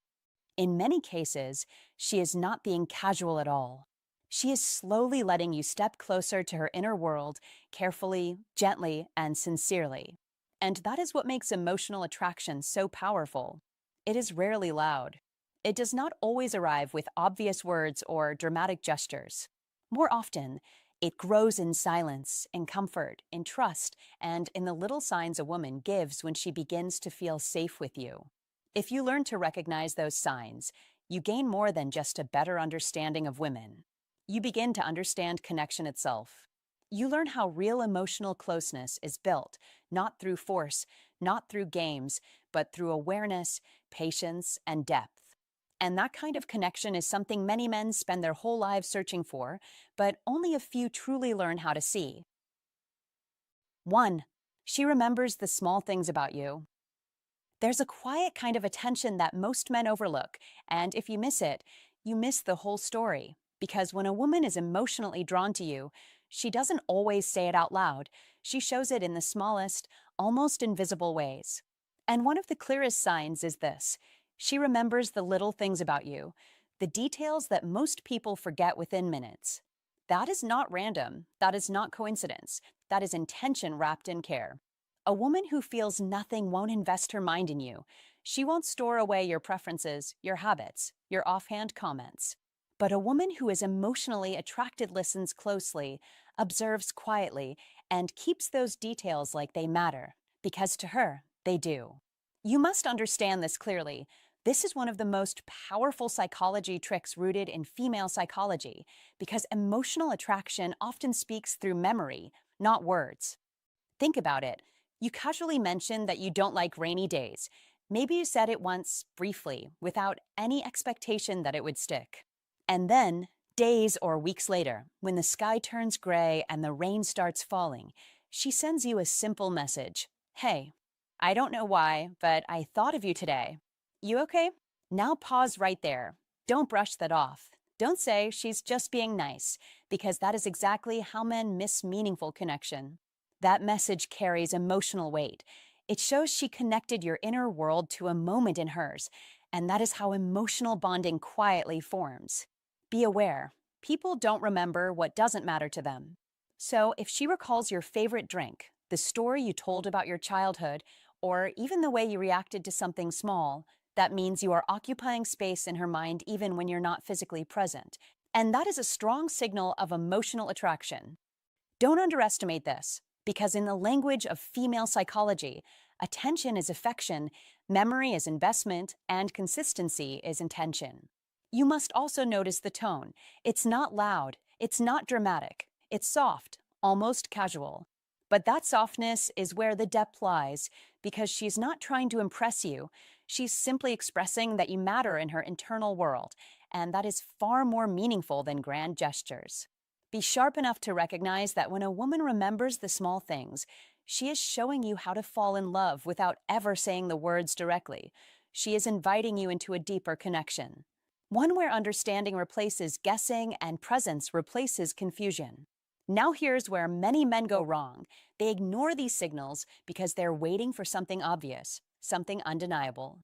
In many cases, she is not being casual at all. She is slowly letting you step closer to her inner world, carefully, gently, and sincerely. And that is what makes emotional attraction so powerful. It is rarely loud. It does not always arrive with obvious words or dramatic gestures. More often, it grows in silence, in comfort, in trust, and in the little signs a woman gives when she begins to feel safe with you. If you learn to recognize those signs, you gain more than just a better understanding of women. You begin to understand connection itself. You learn how real emotional closeness is built, not through force, not through games, but through awareness, patience, and depth. And that kind of connection is something many men spend their whole lives searching for, but only a few truly learn how to see. 1. She remembers the small things about you. There's a quiet kind of attention that most men overlook, and if you miss it, you miss the whole story. Because when a woman is emotionally drawn to you, she doesn't always say it out loud. She shows it in the smallest, almost invisible ways. And one of the clearest signs is this: she remembers the little things about you, the details that most people forget within minutes. That is not random. That is not coincidence. That is intention wrapped in care. A woman who feels nothing won't invest her mind in you. She won't store away your preferences, your habits, your offhand comments. But a woman who is emotionally attracted listens closely, observes quietly, and keeps those details like they matter, because to her, they do. You must understand this clearly. This is one of the most powerful psychology tricks rooted in female psychology, because emotional attraction often speaks through memory, not words. Think about it. You casually mentioned that you don't like rainy days. Maybe you said it once, briefly, without any expectation that it would stick. And then, days or weeks later, when the sky turns gray and the rain starts falling, she sends you a simple message. Hey, I don't know why, but I thought of you today. You okay? Now pause right there. Don't brush that off. Don't say she's just being nice, because that is exactly how men miss meaningful connection. That message carries emotional weight. It shows she connected your inner world to a moment in hers, and that is how emotional bonding quietly forms. Be aware, people don't remember what doesn't matter to them. So if she recalls your favorite drink, the story you told about your childhood, or even the way you reacted to something small, that means you are occupying space in her mind even when you're not physically present. And that is a strong signal of emotional attraction. Don't underestimate this, because in the language of female psychology, attention is affection, memory is investment, and consistency is intention. You must also notice the tone. It's not loud, it's not dramatic, it's soft, almost casual. But that softness is where the depth lies, because she's not trying to impress you. She's simply expressing that you matter in her internal world, and that is far more meaningful than grand gestures. Be sharp enough to recognize that when a woman remembers the small things, she is showing you how to fall in love without ever saying the words directly. She is inviting you into a deeper connection. One where understanding replaces guessing and presence replaces confusion. Now here's where many men go wrong. They ignore these signals because they're waiting for something obvious, something undeniable.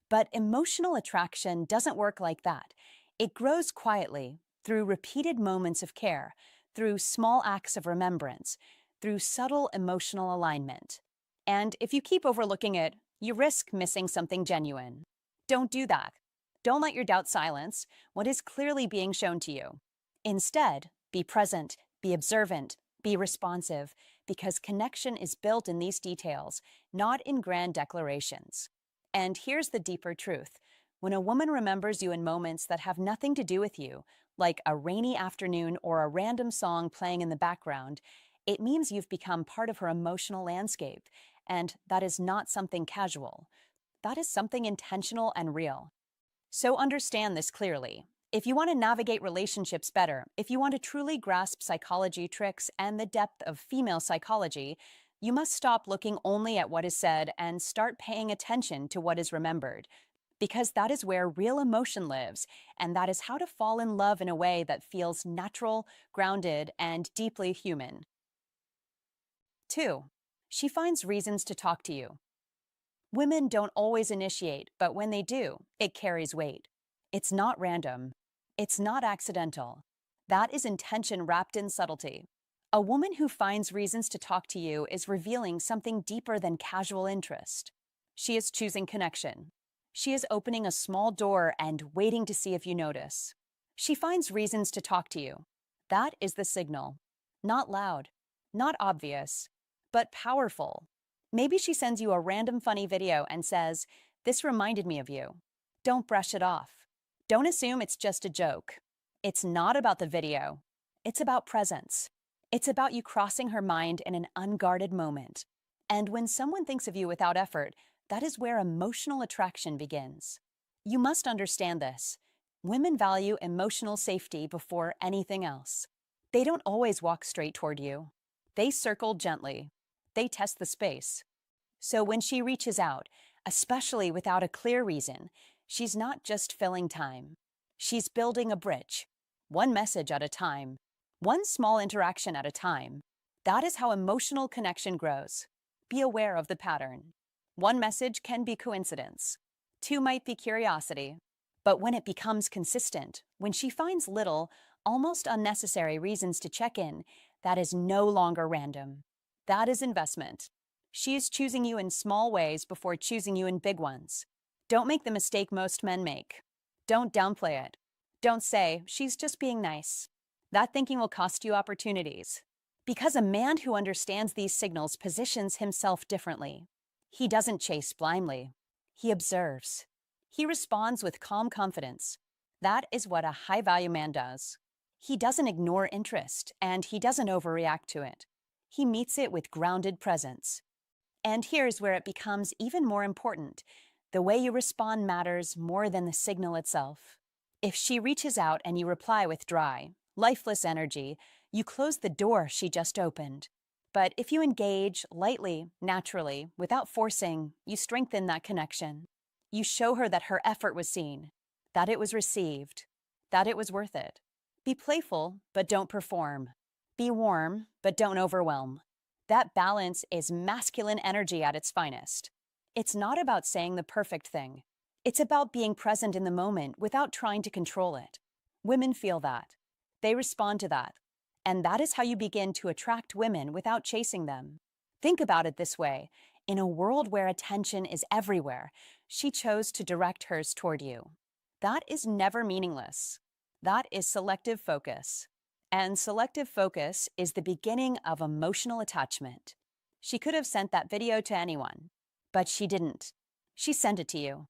But emotional attraction doesn't work like that. It grows quietly, through repeated moments of care, through small acts of remembrance, through subtle emotional alignment. And if you keep overlooking it, you risk missing something genuine. Don't do that. Don't let your doubt silence what is clearly being shown to you. Instead, be present, be observant, be responsive, because connection is built in these details, not in grand declarations. And here's the deeper truth. When a woman remembers you in moments that have nothing to do with you, like a rainy afternoon or a random song playing in the background, it means you've become part of her emotional landscape. And that is not something casual. That is something intentional and real. So understand this clearly. If you want to navigate relationships better, if you want to truly grasp psychology tricks and the depth of female psychology, you must stop looking only at what is said and start paying attention to what is remembered. Because that is where real emotion lives, and that is how to fall in love in a way that feels natural, grounded, and deeply human. 2. She finds reasons to talk to you. Women don't always initiate, but when they do, it carries weight. It's not random. It's not accidental. That is intention wrapped in subtlety. A woman who finds reasons to talk to you is revealing something deeper than casual interest. She is choosing connection. She is opening a small door and waiting to see if you notice. She finds reasons to talk to you. That is the signal. Not loud, not obvious, but powerful. Maybe she sends you a random funny video and says, "This reminded me of you." Don't brush it off. Don't assume it's just a joke. It's not about the video. It's about presence. It's about you crossing her mind in an unguarded moment. And when someone thinks of you without effort, that is where emotional attraction begins. You must understand this. Women value emotional safety before anything else. They don't always walk straight toward you. They circle gently. They test the space. So when she reaches out, especially without a clear reason, she's not just filling time. She's building a bridge, one message at a time, one small interaction at a time. That is how emotional connection grows. Be aware of the pattern. One message can be coincidence. Two might be curiosity. But when it becomes consistent, when she finds little, almost unnecessary reasons to check in, that is no longer random. That is investment. She is choosing you in small ways before choosing you in big ones. Don't make the mistake most men make. Don't downplay it. Don't say, "She's just being nice." That thinking will cost you opportunities. Because a man who understands these signals positions himself differently. He doesn't chase blindly. He observes. He responds with calm confidence. That is what a high-value man does. He doesn't ignore interest, and he doesn't overreact to it. He meets it with grounded presence. And here's where it becomes even more important. The way you respond matters more than the signal itself. If she reaches out and you reply with dry, lifeless energy, you close the door she just opened. But if you engage lightly, naturally, without forcing, you strengthen that connection. You show her that her effort was seen, that it was received, that it was worth it. Be playful, but don't perform. Be warm, but don't overwhelm. That balance is masculine energy at its finest. It's not about saying the perfect thing. It's about being present in the moment without trying to control it. Women feel that. They respond to that. And that is how you begin to attract women without chasing them. Think about it this way. In a world where attention is everywhere, she chose to direct hers toward you. That is never meaningless. That is selective focus. And selective focus is the beginning of emotional attachment. She could have sent that video to anyone, but she didn't. She sent it to you.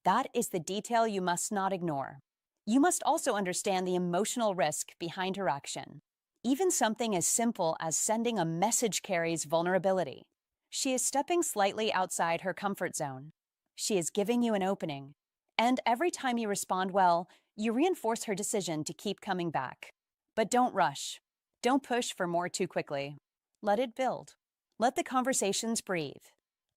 That is the detail you must not ignore. You must also understand the emotional risk behind her action. Even something as simple as sending a message carries vulnerability. She is stepping slightly outside her comfort zone. She is giving you an opening. And every time you respond well, you reinforce her decision to keep coming back. But don't rush. Don't push for more too quickly. Let it build. Let the conversations breathe.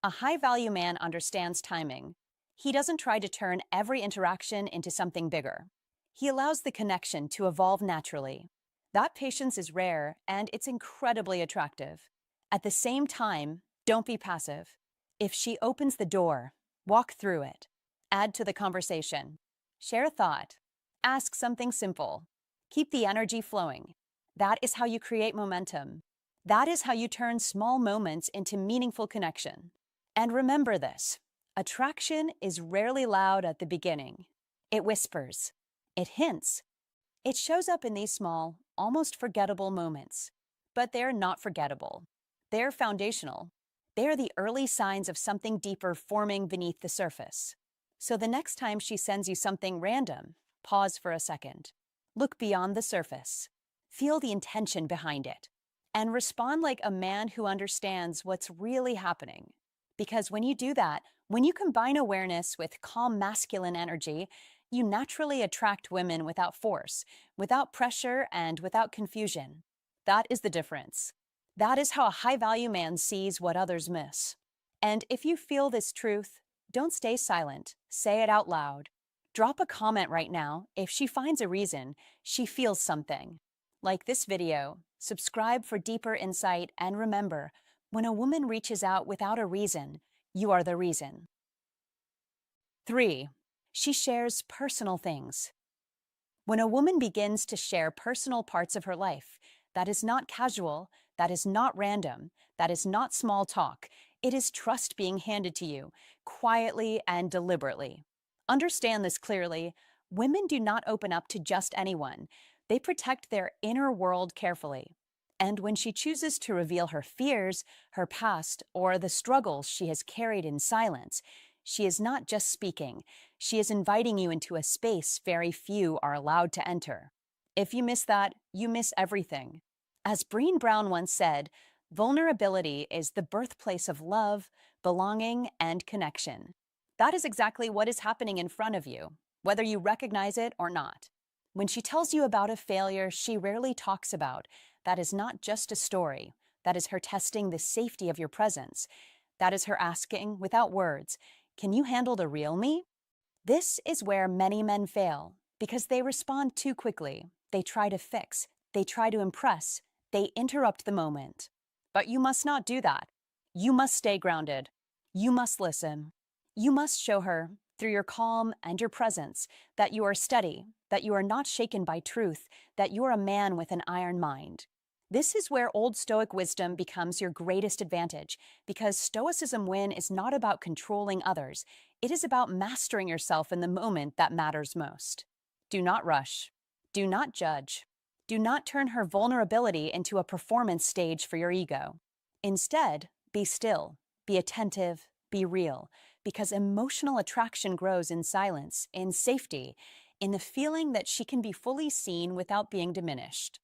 A high-value man understands timing. He doesn't try to turn every interaction into something bigger. He allows the connection to evolve naturally. That patience is rare, and it's incredibly attractive. At the same time, don't be passive. If she opens the door, walk through it. Add to the conversation. Share a thought. Ask something simple. Keep the energy flowing. That is how you create momentum. That is how you turn small moments into meaningful connection. And remember this, attraction is rarely loud at the beginning. It whispers. It hints. It shows up in these small, almost forgettable moments. But they're not forgettable. They're foundational. They're the early signs of something deeper forming beneath the surface. So the next time she sends you something random, pause for a second. Look beyond the surface. Feel the intention behind it. And respond like a man who understands what's really happening. Because when you do that, when you combine awareness with calm masculine energy, you naturally attract women without force, without pressure, and without confusion. That is the difference. That is how a high-value man sees what others miss. And if you feel this truth, don't stay silent. Say it out loud. Drop a comment right now if she finds a reason, she feels something. Like this video, subscribe for deeper insight, and remember, When a woman reaches out without a reason, you are the reason. 3. She shares personal things. When a woman begins to share personal parts of her life, that is not casual, that is not random, that is not small talk. It is trust being handed to you, quietly and deliberately. Understand this clearly. Women do not open up to just anyone. They protect their inner world carefully. And when she chooses to reveal her fears, her past, or the struggles she has carried in silence, she is not just speaking. She is inviting you into a space very few are allowed to enter. If you miss that, you miss everything. As Brené Brown once said, vulnerability is the birthplace of love, belonging, and connection. That is exactly what is happening in front of you, whether you recognize it or not. When she tells you about a failure she rarely talks about, that is not just a story. That is her testing the safety of your presence. That is her asking, without words, can you handle the real me? This is where many men fail, because they respond too quickly. They try to fix, they try to impress, they interrupt the moment. But you must not do that. You must stay grounded. You must listen. You must show her, through your calm and your presence, that you are steady, that you are not shaken by truth, that you are a man with an iron mind. This is where old Stoic wisdom becomes your greatest advantage, because Stoicism win is not about controlling others. It is about mastering yourself in the moment that matters most. Do not rush. Do not judge. Do not turn her vulnerability into a performance stage for your ego. Instead, be still, be attentive, be real, because emotional attraction grows in silence, in safety, in the feeling that she can be fully seen without being diminished.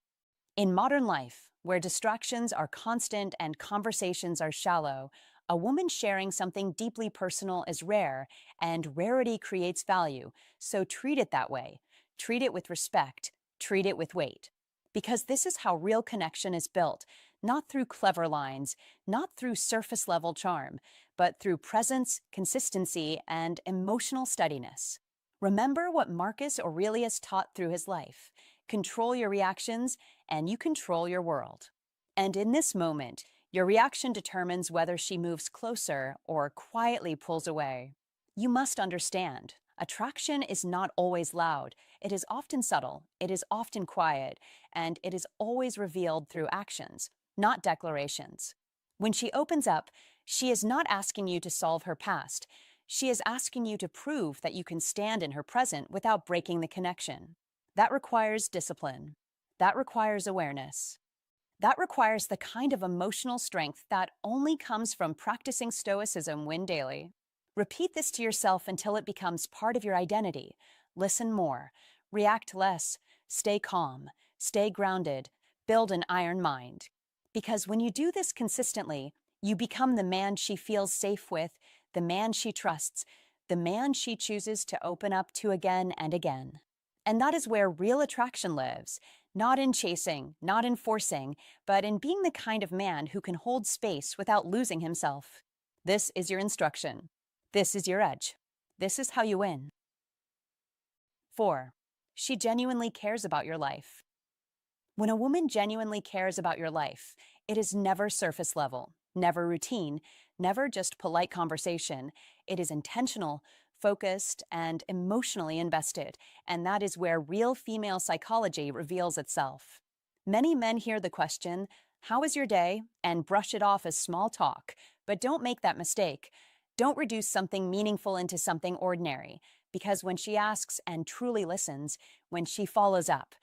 In modern life, where distractions are constant and conversations are shallow, a woman sharing something deeply personal is rare, and rarity creates value, so treat it that way. Treat it with respect. Treat it with weight. Because this is how real connection is built, not through clever lines, not through surface-level charm, but through presence, consistency, and emotional steadiness. Remember what Marcus Aurelius taught through his life. Control your reactions, and you control your world. And in this moment, your reaction determines whether she moves closer or quietly pulls away. You must understand, attraction is not always loud. It is often subtle, it is often quiet, and it is always revealed through actions, not declarations. When she opens up, she is not asking you to solve her past. She is asking you to prove that you can stand in her present without breaking the connection. That requires discipline. That requires awareness. That requires the kind of emotional strength that only comes from practicing Stoicism win daily. Repeat this to yourself until it becomes part of your identity. Listen more, react less, stay calm, stay grounded, build an iron mind. Because when you do this consistently, you become the man she feels safe with, the man she trusts, the man she chooses to open up to again and again. And that is where real attraction lives, not in chasing, not in forcing, but in being the kind of man who can hold space without losing himself. This is your instruction. This is your edge. This is how you win. 4. She genuinely cares about your life. When a woman genuinely cares about your life, it is never surface level, never routine, never just polite conversation. It is intentional, focused, and emotionally invested, and that is where real female psychology reveals itself. Many men hear the question, "How was your day?" and brush it off as small talk, but don't make that mistake. Don't reduce something meaningful into something ordinary, because when she asks and truly listens, when she follows up,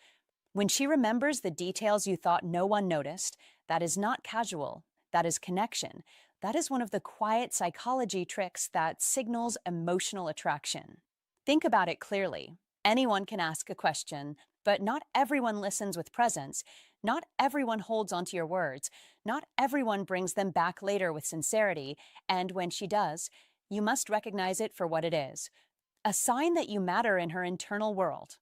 when she remembers the details you thought no one noticed, that is not casual, that is connection. That is one of the quiet psychology tricks that signals emotional attraction. Think about it clearly. Anyone can ask a question, but not everyone listens with presence. Not everyone holds onto your words. Not everyone brings them back later with sincerity, and when she does, you must recognize it for what it is. A sign that you matter in her internal world.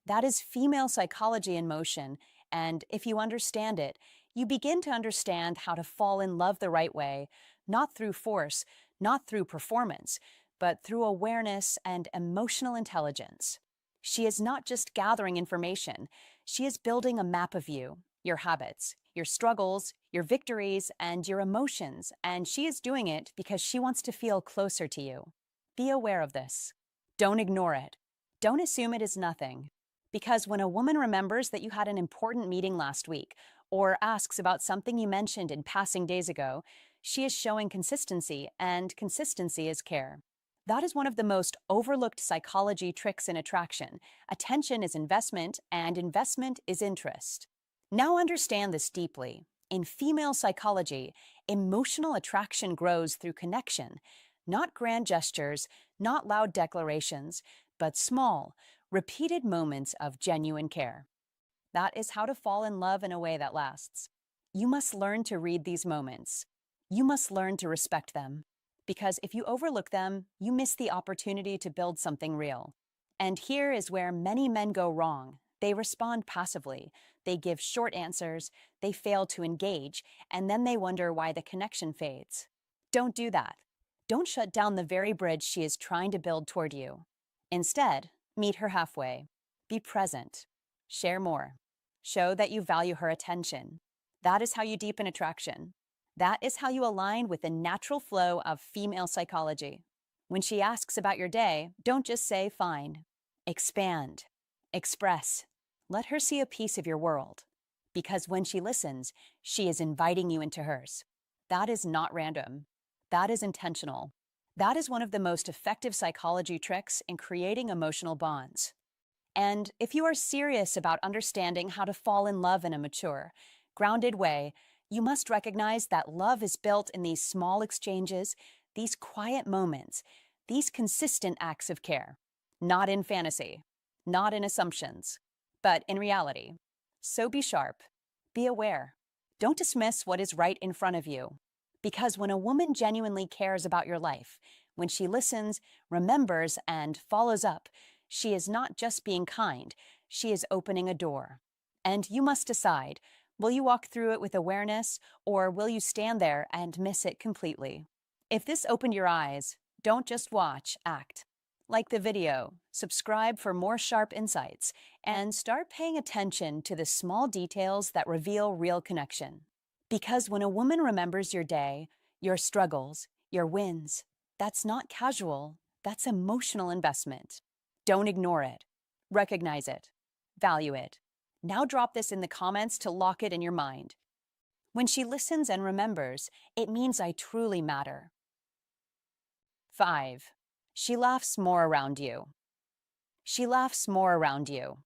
That is female psychology in motion, and if you understand it, you begin to understand how to fall in love the right way, not through force, not through performance, but through awareness and emotional intelligence. She is not just gathering information, she is building a map of you, your habits, your struggles, your victories, and your emotions, and she is doing it because she wants to feel closer to you. Be aware of this. Don't ignore it. Don't assume it is nothing. Because when a woman remembers that you had an important meeting last week, or asks about something you mentioned in passing days ago, she is showing consistency, and consistency is care. That is one of the most overlooked psychology tricks in attraction. Attention is investment, and investment is interest. Now understand this deeply. In female psychology, emotional attraction grows through connection, not grand gestures, not loud declarations, but small, repeated moments of genuine care. That is how to fall in love in a way that lasts. You must learn to read these moments. You must learn to respect them. Because if you overlook them, you miss the opportunity to build something real. And here is where many men go wrong. They respond passively. They give short answers. They fail to engage. And then they wonder why the connection fades. Don't do that. Don't shut down the very bridge she is trying to build toward you. Instead, meet her halfway. Be present. Share more. Show that you value her attention. That is how you deepen attraction. That is how you align with the natural flow of female psychology. When she asks about your day, don't just say fine. Expand. Express. Let her see a piece of your world. Because when she listens, she is inviting you into hers. That is not random. That is intentional. That is one of the most effective psychology tricks in creating emotional bonds. And if you are serious about understanding how to fall in love in a mature, grounded way, you must recognize that love is built in these small exchanges, these quiet moments, these consistent acts of care. Not in fantasy, not in assumptions, but in reality. So be sharp. Be aware. Don't dismiss what is right in front of you. Because when a woman genuinely cares about your life, when she listens, remembers, and follows up, she is not just being kind, she is opening a door. And you must decide, will you walk through it with awareness, or will you stand there and miss it completely? If this opened your eyes, don't just watch, act. Like the video, subscribe for more sharp insights, and start paying attention to the small details that reveal real connection. Because when a woman remembers your day, your struggles, your wins, that's not casual, that's emotional investment. Don't ignore it. Recognize it. Value it. Now drop this in the comments to lock it in your mind. When she listens and remembers, it means I truly matter. 5. She laughs more around you. She laughs more around you.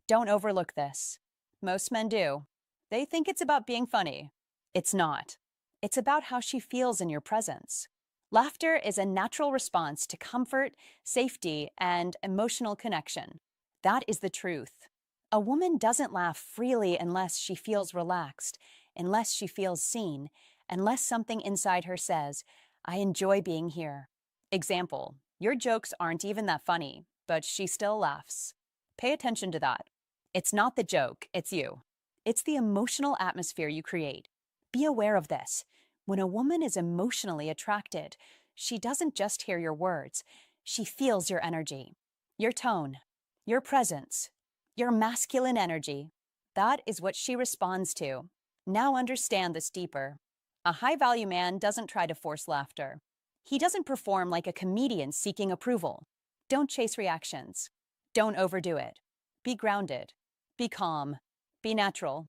Don't overlook this. Most men do. They think it's about being funny. It's not. It's about how she feels in your presence. Laughter is a natural response to comfort, safety, and emotional connection. That is the truth. A woman doesn't laugh freely unless she feels relaxed, unless she feels seen, unless something inside her says, I enjoy being here. Example, your jokes aren't even that funny, but she still laughs. Pay attention to that. It's not the joke, it's you. It's the emotional atmosphere you create. Be aware of this. When a woman is emotionally attracted, she doesn't just hear your words. She feels your energy, your tone, your presence, your masculine energy. That is what she responds to. Now understand this deeper. A high-value man doesn't try to force laughter. He doesn't perform like a comedian seeking approval. Don't chase reactions. Don't overdo it. Be grounded. Be calm. Be natural.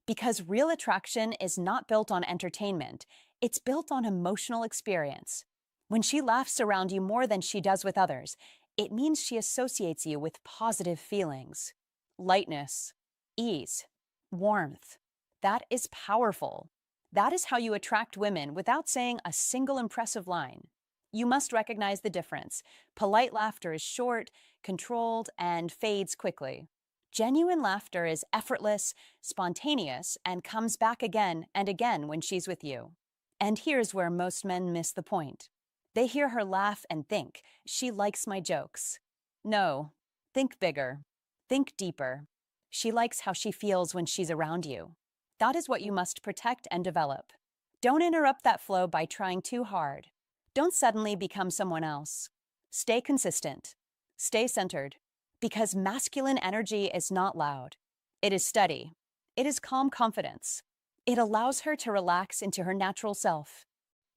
Because real attraction is not built on entertainment, it's built on emotional experience. When she laughs around you more than she does with others, it means she associates you with positive feelings. Lightness, ease, warmth. That is powerful. That is how you attract women without saying a single impressive line. You must recognize the difference. Polite laughter is short, controlled, and fades quickly. Genuine laughter is effortless, spontaneous, and comes back again and again when she's with you. And here's where most men miss the point. They hear her laugh and think, she likes my jokes. No, think bigger. Think deeper. She likes how she feels when she's around you. That is what you must protect and develop. Don't interrupt that flow by trying too hard. Don't suddenly become someone else. Stay consistent. Stay centered. Because masculine energy is not loud. It is steady. It is calm confidence. It allows her to relax into her natural self.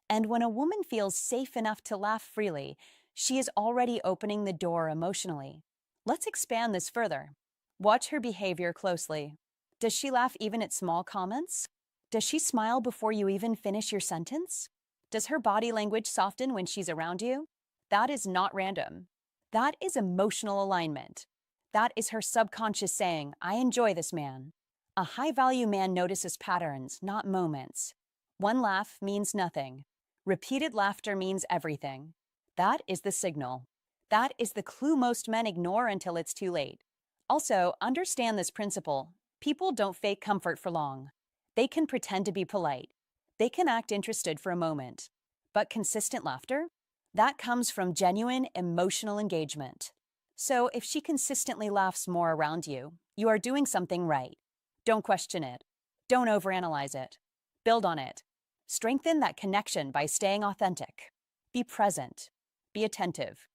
And when a woman feels safe enough to laugh freely, she is already opening the door emotionally. Let's expand this further. Watch her behavior closely. Does she laugh even at small comments? Does she smile before you even finish your sentence? Does her body language soften when she's around you? That is not random. That is emotional alignment. That is her subconscious saying, I enjoy this man. A high-value man notices patterns, not moments. One laugh means nothing. Repeated laughter means everything. That is the signal. That is the clue most men ignore until it's too late. Also, understand this principle. People don't fake comfort for long. They can pretend to be polite. They can act interested for a moment. But consistent laughter? That comes from genuine emotional engagement. So if she consistently laughs more around you, you are doing something right. Don't question it. Don't overanalyze it. Build on it. Strengthen that connection by staying authentic. Be present. Be attentive.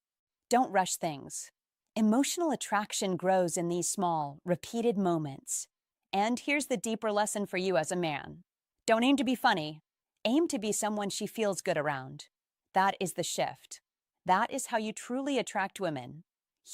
Don't rush things. Emotional attraction grows in these small, repeated moments. And here's the deeper lesson for you as a man. Don't aim to be funny. Aim to be someone she feels good around. That is the shift. That is how you truly attract women.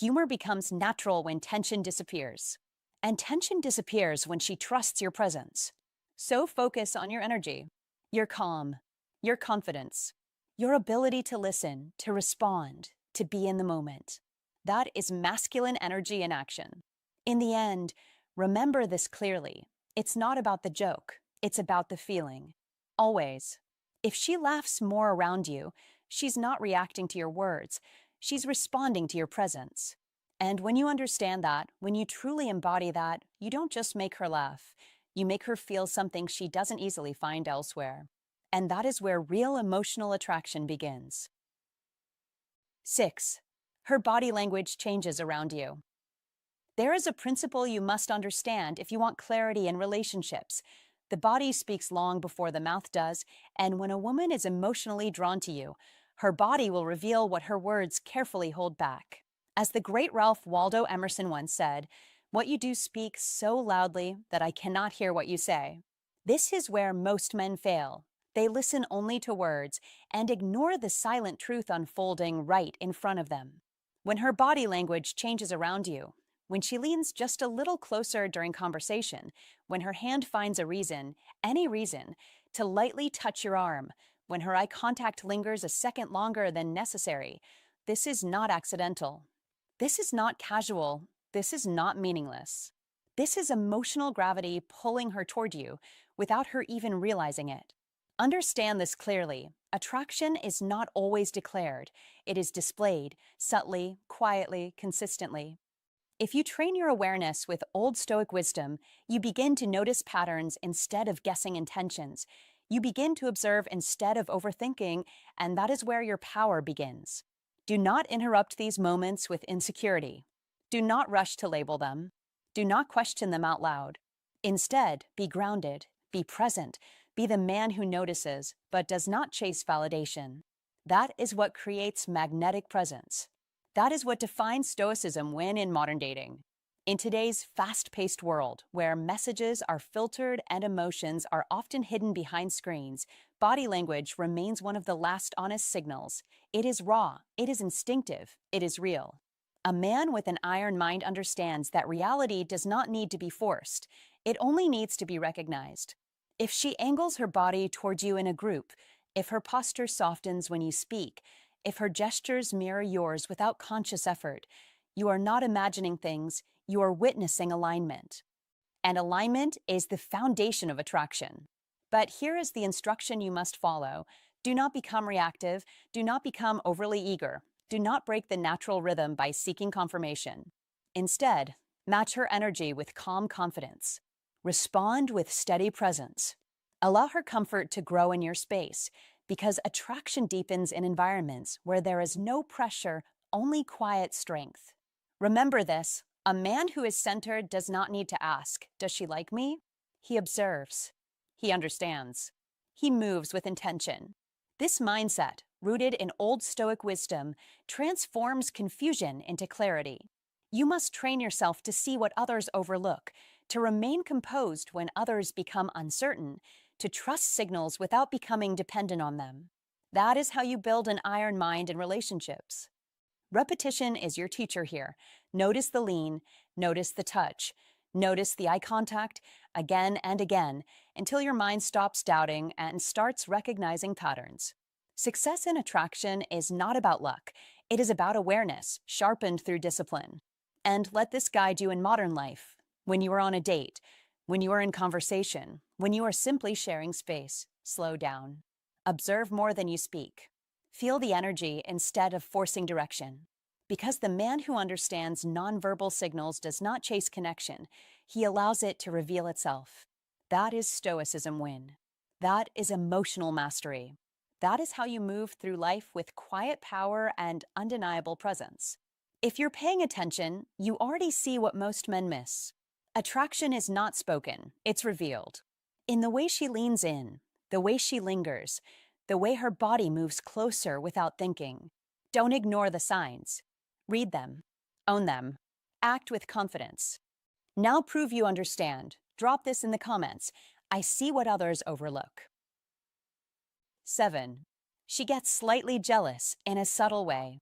Humor becomes natural when tension disappears. And tension disappears when she trusts your presence. So focus on your energy, your calm, your confidence, your ability to listen, to respond, to be in the moment. That is masculine energy in action. In the end, remember this clearly. It's not about the joke. It's about the feeling. Always. If she laughs more around you, she's not reacting to your words. She's responding to your presence. And when you understand that, when you truly embody that, you don't just make her laugh. You make her feel something she doesn't easily find elsewhere. And that is where real emotional attraction begins. 6. Her body language changes around you. There is a principle you must understand if you want clarity in relationships. The body speaks long before the mouth does, and when a woman is emotionally drawn to you, her body will reveal what her words carefully hold back. As the great Ralph Waldo Emerson once said, "What you do speaks so loudly that I cannot hear what you say." This is where most men fail. They listen only to words and ignore the silent truth unfolding right in front of them. When her body language changes around you, when she leans just a little closer during conversation, when her hand finds a reason, any reason, to lightly touch your arm, when her eye contact lingers a second longer than necessary, this is not accidental. This is not casual. This is not meaningless. This is emotional gravity pulling her toward you without her even realizing it. Understand this clearly. Attraction is not always declared. It is displayed, subtly, quietly, consistently. If you train your awareness with old Stoic wisdom, you begin to notice patterns instead of guessing intentions. You begin to observe instead of overthinking, and that is where your power begins. Do not interrupt these moments with insecurity. Do not rush to label them. Do not question them out loud. Instead, be grounded, be present, be the man who notices, but does not chase validation. That is what creates magnetic presence. That is what defines Stoicism when in modern dating. In today's fast-paced world, where messages are filtered and emotions are often hidden behind screens, body language remains one of the last honest signals. It is raw, it is instinctive, it is real. A man with an iron mind understands that reality does not need to be forced. It only needs to be recognized. If she angles her body towards you in a group, if her posture softens when you speak, if her gestures mirror yours without conscious effort, you are not imagining things, you are witnessing alignment. And alignment is the foundation of attraction. But here is the instruction you must follow. Do not become reactive. Do not become overly eager. Do not break the natural rhythm by seeking confirmation. Instead, match her energy with calm confidence. Respond with steady presence. Allow her comfort to grow in your space, because attraction deepens in environments where there is no pressure, only quiet strength. Remember this, a man who is centered does not need to ask, "Does she like me?" He observes. He understands. He moves with intention. This mindset, rooted in old Stoic wisdom, transforms confusion into clarity. You must train yourself to see what others overlook, to remain composed when others become uncertain, to trust signals without becoming dependent on them. That is how you build an iron mind in relationships. Repetition is your teacher here. Notice the lean, notice the touch, notice the eye contact again and again until your mind stops doubting and starts recognizing patterns. Success in attraction is not about luck. It is about awareness, sharpened through discipline. And let this guide you in modern life, when you are on a date, when you are in conversation, when you are simply sharing space. Slow down. Observe more than you speak. Feel the energy instead of forcing direction. Because the man who understands nonverbal signals does not chase connection, he allows it to reveal itself. That is Stoicism win. That is emotional mastery. That is how you move through life with quiet power and undeniable presence. If you're paying attention, you already see what most men miss. Attraction is not spoken, it's revealed. In the way she leans in, the way she lingers, the way her body moves closer without thinking. Don't ignore the signs. Read them. Own them. Act with confidence. Now prove you understand. Drop this in the comments. I see what others overlook. 7. She gets slightly jealous in a subtle way.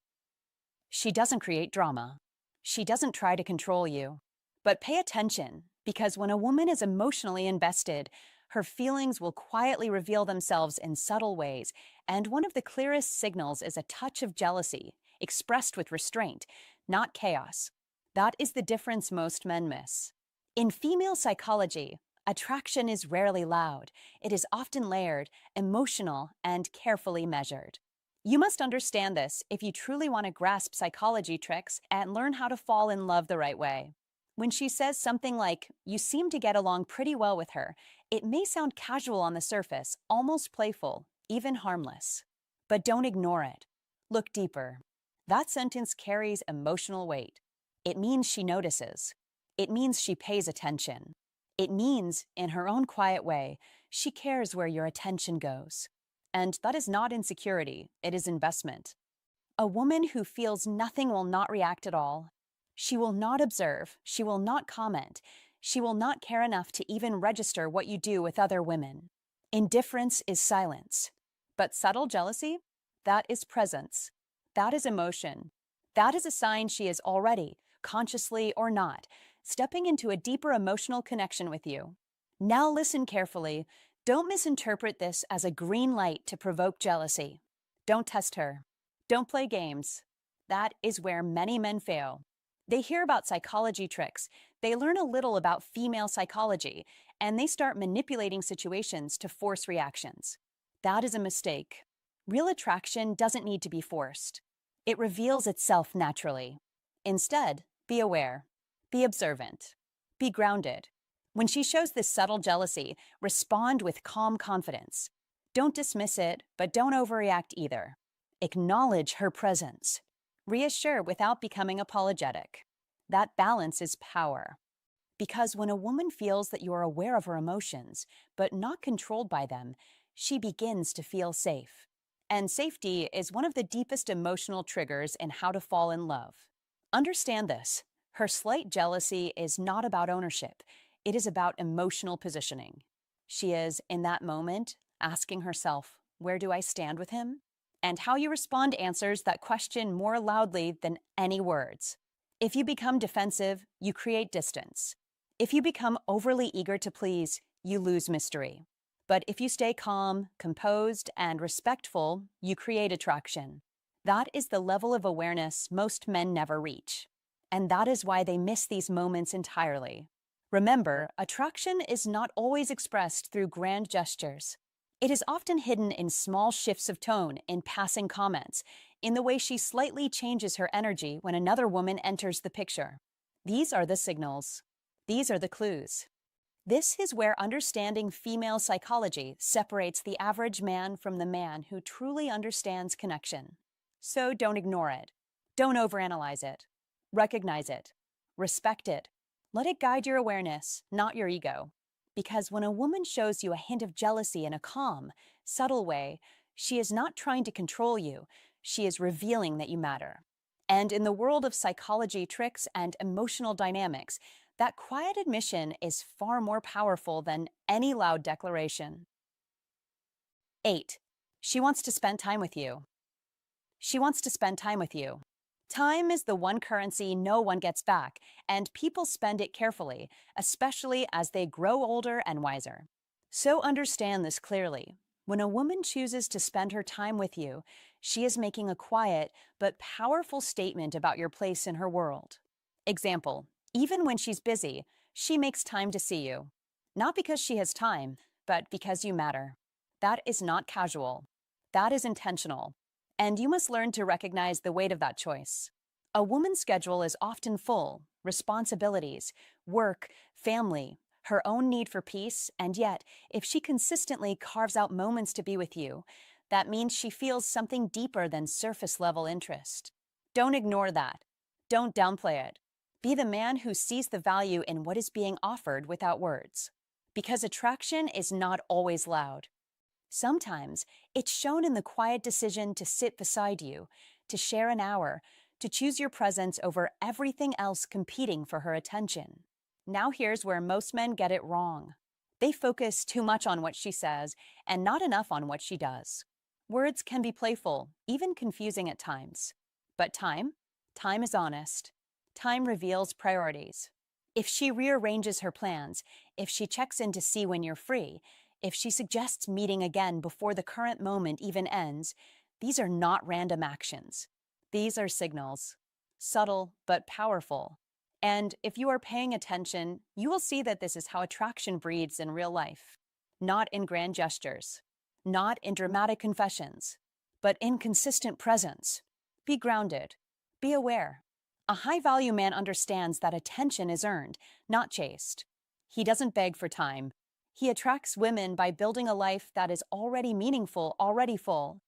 She doesn't create drama. She doesn't try to control you. But pay attention, because when a woman is emotionally invested, her feelings will quietly reveal themselves in subtle ways, and one of the clearest signals is a touch of jealousy, expressed with restraint, not chaos. That is the difference most men miss. In female psychology, attraction is rarely loud. It is often layered, emotional, and carefully measured. You must understand this if you truly want to grasp psychology tricks and learn how to fall in love the right way. When she says something like, "You seem to get along pretty well with her," it may sound casual on the surface, almost playful, even harmless. But don't ignore it. Look deeper. That sentence carries emotional weight. It means she notices. It means she pays attention. It means, in her own quiet way, she cares where your attention goes. And that is not insecurity, it is investment. A woman who feels nothing will not react at all. She will not observe, she will not comment, she will not care enough to even register what you do with other women. Indifference is silence. But subtle jealousy? That is presence. That is emotion. That is a sign she is already, consciously or not, stepping into a deeper emotional connection with you. Now listen carefully. Don't misinterpret this as a green light to provoke jealousy. Don't test her. Don't play games. That is where many men fail. They hear about psychology tricks, they learn a little about female psychology, and they start manipulating situations to force reactions. That is a mistake. Real attraction doesn't need to be forced. It reveals itself naturally. Instead, be aware. Be observant. Be grounded. When she shows this subtle jealousy, respond with calm confidence. Don't dismiss it, but don't overreact either. Acknowledge her presence. Reassure without becoming apologetic. That balance is power. Because when a woman feels that you are aware of her emotions, but not controlled by them, she begins to feel safe. And safety is one of the deepest emotional triggers in how to fall in love. Understand this. Her slight jealousy is not about ownership. It is about emotional positioning. She is, in that moment, asking herself, where do I stand with him? And how you respond answers that question more loudly than any words. If you become defensive, you create distance. If you become overly eager to please, you lose mystery. But if you stay calm, composed, and respectful, you create attraction. That is the level of awareness most men never reach. And that is why they miss these moments entirely. Remember, attraction is not always expressed through grand gestures. It is often hidden in small shifts of tone, in passing comments, in the way she slightly changes her energy when another woman enters the picture. These are the signals. These are the clues. This is where understanding female psychology separates the average man from the man who truly understands connection. So don't ignore it. Don't overanalyze it. Recognize it. Respect it. Let it guide your awareness, not your ego. Because when a woman shows you a hint of jealousy in a calm, subtle way, she is not trying to control you, she is revealing that you matter. And in the world of psychology tricks and emotional dynamics, That quiet admission is far more powerful than any loud declaration. 8. She wants to spend time with you. She wants to spend time with you. Time is the one currency no one gets back, and people spend it carefully, especially as they grow older and wiser. So understand this clearly. When a woman chooses to spend her time with you, she is making a quiet but powerful statement about your place in her world. Example, even when she's busy, she makes time to see you. Not because she has time, but because you matter. That is not casual. That is intentional. And you must learn to recognize the weight of that choice. A woman's schedule is often full, responsibilities, work, family, her own need for peace, and yet, if she consistently carves out moments to be with you, that means she feels something deeper than surface level interest. Don't ignore that. Don't downplay it. Be the man who sees the value in what is being offered without words. Because attraction is not always loud. Sometimes it's shown in the quiet decision to sit beside you, to share an hour, to choose your presence over everything else competing for her attention. Now here's where most men get it wrong. They focus too much on what she says and not enough on what she does. Words can be playful, even confusing at times. But time is honest. Time reveals priorities. If she rearranges her plans, if she checks in to see when you're free, if she suggests meeting again before the current moment even ends, these are not random actions. These are signals, subtle but powerful. And if you are paying attention, you will see that this is how attraction breeds in real life. Not in grand gestures, not in dramatic confessions, but in consistent presence. Be grounded. Be aware. A high-value man understands that attention is earned, not chased. He doesn't beg for time. He attracts women by building a life that is already meaningful, already full.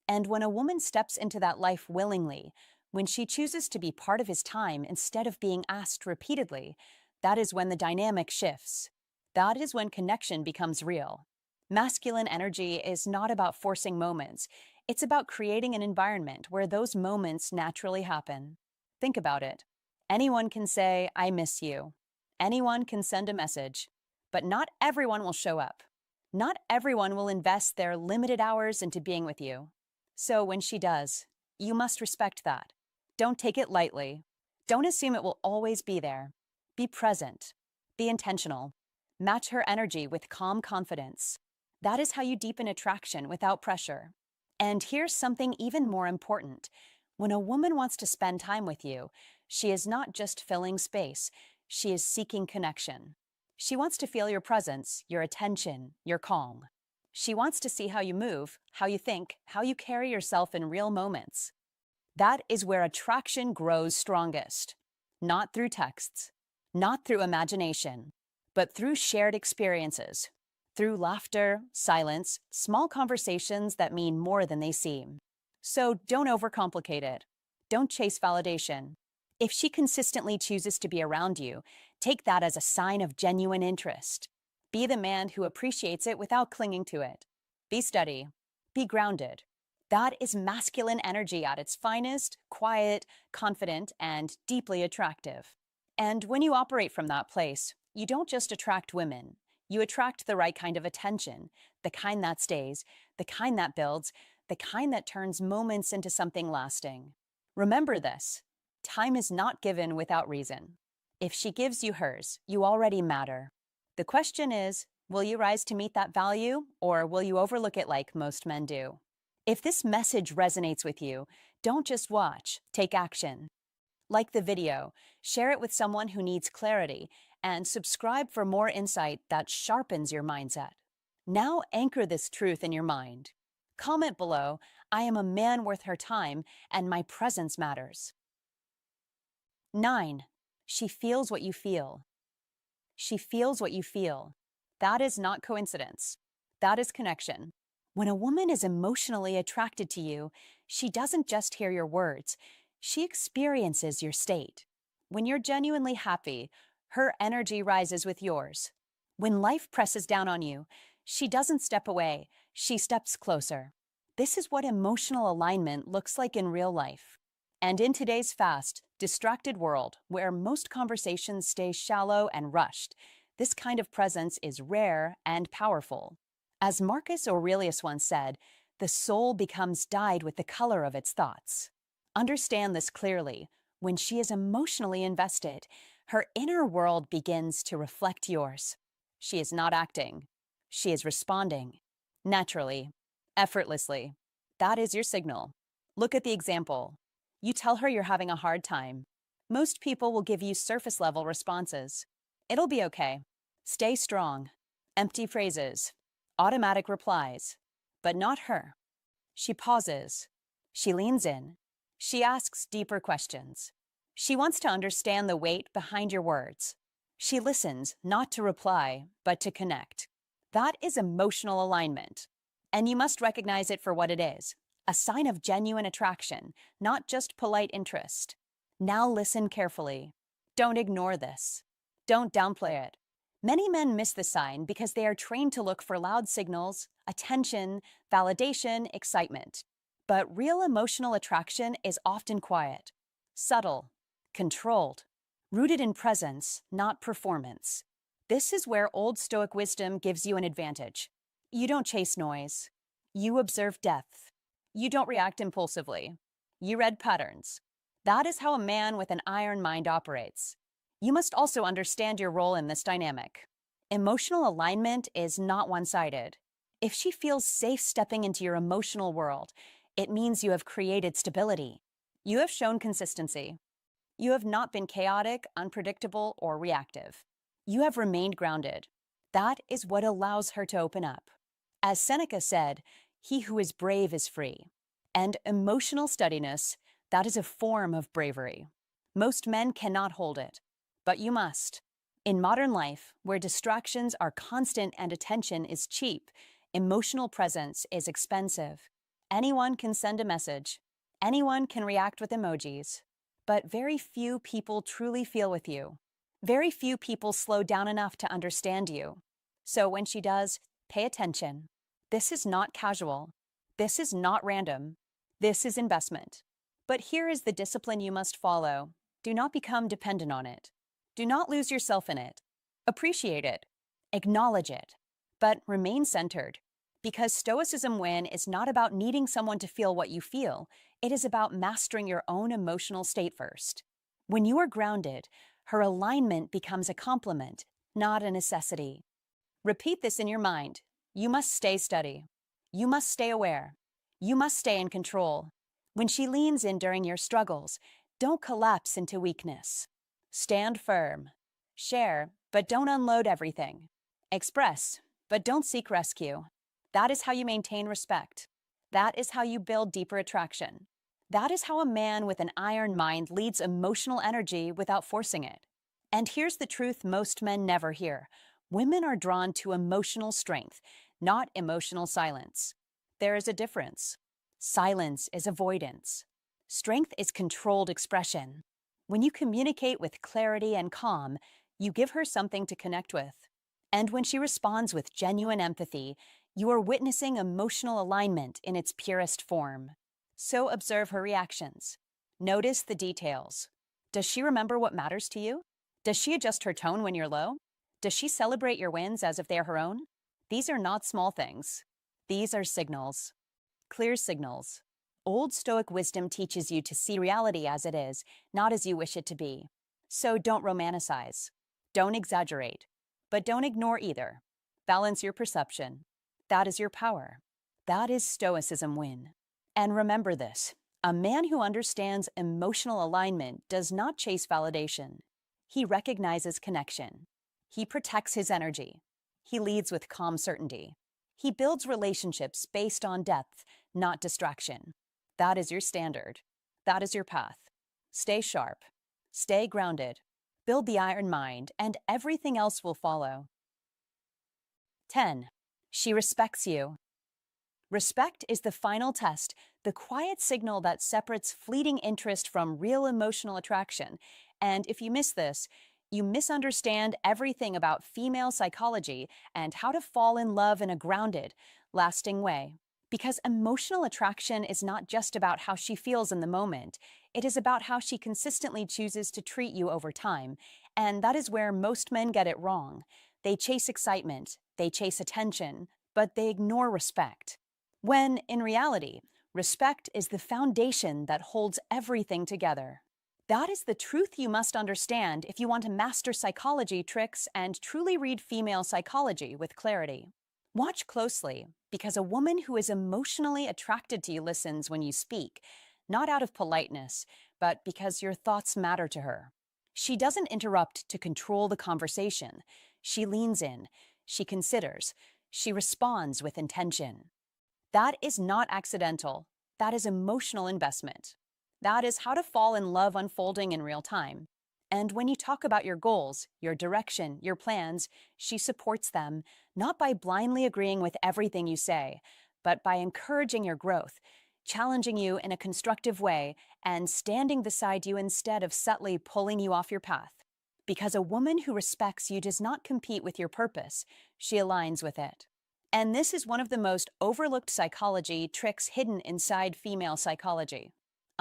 And when a woman steps into that life willingly, when she chooses to be part of his time instead of being asked repeatedly, that is when the dynamic shifts. That is when connection becomes real. Masculine energy is not about forcing moments. It's about creating an environment where those moments naturally happen. Think about it. Anyone can say, "I miss you." Anyone can send a message. But not everyone will show up. Not everyone will invest their limited hours into being with you. So when she does, you must respect that. Don't take it lightly. Don't assume it will always be there. Be present. Be intentional. Match her energy with calm confidence. That is how you deepen attraction without pressure. And here's something even more important. When a woman wants to spend time with you, she is not just filling space, she is seeking connection. She wants to feel your presence, your attention, your calm. She wants to see how you move, how you think, how you carry yourself in real moments. That is where attraction grows strongest. Not through texts, not through imagination, but through shared experiences, through laughter, silence, small conversations that mean more than they seem. So don't overcomplicate it. Don't chase validation. If she consistently chooses to be around you, take that as a sign of genuine interest. Be the man who appreciates it without clinging to it. Be steady. Be grounded. That is masculine energy at its finest, quiet, confident, and deeply attractive. And when you operate from that place, you don't just attract women. You attract the right kind of attention, the kind that stays, the kind that builds, the kind that turns moments into something lasting. Remember this. Time is not given without reason. If she gives you hers, you already matter. The question is, will you rise to meet that value, or will you overlook it like most men do? If this message resonates with you, don't just watch, take action. Like the video, share it with someone who needs clarity, and subscribe for more insight that sharpens your mindset. Now anchor this truth in your mind. Comment below, "I am a man worth her time, and my presence matters." 9. She feels what you feel. She feels what you feel. That is not coincidence. That is connection. When a woman is emotionally attracted to you, she doesn't just hear your words, she experiences your state. When you're genuinely happy, her energy rises with yours. When life presses down on you, she doesn't step away, she steps closer. This is what emotional alignment looks like in real life. And in today's fast, distracted world, where most conversations stay shallow and rushed, this kind of presence is rare and powerful. As Marcus Aurelius once said, the soul becomes dyed with the color of its thoughts. Understand this clearly. When she is emotionally invested, her inner world begins to reflect yours. She is not acting. She is responding. Naturally, effortlessly. That is your signal. Look at the example. You tell her you're having a hard time. Most people will give you surface-level responses. It'll be okay. Stay strong. Empty phrases. Automatic replies. But not her. She pauses. She leans in. She asks deeper questions. She wants to understand the weight behind your words. She listens, not to reply, but to connect. That is emotional alignment. And you must recognize it for what it is, a sign of genuine attraction, not just polite interest. Now listen carefully. Don't ignore this. Don't downplay it. Many men miss the sign because they are trained to look for loud signals, attention, validation, excitement. But real emotional attraction is often quiet, subtle, controlled, rooted in presence, not performance. This is where old Stoic wisdom gives you an advantage. You don't chase noise. You observe depth. You don't react impulsively. You read patterns. That is how a man with an iron mind operates. You must also understand your role in this dynamic. Emotional alignment is not one-sided. If she feels safe stepping into your emotional world, it means you have created stability. You have shown consistency. You have not been chaotic, unpredictable, or reactive. You have remained grounded. That is what allows her to open up. As Seneca said, "He who is brave is free." And emotional steadiness, that is a form of bravery. Most men cannot hold it, but you must. In modern life, where distractions are constant and attention is cheap, emotional presence is expensive. Anyone can send a message. Anyone can react with emojis. But very few people truly feel with you. Very few people slow down enough to understand you. So when she does, pay attention. This is not casual. This is not random. This is investment. But here is the discipline you must follow. Do not become dependent on it. Do not lose yourself in it. Appreciate it. Acknowledge it. But remain centered. Because Stoicism win is not about needing someone to feel what you feel. It is about mastering your own emotional state first. When you are grounded, her alignment becomes a complement, not a necessity. Repeat this in your mind. You must stay steady. You must stay aware. You must stay in control. When she leans in during your struggles, don't collapse into weakness. Stand firm. Share, but don't unload everything. Express, but don't seek rescue. That is how you maintain respect. That is how you build deeper attraction. That is how a man with an iron mind leads emotional energy without forcing it. And here's the truth most men never hear. Women are drawn to emotional strength, not emotional silence. There is a difference. Silence is avoidance. Strength is controlled expression. When you communicate with clarity and calm, you give her something to connect with. And when she responds with genuine empathy, you are witnessing emotional alignment in its purest form. So observe her reactions. Notice the details. Does she remember what matters to you? Does she adjust her tone when you're low? Does she celebrate your wins as if they are her own? These are not small things. These are signals. Clear signals. Old Stoic wisdom teaches you to see reality as it is, not as you wish it to be. So don't romanticize. Don't exaggerate. But don't ignore either. Balance your perception. That is your power. That is Stoicism win. And remember this, a man who understands emotional alignment does not chase validation. He recognizes connection. He protects his energy. He leads with calm certainty. He builds relationships based on depth, not distraction. That is your standard. That is your path. Stay sharp. Stay grounded. Build the iron mind, and everything else will follow. 10. She respects you. Respect is the final test, the quiet signal that separates fleeting interest from real emotional attraction. And if you miss this, you misunderstand everything about female psychology and how to fall in love in a grounded, lasting way. Because emotional attraction is not just about how she feels in the moment, it is about how she consistently chooses to treat you over time. And that is where most men get it wrong. They chase excitement, they chase attention, but they ignore respect. When, in reality, respect is the foundation that holds everything together. That is the truth you must understand if you want to master psychology tricks and truly read female psychology with clarity. Watch closely, because a woman who is emotionally attracted to you listens when you speak, not out of politeness, but because your thoughts matter to her. She doesn't interrupt to control the conversation. She leans in, she considers, she responds with intention. That is not accidental. That is emotional investment. That is how to fall in love unfolding in real time. And when you talk about your goals, your direction, your plans, she supports them, not by blindly agreeing with everything you say, but by encouraging your growth, challenging you in a constructive way, and standing beside you instead of subtly pulling you off your path. Because a woman who respects you does not compete with your purpose, she aligns with it. And this is one of the most overlooked psychology tricks hidden inside female psychology.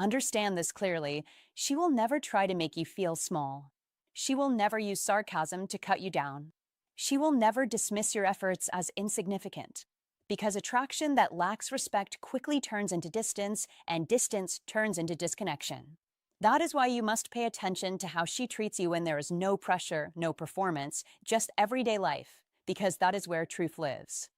Understand this clearly. She will never try to make you feel small. She will never use sarcasm to cut you down. She will never dismiss your efforts as insignificant. Because attraction that lacks respect quickly turns into distance, and distance turns into disconnection. That is why you must pay attention to how she treats you when there is no pressure, no performance, just everyday life, because that is where truth lives.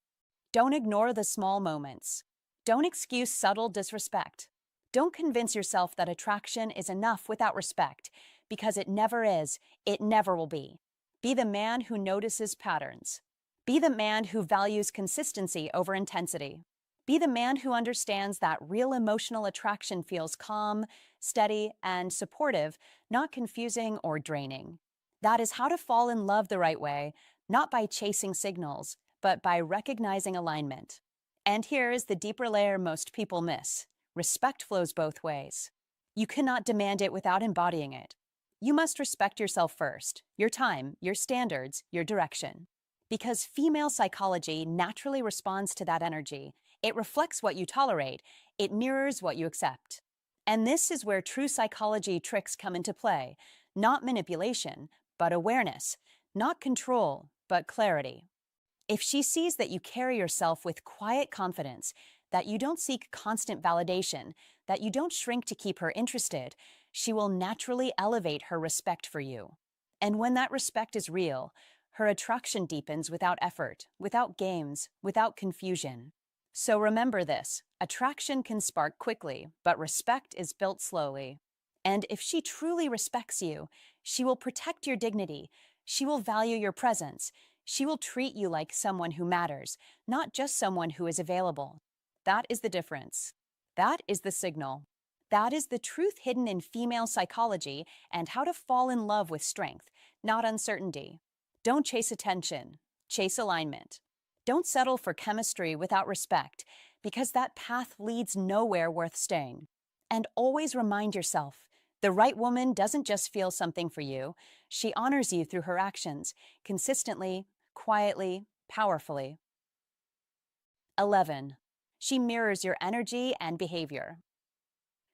Don't ignore the small moments. Don't excuse subtle disrespect. Don't convince yourself that attraction is enough without respect, because it never is, it never will be. Be the man who notices patterns. Be the man who values consistency over intensity. Be the man who understands that real emotional attraction feels calm, steady, and supportive, not confusing or draining. That is how to fall in love the right way, not by chasing signals, but by recognizing alignment. And here is the deeper layer most people miss. Respect flows both ways. You cannot demand it without embodying it. You must respect yourself first, your time, your standards, your direction. Because female psychology naturally responds to that energy. It reflects what you tolerate, it mirrors what you accept. And this is where true psychology tricks come into play. Not manipulation, but awareness. Not control, but clarity. If she sees that you carry yourself with quiet confidence, that you don't seek constant validation, that you don't shrink to keep her interested, she will naturally elevate her respect for you. And when that respect is real, her attraction deepens without effort, without games, without confusion. So remember this, attraction can spark quickly, but respect is built slowly. And if she truly respects you, she will protect your dignity, she will value your presence, she will treat you like someone who matters, not just someone who is available. That is the difference. That is the signal. That is the truth hidden in female psychology and how to fall in love with strength, not uncertainty. Don't chase attention, chase alignment. Don't settle for chemistry without respect, because that path leads nowhere worth staying. And always remind yourself, the right woman doesn't just feel something for you, she honors you through her actions, consistently, quietly, powerfully. 11. She mirrors your energy and behavior.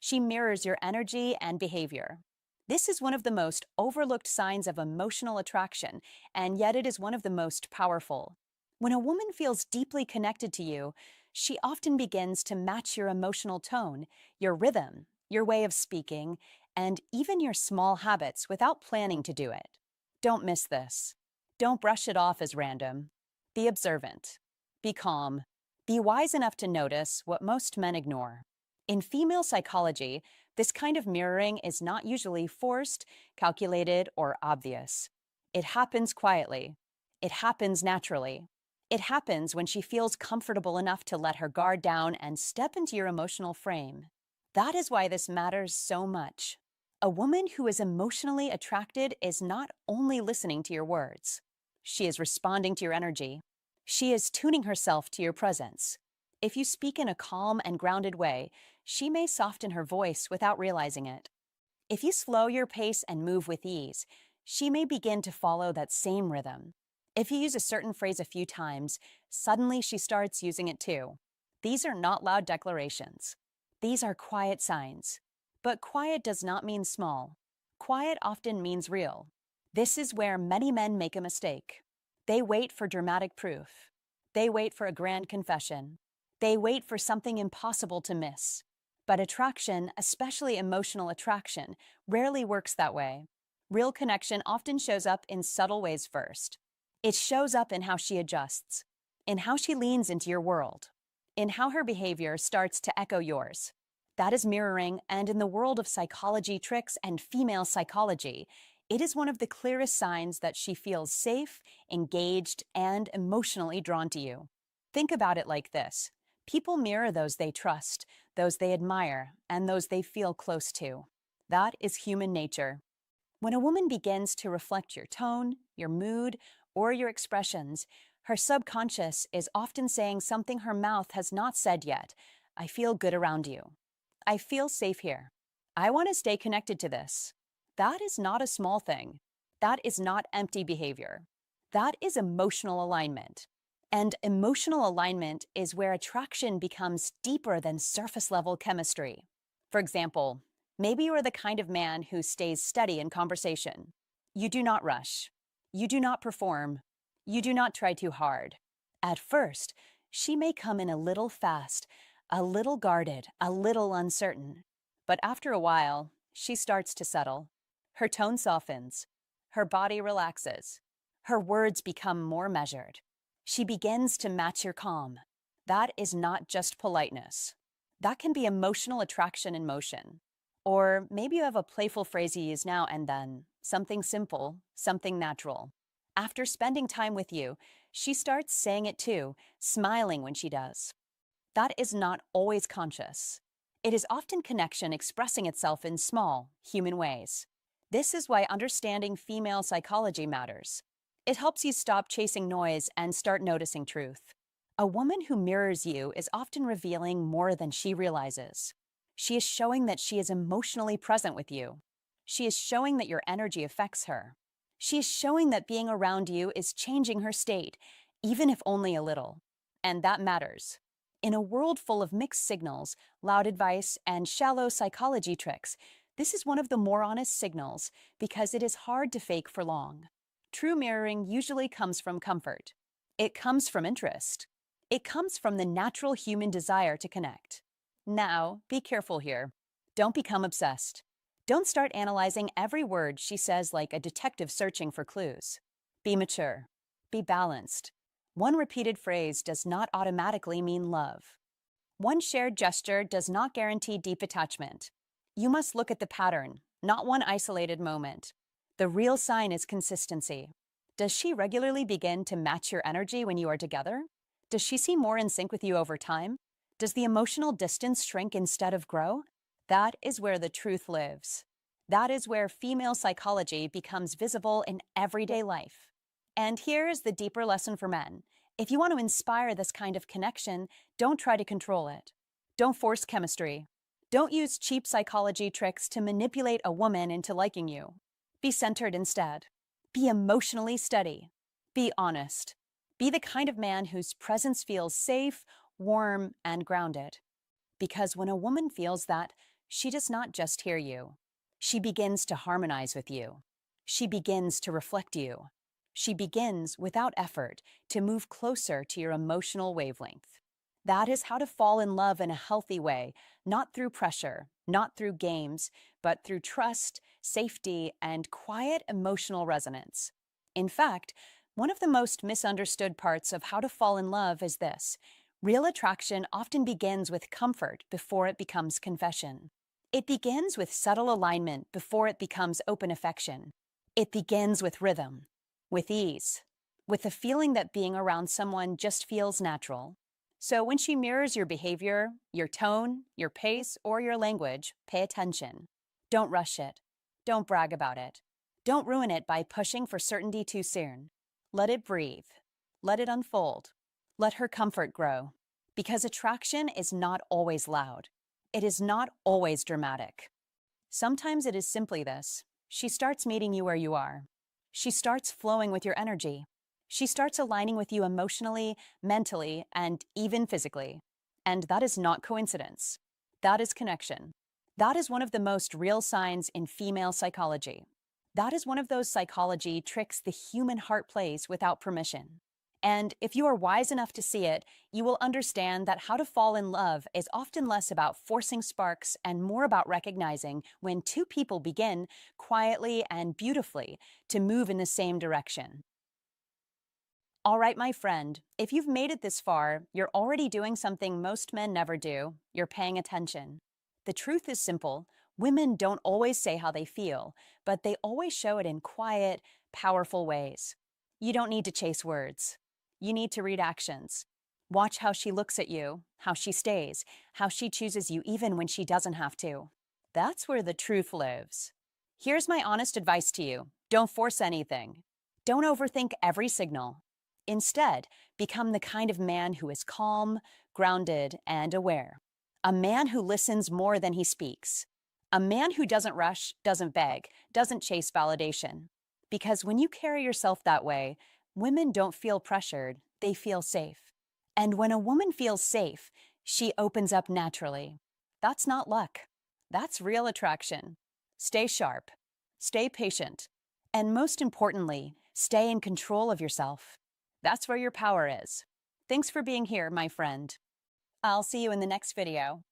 She mirrors your energy and behavior. This is one of the most overlooked signs of emotional attraction, and yet it is one of the most powerful. When a woman feels deeply connected to you, she often begins to match your emotional tone, your rhythm, your way of speaking, and even your small habits without planning to do it. Don't miss this. Don't brush it off as random. Be observant. Be calm. Be wise enough to notice what most men ignore. In female psychology, this kind of mirroring is not usually forced, calculated, or obvious. It happens quietly. It happens naturally. It happens when she feels comfortable enough to let her guard down and step into your emotional frame. That is why this matters so much. A woman who is emotionally attracted is not only listening to your words. She is responding to your energy. She is tuning herself to your presence. If you speak in a calm and grounded way, she may soften her voice without realizing it. If you slow your pace and move with ease, she may begin to follow that same rhythm. If you use a certain phrase a few times, suddenly she starts using it too. These are not loud declarations. These are quiet signs. But quiet does not mean small. Quiet often means real. This is where many men make a mistake. They wait for dramatic proof. They wait for a grand confession. They wait for something impossible to miss. But attraction, especially emotional attraction, rarely works that way. Real connection often shows up in subtle ways first. It shows up in how she adjusts, in how she leans into your world, in how her behavior starts to echo yours. That is mirroring, and in the world of psychology tricks and female psychology, it is one of the clearest signs that she feels safe, engaged, and emotionally drawn to you. Think about it like this. People mirror those they trust, those they admire, and those they feel close to. That is human nature. When a woman begins to reflect your tone, your mood, or your expressions, her subconscious is often saying something her mouth has not said yet. I feel good around you. I feel safe here. I want to stay connected to this. That is not a small thing. That is not empty behavior. That is emotional alignment. And emotional alignment is where attraction becomes deeper than surface level chemistry. For example, maybe you are the kind of man who stays steady in conversation. You do not rush. You do not perform. You do not try too hard. At first, she may come in a little fast, a little guarded, a little uncertain. But after a while, she starts to settle. Her tone softens. Her body relaxes. Her words become more measured. She begins to match your calm. That is not just politeness. That can be emotional attraction in motion. Or maybe you have a playful phrase you use now and then, something simple, something natural. After spending time with you, she starts saying it too, smiling when she does. That is not always conscious. It is often connection expressing itself in small, human ways. This is why understanding female psychology matters. It helps you stop chasing noise and start noticing truth. A woman who mirrors you is often revealing more than she realizes. She is showing that she is emotionally present with you. She is showing that your energy affects her. She is showing that being around you is changing her state, even if only a little. And that matters. In a world full of mixed signals, loud advice, and shallow psychology tricks, this is one of the more honest signals because it is hard to fake for long. True mirroring usually comes from comfort. It comes from interest. It comes from the natural human desire to connect. Now, be careful here. Don't become obsessed. Don't start analyzing every word she says like a detective searching for clues. Be mature. Be balanced. One repeated phrase does not automatically mean love. One shared gesture does not guarantee deep attachment. You must look at the pattern, not one isolated moment. The real sign is consistency. Does she regularly begin to match your energy when you are together? Does she seem more in sync with you over time? Does the emotional distance shrink instead of grow? That is where the truth lives. That is where female psychology becomes visible in everyday life. And here is the deeper lesson for men. If you want to inspire this kind of connection, don't try to control it. Don't force chemistry. Don't use cheap psychology tricks to manipulate a woman into liking you. Be centered instead. Be emotionally steady. Be honest. Be the kind of man whose presence feels safe, warm, and grounded. Because when a woman feels that, she does not just hear you. She begins to harmonize with you. She begins to reflect you. She begins, without effort, to move closer to your emotional wavelength. That is how to fall in love in a healthy way, not through pressure, not through games, but through trust, safety, and quiet emotional resonance. In fact, one of the most misunderstood parts of how to fall in love is this. Real attraction often begins with comfort before it becomes confession. It begins with subtle alignment before it becomes open affection. It begins with rhythm, with ease, with the feeling that being around someone just feels natural. So when she mirrors your behavior, your tone, your pace, or your language, pay attention. Don't rush it. Don't brag about it. Don't ruin it by pushing for certainty too soon. Let it breathe. Let it unfold. Let her comfort grow. Because attraction is not always loud. It is not always dramatic. Sometimes it is simply this. She starts meeting you where you are. She starts flowing with your energy. She starts aligning with you emotionally, mentally, and even physically. And that is not coincidence. That is connection. That is one of the most real signs in female psychology. That is one of those psychology tricks the human heart plays without permission. And if you are wise enough to see it, you will understand that how to fall in love is often less about forcing sparks and more about recognizing when two people begin, quietly and beautifully, to move in the same direction. All right, my friend, if you've made it this far, you're already doing something most men never do. You're paying attention. The truth is simple. Women don't always say how they feel, but they always show it in quiet, powerful ways. You don't need to chase words. You need to read actions. Watch how she looks at you, how she stays, how she chooses you even when she doesn't have to. That's where the truth lives. Here's my honest advice to you. Don't force anything. Don't overthink every signal. Instead, become the kind of man who is calm, grounded, and aware. A man who listens more than he speaks. A man who doesn't rush, doesn't beg, doesn't chase validation. Because when you carry yourself that way, women don't feel pressured, they feel safe. And when a woman feels safe, she opens up naturally. That's not luck. That's real attraction. Stay sharp. Stay patient. And most importantly, stay in control of yourself. That's where your power is. Thanks for being here, my friend. I'll see you in the next video.